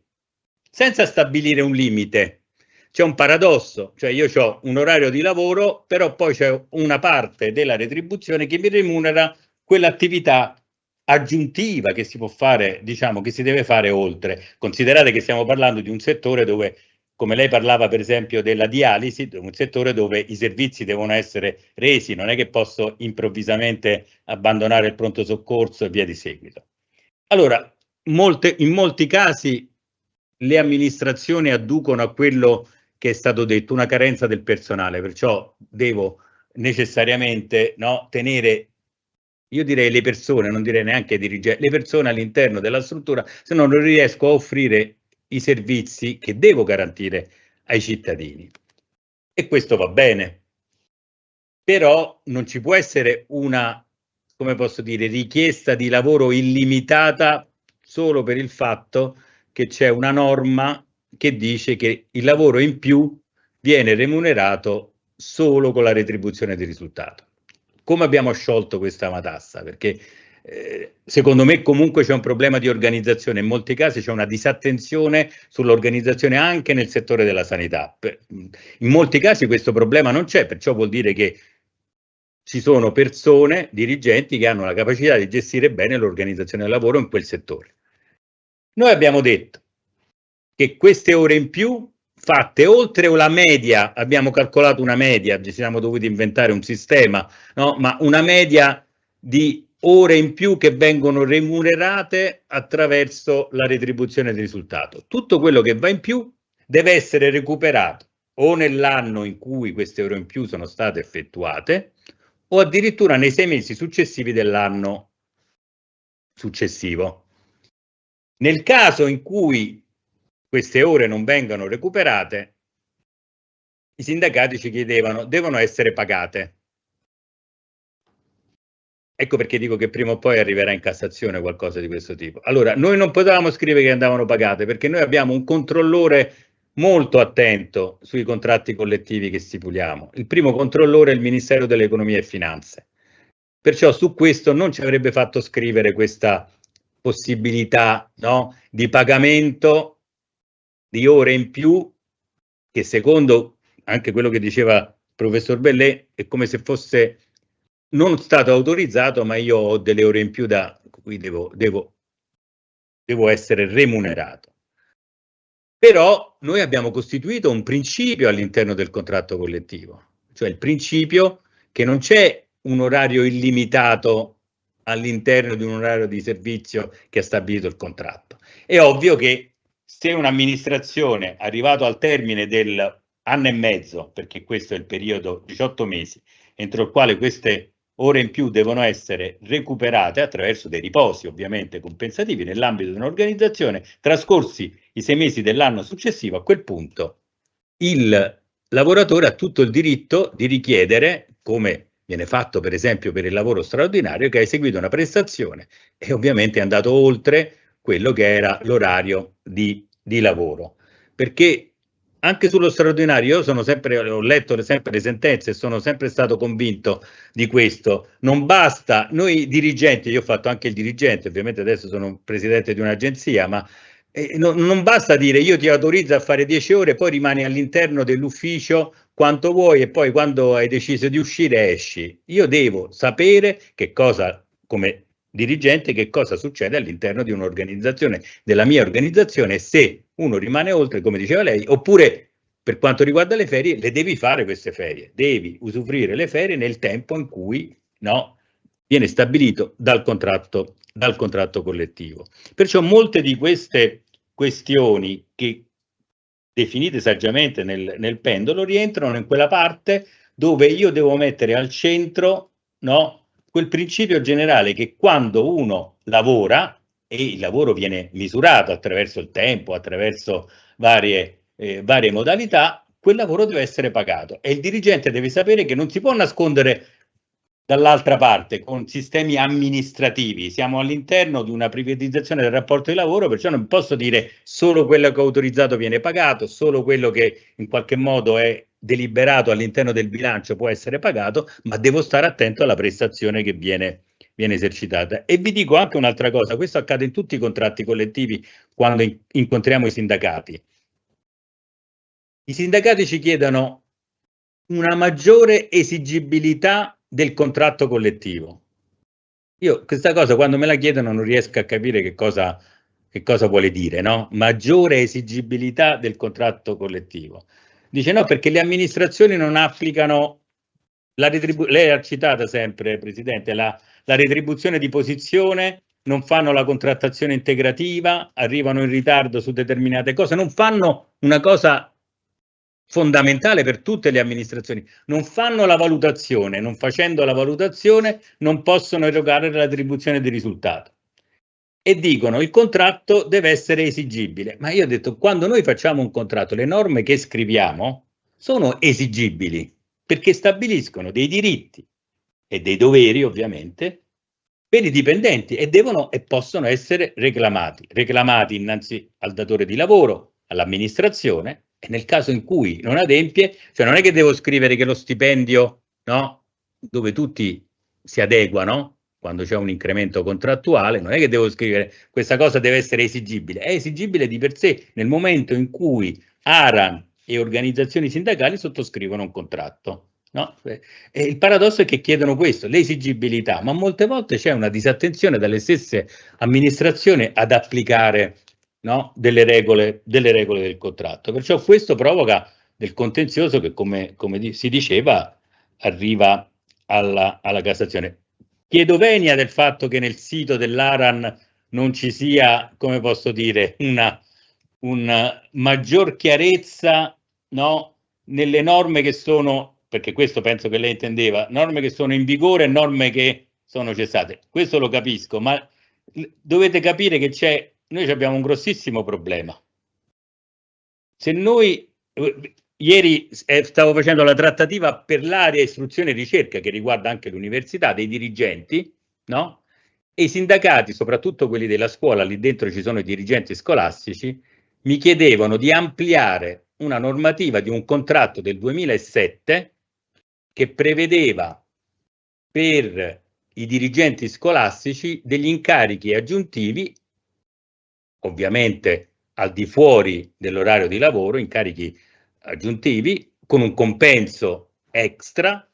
senza stabilire un limite. C'è un paradosso, cioè io ho un orario di lavoro, però poi c'è una parte della retribuzione che mi remunera quell'attività aggiuntiva che si può fare, diciamo, che si deve fare oltre. Considerate che stiamo parlando di un settore dove, come lei parlava per esempio della dialisi, un settore dove i servizi devono essere resi, non è che posso improvvisamente abbandonare il pronto soccorso e via di seguito. Allora, in molti casi le amministrazioni adducono a quello che è stato detto, una carenza del personale, perciò devo necessariamente, no, tenere, io direi le persone, non direi neanche dirigenti, le persone all'interno della struttura, se no non riesco a offrire i servizi che devo garantire ai cittadini. E questo va bene, però non ci può essere una, come posso dire, richiesta di lavoro illimitata solo per il fatto che c'è una norma che dice che il lavoro in più viene remunerato solo con la retribuzione di risultato. Come abbiamo sciolto questa matassa? Perché secondo me comunque c'è un problema di organizzazione, in molti casi c'è una disattenzione sull'organizzazione anche nel settore della sanità. In molti casi questo problema non c'è, perciò vuol dire che ci sono persone, dirigenti, che hanno la capacità di gestire bene l'organizzazione del lavoro in quel settore. Noi abbiamo detto che queste ore in più fatte oltre la media, abbiamo calcolato una media, ci siamo dovuti inventare un sistema, no? Ma una media di ore in più che vengono remunerate attraverso la retribuzione di risultato. Tutto quello che va in più deve essere recuperato o nell'anno in cui queste ore in più sono state effettuate o addirittura nei 6 mesi successivi dell'anno successivo. Nel caso in cui queste ore non vengano recuperate, i sindacati ci chiedevano, devono essere pagate. Ecco perché dico che prima o poi arriverà in Cassazione qualcosa di questo tipo. Allora, noi non potevamo scrivere che andavano pagate perché noi abbiamo un controllore molto attento sui contratti collettivi che stipuliamo. Il primo controllore è il Ministero dell'Economia e Finanze. Perciò su questo non ci avrebbe fatto scrivere questa possibilità, no, di pagamento di ore in più, che secondo anche quello che diceva il professor Bellè è come se fosse non stato autorizzato, ma io ho delle ore in più da cui devo essere remunerato. Però noi abbiamo costituito un principio all'interno del contratto collettivo, cioè il principio che non c'è un orario illimitato all'interno di un orario di servizio che ha stabilito il contratto. È ovvio che se un'amministrazione arrivato al termine dell'anno e mezzo, perché questo è il periodo 18 mesi, entro il quale queste ore in più devono essere recuperate attraverso dei riposi ovviamente compensativi nell'ambito di un'organizzazione, trascorsi i 6 mesi dell'anno successivo, a quel punto il lavoratore ha tutto il diritto di richiedere, come viene fatto per esempio per il lavoro straordinario, che ha eseguito una prestazione e ovviamente è andato oltre quello che era l'orario di lavoro. Perché anche sullo straordinario io sono sempre, ho letto sempre le sentenze e sono sempre stato convinto di questo. Non basta, noi dirigenti, io ho fatto anche il dirigente, ovviamente adesso sono presidente di un'agenzia, ma non basta dire io ti autorizzo a fare 10 ore, poi rimani all'interno dell'ufficio quanto vuoi e poi quando hai deciso di uscire esci. Io devo sapere che cosa, come dirigente, che cosa succede all'interno di un'organizzazione, della mia organizzazione, se uno rimane oltre, come diceva lei, oppure per quanto riguarda le ferie, le devi fare queste ferie, devi usufruire le ferie nel tempo in cui viene stabilito dal contratto collettivo. Perciò molte di queste questioni che definite saggiamente nel pendolo rientrano in quella parte dove io devo mettere al centro quel principio generale che quando uno lavora e il lavoro viene misurato attraverso il tempo, attraverso varie modalità, quel lavoro deve essere pagato e il dirigente deve sapere che non si può nascondere dall'altra parte con sistemi amministrativi. Siamo all'interno di una privatizzazione del rapporto di lavoro, perciò non posso dire solo quello che ho autorizzato viene pagato, solo quello che in qualche modo è deliberato all'interno del bilancio può essere pagato, ma devo stare attento alla prestazione che viene esercitata. E vi dico anche un'altra cosa, questo accade in tutti i contratti collettivi quando incontriamo i sindacati. I sindacati ci chiedono una maggiore esigibilità del contratto collettivo. Io questa cosa quando me la chiedono non riesco a capire che cosa vuole dire, no? Maggiore esigibilità del contratto collettivo. Dice no, perché le amministrazioni non applicano la retribuzione, lei ha citato sempre, Presidente, la retribuzione di posizione, non fanno la contrattazione integrativa, arrivano in ritardo su determinate cose, non fanno una cosa fondamentale per tutte le amministrazioni, non fanno la valutazione, non facendo la valutazione non possono erogare la retribuzione di risultato e dicono il contratto deve essere esigibile, ma io ho detto quando noi facciamo un contratto le norme che scriviamo sono esigibili perché stabiliscono dei diritti e dei doveri ovviamente per i dipendenti e devono e possono essere reclamati innanzi al datore di lavoro, all'amministrazione. E nel caso in cui non adempie, cioè non è che devo scrivere che lo stipendio, dove tutti si adeguano, quando c'è un incremento contrattuale, non è che devo scrivere questa cosa deve essere esigibile, è esigibile di per sé nel momento in cui ARAN e organizzazioni sindacali sottoscrivono un contratto. E il paradosso è che chiedono questo, l'esigibilità, ma molte volte c'è una disattenzione dalle stesse amministrazioni ad applicare delle regole del contratto. Perciò questo provoca del contenzioso che, come si diceva, arriva alla Cassazione. Chiedo venia del fatto che nel sito dell'ARAN non ci sia, come posso dire, una maggior chiarezza, no, nelle norme che sono, perché questo penso che lei intendeva, norme che sono in vigore e norme che sono cessate. Questo lo capisco, ma dovete capire che noi abbiamo un grossissimo problema. Se noi, ieri stavo facendo la trattativa per l'area istruzione e ricerca, che riguarda anche l'università, dei dirigenti, no? E i sindacati, soprattutto quelli della scuola, lì dentro ci sono i dirigenti scolastici, mi chiedevano di ampliare una normativa di un contratto del 2007 che prevedeva per i dirigenti scolastici degli incarichi aggiuntivi, ovviamente al di fuori dell'orario di lavoro, incarichi aggiuntivi con un compenso extra,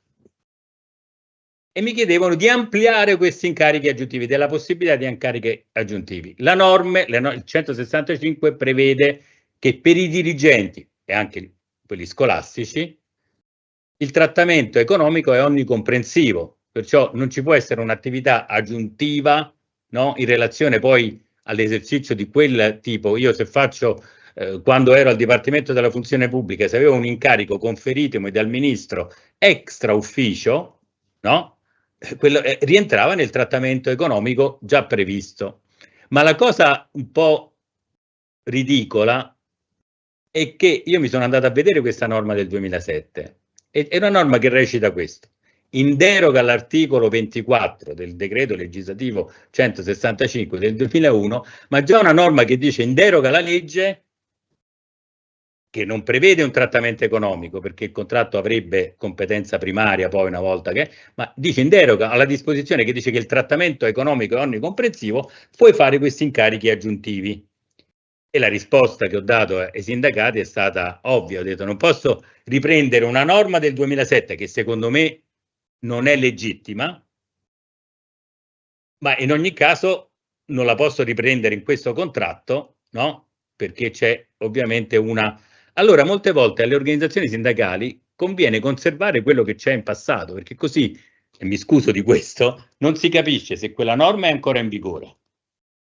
e mi chiedevano di ampliare questi incarichi aggiuntivi, della possibilità di incarichi aggiuntivi. Il 165 prevede che per i dirigenti e anche quelli scolastici il trattamento economico è onnicomprensivo, perciò non ci può essere un'attività aggiuntiva, no, in relazione poi all'esercizio di quel tipo. Io se faccio, quando ero al Dipartimento della Funzione Pubblica, se avevo un incarico conferitomi dal Ministro extra ufficio, no? Quello rientrava nel trattamento economico già previsto. Ma la cosa un po' ridicola è che io mi sono andato a vedere questa norma del 2007. È una norma che recita questo: in deroga all'articolo 24 del decreto legislativo 165 del 2001, ma già una norma che dice in deroga alla legge, che non prevede un trattamento economico, perché il contratto avrebbe competenza primaria poi una volta che, ma dice in deroga alla disposizione che dice che il trattamento economico è onnicomprensivo, puoi fare questi incarichi aggiuntivi. E la risposta che ho dato ai sindacati è stata ovvia. Ho detto: non posso riprendere una norma del 2007 che secondo me non è legittima, ma in ogni caso non la posso riprendere in questo contratto, no? Perché c'è ovviamente una... Allora, molte volte alle organizzazioni sindacali conviene conservare quello che c'è in passato, perché così, e mi scuso di questo, non si capisce se quella norma è ancora in vigore,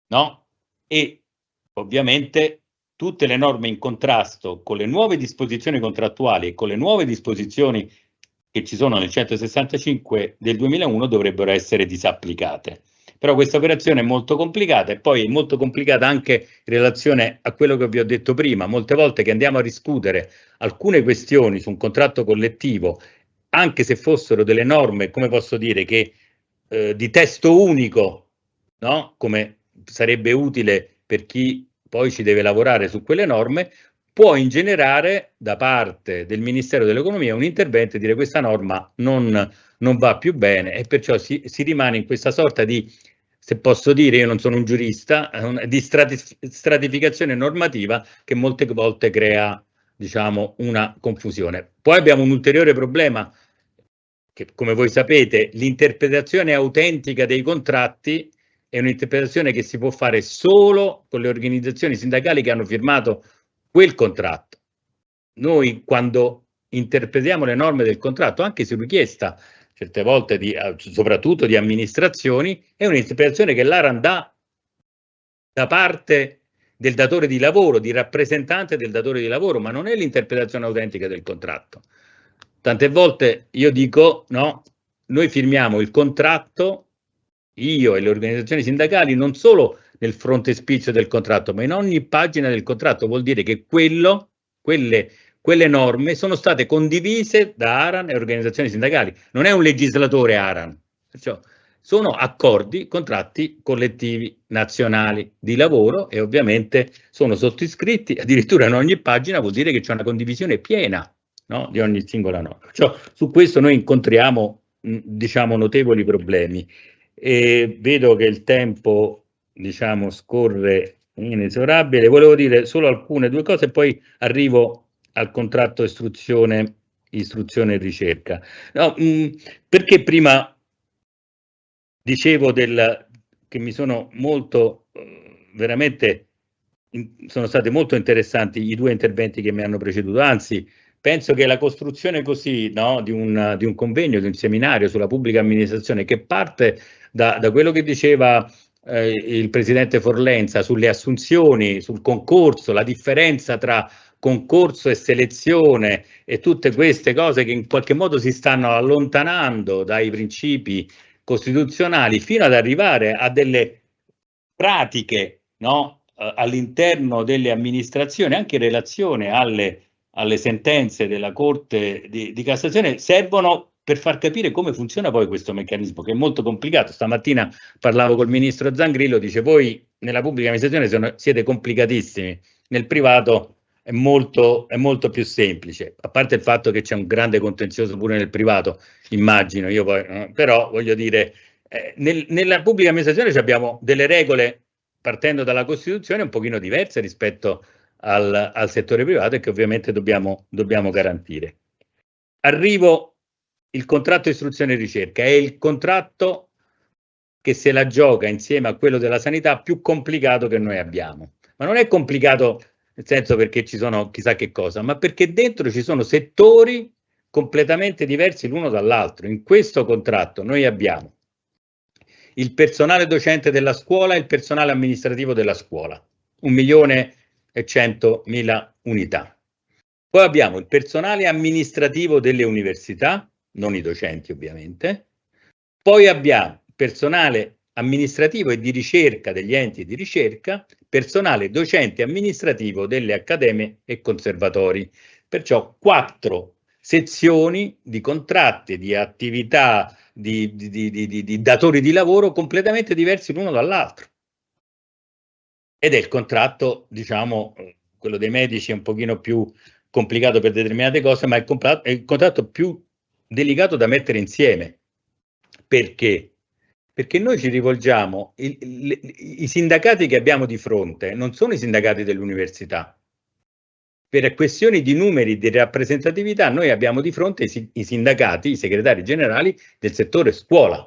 no? E ovviamente tutte le norme in contrasto con le nuove disposizioni contrattuali e con le nuove disposizioni che ci sono nel 165 del 2001 dovrebbero essere disapplicate. Però questa operazione è molto complicata, e poi è molto complicata anche in relazione a quello che vi ho detto prima. Molte volte che andiamo a discutere alcune questioni su un contratto collettivo, anche se fossero delle norme, come posso dire, che di testo unico, no? Come sarebbe utile per chi poi ci deve lavorare su quelle norme, può ingenerare da parte del Ministero dell'Economia un intervento e dire: questa norma non va più bene, e perciò si rimane in questa sorta di, se posso dire, io non sono un giurista, di stratificazione normativa che molte volte crea, diciamo, una confusione. Poi abbiamo un ulteriore problema, che come voi sapete, l'interpretazione autentica dei contratti è un'interpretazione che si può fare solo con le organizzazioni sindacali che hanno firmato quel contratto. Noi, quando interpretiamo le norme del contratto, anche su richiesta certe volte soprattutto di amministrazioni, è un'interpretazione che l'ARAN dà da parte del datore di lavoro, di rappresentante del datore di lavoro, ma non è l'interpretazione autentica del contratto. Tante volte io dico: no, noi firmiamo il contratto, io e le organizzazioni sindacali, non solo nel frontespizio del contratto, ma in ogni pagina del contratto. Vuol dire che quelle norme sono state condivise da ARAN e organizzazioni sindacali. Non è un legislatore ARAN, perciò sono accordi, contratti collettivi nazionali di lavoro, e ovviamente sono sottoscritti addirittura in ogni pagina. Vuol dire che c'è una condivisione piena, no, di ogni singola norma. Perciò su questo noi incontriamo, diciamo, notevoli problemi. E vedo che il tempo, diciamo, scorre inesorabile. Volevo dire solo due cose e poi arrivo al contratto istruzione e ricerca. No, perché prima dicevo che mi sono molto, veramente, sono stati molto interessanti i due interventi che mi hanno preceduto. Anzi, penso che la costruzione così, no, di un convegno, di un seminario sulla pubblica amministrazione, che parte da quello che diceva il presidente Forlenza sulle assunzioni, sul concorso, la differenza tra concorso e selezione e tutte queste cose che in qualche modo si stanno allontanando dai principi costituzionali fino ad arrivare a delle pratiche, no, all'interno delle amministrazioni, anche in relazione alle sentenze della Corte di Cassazione, servono per far capire come funziona poi questo meccanismo, che è molto complicato. Stamattina parlavo col ministro Zangrillo, dice: voi nella pubblica amministrazione siete complicatissimi, nel privato è molto più semplice, a parte il fatto che c'è un grande contenzioso pure nel privato, immagino, io poi, però voglio dire, nella pubblica amministrazione abbiamo delle regole, partendo dalla Costituzione, un pochino diverse rispetto al settore privato, e che ovviamente dobbiamo garantire. Arrivo. Il contratto istruzione e ricerca è il contratto che se la gioca insieme a quello della sanità più complicato che noi abbiamo, ma non è complicato nel senso perché ci sono chissà che cosa, ma perché dentro ci sono settori completamente diversi l'uno dall'altro. In questo contratto noi abbiamo il personale docente della scuola e il personale amministrativo della scuola, 1.100.000 unità. Poi abbiamo il personale amministrativo delle università, non i docenti ovviamente. Poi abbiamo personale amministrativo e di ricerca degli enti di ricerca, personale docente amministrativo delle accademie e conservatori. Perciò 4 sezioni di contratti, di attività, di datori di lavoro completamente diversi l'uno dall'altro. Ed è il contratto, diciamo, quello dei medici è un pochino più complicato per determinate cose, ma è il contratto più delicato da mettere insieme. Perché? Perché noi ci rivolgiamo, i sindacati che abbiamo di fronte non sono i sindacati dell'università. Per questioni di numeri, di rappresentatività, noi abbiamo di fronte i sindacati, i segretari generali del settore scuola,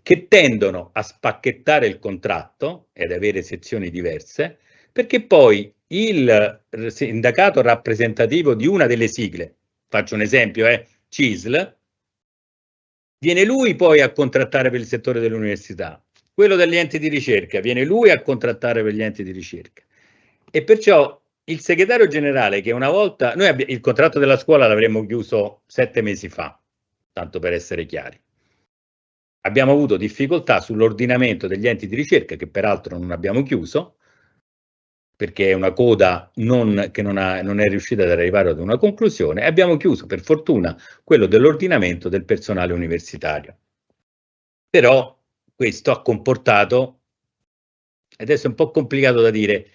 che tendono a spacchettare il contratto ed avere sezioni diverse, perché poi il sindacato rappresentativo di una delle sigle, faccio un esempio, CISL, viene lui poi a contrattare per il settore dell'università, quello degli enti di ricerca viene lui a contrattare per gli enti di ricerca, e perciò il segretario generale, che una volta, noi il contratto della scuola l'avremmo chiuso 7 mesi fa, tanto per essere chiari. Abbiamo avuto difficoltà sull'ordinamento degli enti di ricerca, che peraltro non abbiamo chiuso, perché è una coda che non è riuscita ad arrivare ad una conclusione, e abbiamo chiuso per fortuna quello dell'ordinamento del personale universitario. Però questo ha comportato, ed è un po' complicato da dire,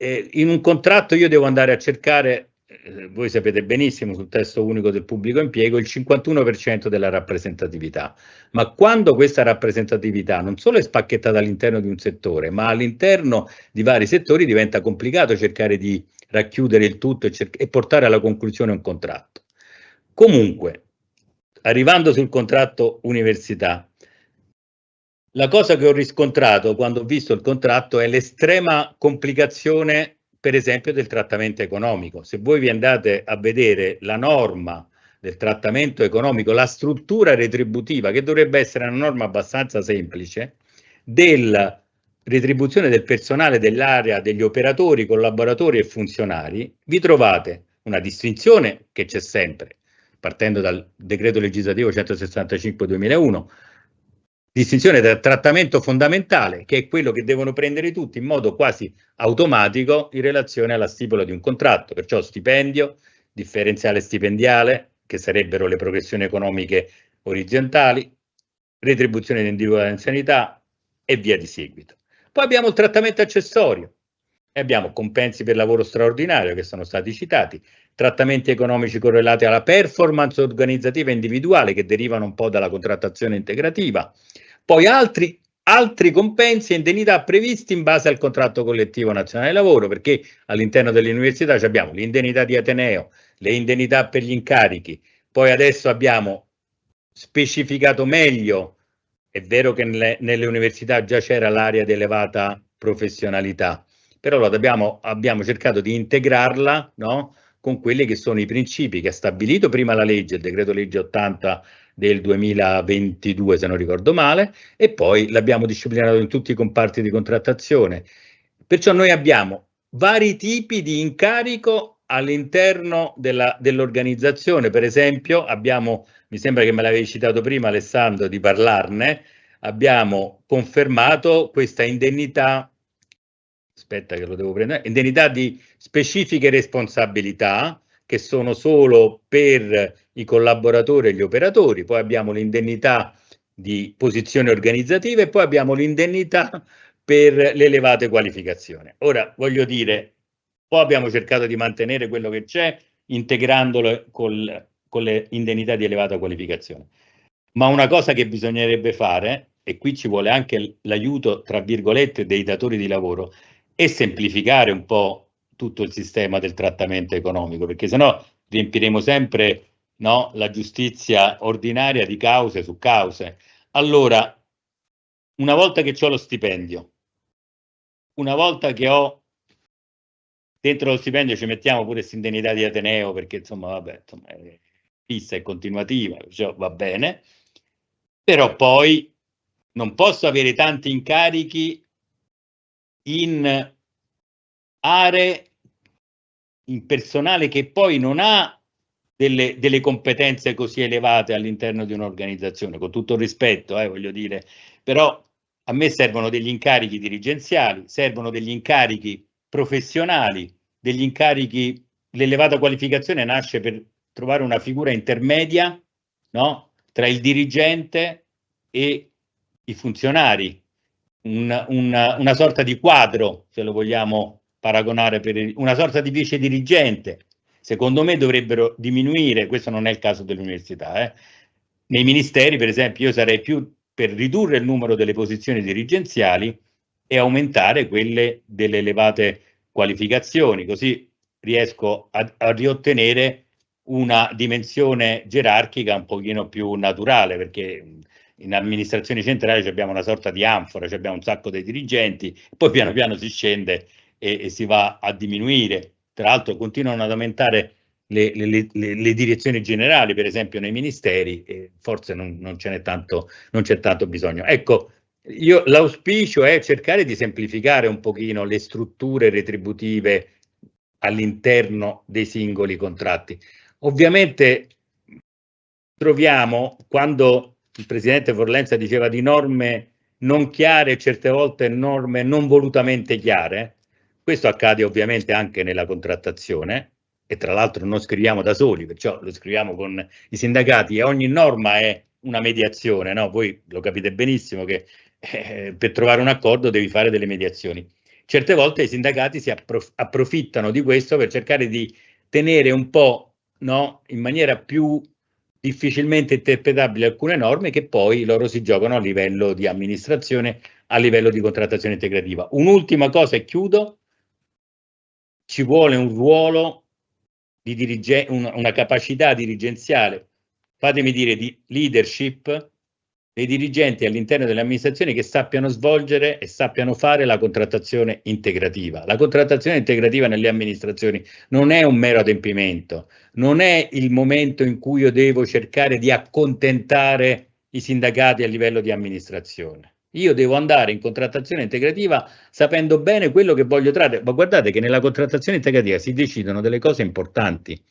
in un contratto io devo andare a cercare, voi sapete benissimo sul testo unico del pubblico impiego, il 51% della rappresentatività, ma quando questa rappresentatività non solo è spacchettata all'interno di un settore, ma all'interno di vari settori, diventa complicato cercare di racchiudere il tutto e portare alla conclusione un contratto. Comunque, arrivando sul contratto università, la cosa che ho riscontrato quando ho visto il contratto è l'estrema complicazione, per esempio, del trattamento economico. Se voi vi andate a vedere la norma del trattamento economico, la struttura retributiva, che dovrebbe essere una norma abbastanza semplice, della retribuzione del personale dell'area degli operatori, collaboratori e funzionari, vi trovate una distinzione che c'è sempre, partendo dal decreto legislativo 165/2001, distinzione tra trattamento fondamentale, che è quello che devono prendere tutti in modo quasi automatico in relazione alla stipula di un contratto, perciò stipendio, differenziale stipendiale, che sarebbero le progressioni economiche orizzontali, retribuzione individuale di anzianità e via di seguito. Poi abbiamo il trattamento accessorio e abbiamo compensi per lavoro straordinario, che sono stati citati, trattamenti economici correlati alla performance organizzativa individuale, che derivano un po' dalla contrattazione integrativa, poi altri compensi e indennità previsti in base al contratto collettivo nazionale del lavoro, perché all'interno dell'università abbiamo l'indennità di ateneo, le indennità per gli incarichi, poi adesso abbiamo specificato meglio, è vero che nelle università già c'era l'area di elevata professionalità, però abbiamo cercato di integrarla, no, con quelli che sono i principi che ha stabilito prima la legge, il decreto legge 80 del 2022, se non ricordo male, e poi l'abbiamo disciplinato in tutti i comparti di contrattazione. Perciò noi abbiamo vari tipi di incarico all'interno dell'organizzazione. Per esempio abbiamo, mi sembra che me l'avevi citato prima Alessandro di parlarne, abbiamo confermato questa indennità, aspetta che lo devo prendere, indennità di specifiche responsabilità che sono solo per i collaboratori e gli operatori, poi abbiamo l'indennità di posizioni organizzative e poi abbiamo l'indennità per l'elevate qualificazioni. Ora voglio dire, poi abbiamo cercato di mantenere quello che c'è integrandolo con le indennità di elevata qualificazione. Ma una cosa che bisognerebbe fare, e qui ci vuole anche l'aiuto, tra virgolette, dei datori di lavoro, è semplificare un po' tutto il sistema del trattamento economico, perché sennò riempiremo sempre, no, la giustizia ordinaria di cause su cause. Allora, una volta che ho lo stipendio, una volta che ho dentro lo stipendio ci mettiamo pure questa indennità di Ateneo, perché insomma, vabbè, insomma, è fissa e continuativa, cioè, va bene, però poi non posso avere tanti incarichi in aree, in personale che poi non ha delle competenze così elevate all'interno di un'organizzazione, con tutto il rispetto, voglio dire, però a me servono degli incarichi dirigenziali, servono degli incarichi professionali, degli incarichi, l'elevata qualificazione nasce per trovare una figura intermedia, no, tra il dirigente e i funzionari, una sorta di quadro, se lo vogliamo paragonare, per una sorta di vice dirigente. Secondo me dovrebbero diminuire, questo non è il caso dell'università, nei ministeri per esempio io sarei più per ridurre il numero delle posizioni dirigenziali e aumentare quelle delle elevate qualificazioni, così riesco a riottenere una dimensione gerarchica un pochino più naturale, perché in amministrazione centrale abbiamo una sorta di anfora, abbiamo un sacco di dirigenti, poi piano piano si scende e si va a diminuire. Tra l'altro continuano ad aumentare le direzioni generali, per esempio nei ministeri, e forse non c'è tanto bisogno. Ecco, l'auspicio è cercare di semplificare un pochino le strutture retributive all'interno dei singoli contratti. Ovviamente troviamo, quando il presidente Forlenza diceva di norme non chiare, certe volte norme non volutamente chiare, questo accade ovviamente anche nella contrattazione, e tra l'altro non scriviamo da soli, perciò lo scriviamo con i sindacati e ogni norma è una mediazione, no? Voi lo capite benissimo che per trovare un accordo devi fare delle mediazioni. Certe volte i sindacati si approfittano di questo per cercare di tenere un po', no, in maniera più difficilmente interpretabile alcune norme che poi loro si giocano a livello di amministrazione, a livello di contrattazione integrativa. Un'ultima cosa e chiudo: ci vuole un ruolo di una capacità dirigenziale, fatemi dire, di leadership dei dirigenti all'interno delle amministrazioni che sappiano svolgere e sappiano fare la contrattazione integrativa. La contrattazione integrativa nelle amministrazioni non è un mero adempimento, non è il momento in cui io devo cercare di accontentare i sindacati a livello di amministrazione. Io devo andare in contrattazione integrativa sapendo bene quello che voglio trarre, ma guardate che nella contrattazione integrativa si decidono delle cose importanti,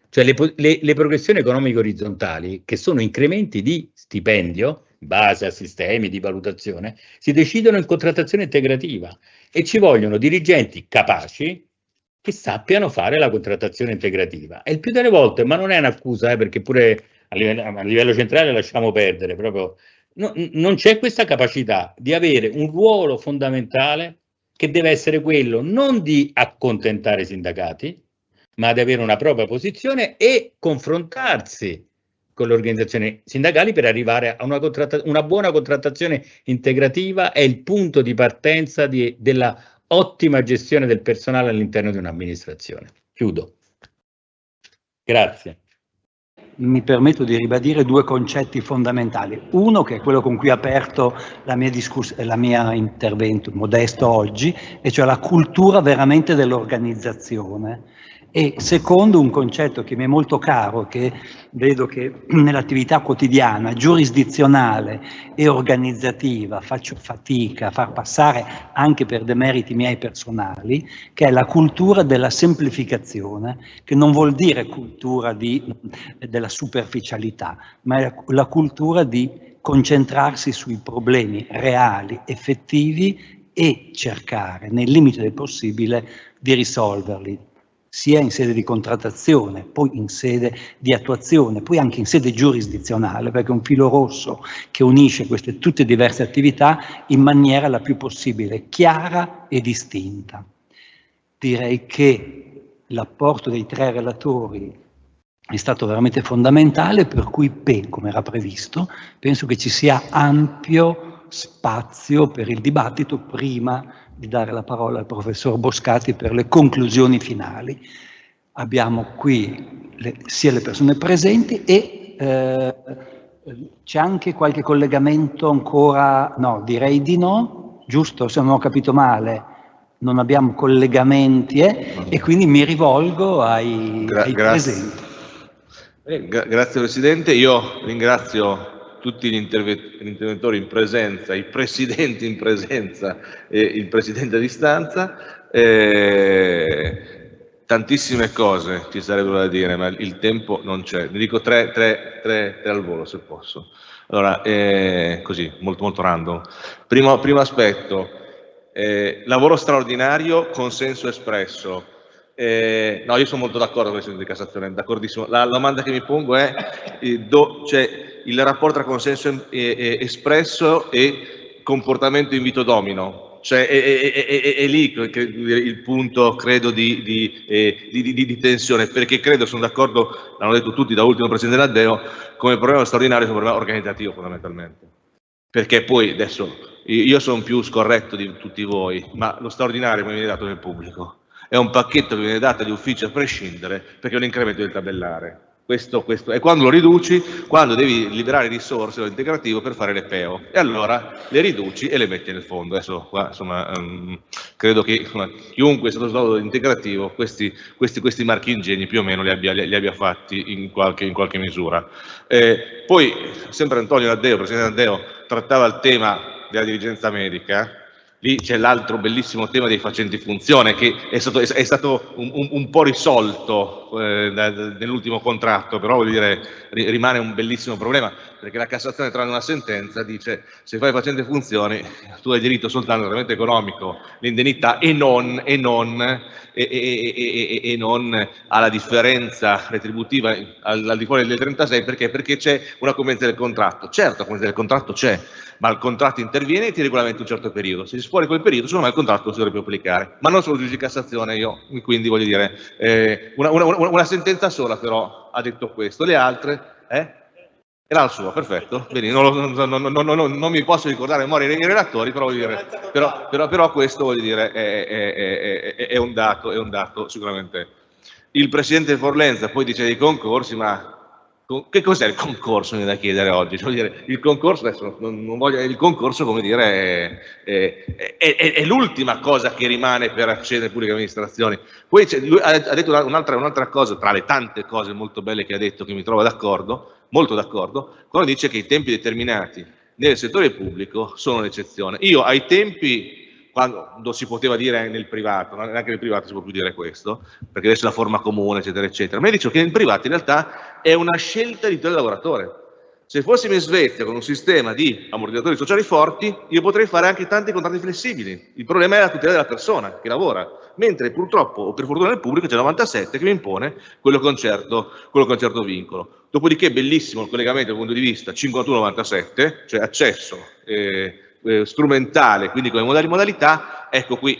cioè le progressioni economiche orizzontali, che sono incrementi di stipendio in base a sistemi di valutazione, si decidono in contrattazione integrativa e ci vogliono dirigenti capaci che sappiano fare la contrattazione integrativa. E il più delle volte, ma non è un'accusa, perché pure a livello centrale lasciamo perdere, proprio non c'è questa capacità di avere un ruolo fondamentale che deve essere quello non di accontentare i sindacati, ma di avere una propria posizione e confrontarsi con le organizzazioni sindacali per arrivare a una buona contrattazione integrativa. È il punto di partenza della ottima gestione del personale all'interno di un'amministrazione. Chiudo. Grazie. Mi permetto di ribadire due concetti fondamentali. Uno, che è quello con cui ho aperto la mia intervento modesto oggi, e cioè la cultura veramente dell'organizzazione. E secondo un concetto che mi è molto caro, che vedo che nell'attività quotidiana, giurisdizionale e organizzativa faccio fatica a far passare anche per demeriti miei personali, che è la cultura della semplificazione, che non vuol dire cultura della superficialità, ma è la cultura di concentrarsi sui problemi reali, effettivi e cercare, nel limite del possibile, di risolverli, sia in sede di contrattazione, poi in sede di attuazione, poi anche in sede giurisdizionale, perché è un filo rosso che unisce queste tutte diverse attività in maniera la più possibile chiara e distinta. Direi che l'apporto dei 3 relatori è stato veramente fondamentale, per cui, come era previsto, penso che ci sia ampio spazio per il dibattito prima di dare la parola al professor Boscati per le conclusioni finali. Abbiamo qui sia le persone presenti e c'è anche qualche collegamento ancora? No, direi di no, giusto? Se non ho capito male, non abbiamo collegamenti e quindi mi rivolgo ai presenti. Grazie Presidente, io ringrazio tutti gli interventori in presenza, i presidenti in presenza e il Presidente a distanza. Tantissime cose ci sarebbero da dire, ma il tempo non c'è. Ne dico tre al volo, se posso. Allora, così, molto random. Primo aspetto, lavoro straordinario, consenso espresso. No, io sono molto d'accordo con il Presidente di Cassazione, d'accordissimo. La domanda che mi pongo è il rapporto tra consenso espresso e comportamento invito domino. Cioè è lì il punto, credo, di tensione, perché credo, sono d'accordo, l'hanno detto tutti, da ultimo il Presidente Naddeo, come problema straordinario è un problema organizzativo fondamentalmente. Perché poi adesso io sono più scorretto di tutti voi, ma lo straordinario mi viene dato nel pubblico. È un pacchetto che viene dato agli uffici a prescindere, perché è un incremento del tabellare. Questo. E quando lo riduci, quando devi liberare risorse integrativo per fare le PEO, e allora le riduci e le metti nel fondo. Adesso qua, insomma, credo che chiunque sia stato integrativo questi marchi ingegni più o meno li abbia fatti in qualche misura. Poi, sempre Antonio Naddeo, Presidente Naddeo, trattava il tema della dirigenza medica. Lì c'è l'altro bellissimo tema dei facenti funzione, che è stato un po' risolto nell'ultimo contratto, però voglio dire, rimane un bellissimo problema, perché la Cassazione trae una sentenza, dice: se fai facente funzione tu hai diritto soltanto al trattamento economico, l'indennità, e non alla differenza retributiva al di fuori del 36, perché c'è una convenzione del contratto. Certo, la convenzione del contratto c'è, ma il contratto interviene e ti regolamenta un certo periodo. Se si fuori quel periodo, secondo me il contratto non si dovrebbe più applicare. Ma non solo il giudice di Cassazione, quindi voglio dire, una sentenza sola però ha detto questo, le altre, era la sua, perfetto, bene, non mi posso ricordare a memoria i relatori, però voglio dire, però questo, voglio dire, è un dato sicuramente. Il Presidente Forlenza poi dice dei concorsi, ma che cos'è il concorso, mi viene da chiedere oggi? Cioè, dire, il concorso, adesso non voglio, il concorso, come dire, è l'ultima cosa che rimane per accedere alle pubbliche amministrazioni. Poi lui ha detto un'altra cosa, tra le tante cose molto belle che ha detto, che mi trovo d'accordo, molto d'accordo, quando dice che i tempi determinati nel settore pubblico sono l'eccezione. Io ai tempi, quando si poteva dire nel privato, neanche nel privato si può più dire questo, perché adesso è la forma comune, eccetera, eccetera, ma io dico che nel privato in realtà è una scelta di tutela del lavoratore. Se fossimo in Svezia con un sistema di ammortizzatori sociali forti, io potrei fare anche tanti contratti flessibili. Il problema è la tutela della persona che lavora, mentre purtroppo, o per fortuna nel pubblico, c'è il 97 che mi impone quello con certo vincolo. Dopodiché bellissimo il collegamento dal punto di vista 51-97, cioè accesso strumentale, quindi come modalità. Ecco, qui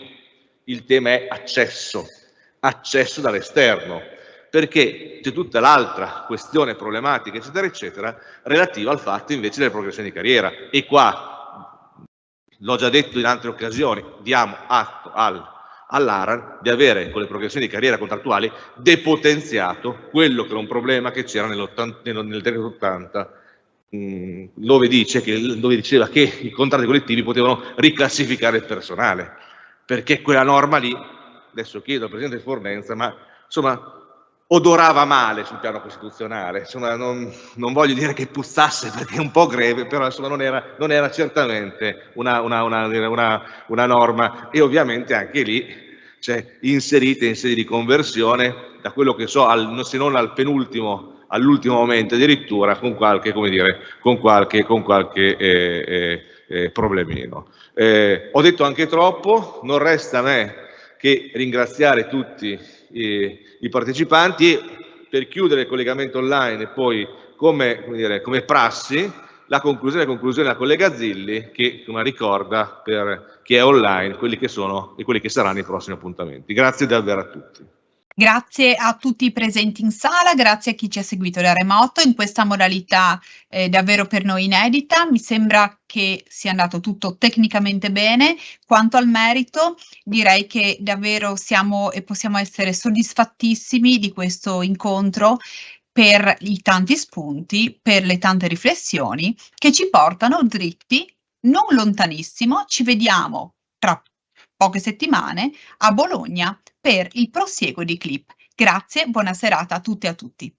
il tema è accesso dall'esterno, perché c'è tutta l'altra questione problematica, eccetera, eccetera, relativa al fatto invece delle progressioni di carriera. E qua, l'ho già detto in altre occasioni, diamo atto all'ARAN di avere, con le progressioni di carriera contrattuali, depotenziato quello che era un problema che c'era nel decreto 80, dove diceva che i contratti collettivi potevano riclassificare il personale, perché quella norma lì, adesso chiedo al Presidente Forlenza, ma insomma, odorava male sul piano costituzionale. Insomma, non voglio dire che puzzasse perché è un po' greve, però insomma non era certamente una norma, e ovviamente anche lì, cioè, inserite in sede di conversione, da quello che so, se non al penultimo, all'ultimo momento addirittura, con qualche problemino. Ho detto anche troppo, non resta a me che ringraziare tutti i partecipanti, e per chiudere il collegamento online e poi come prassi la conclusione della collega Zilli, che ricorda per chi è online quelli che sono e quelli che saranno i prossimi appuntamenti. Grazie davvero a tutti. Grazie a tutti i presenti in sala, grazie a chi ci ha seguito da remoto in questa modalità davvero per noi inedita. Mi sembra che sia andato tutto tecnicamente bene. Quanto al merito, direi che davvero siamo e possiamo essere soddisfattissimi di questo incontro, per i tanti spunti, per le tante riflessioni che ci portano dritti, non lontanissimo. Ci vediamo tra poche settimane a Bologna per il prosieguo di Clip. Grazie, buona serata a tutte e a tutti.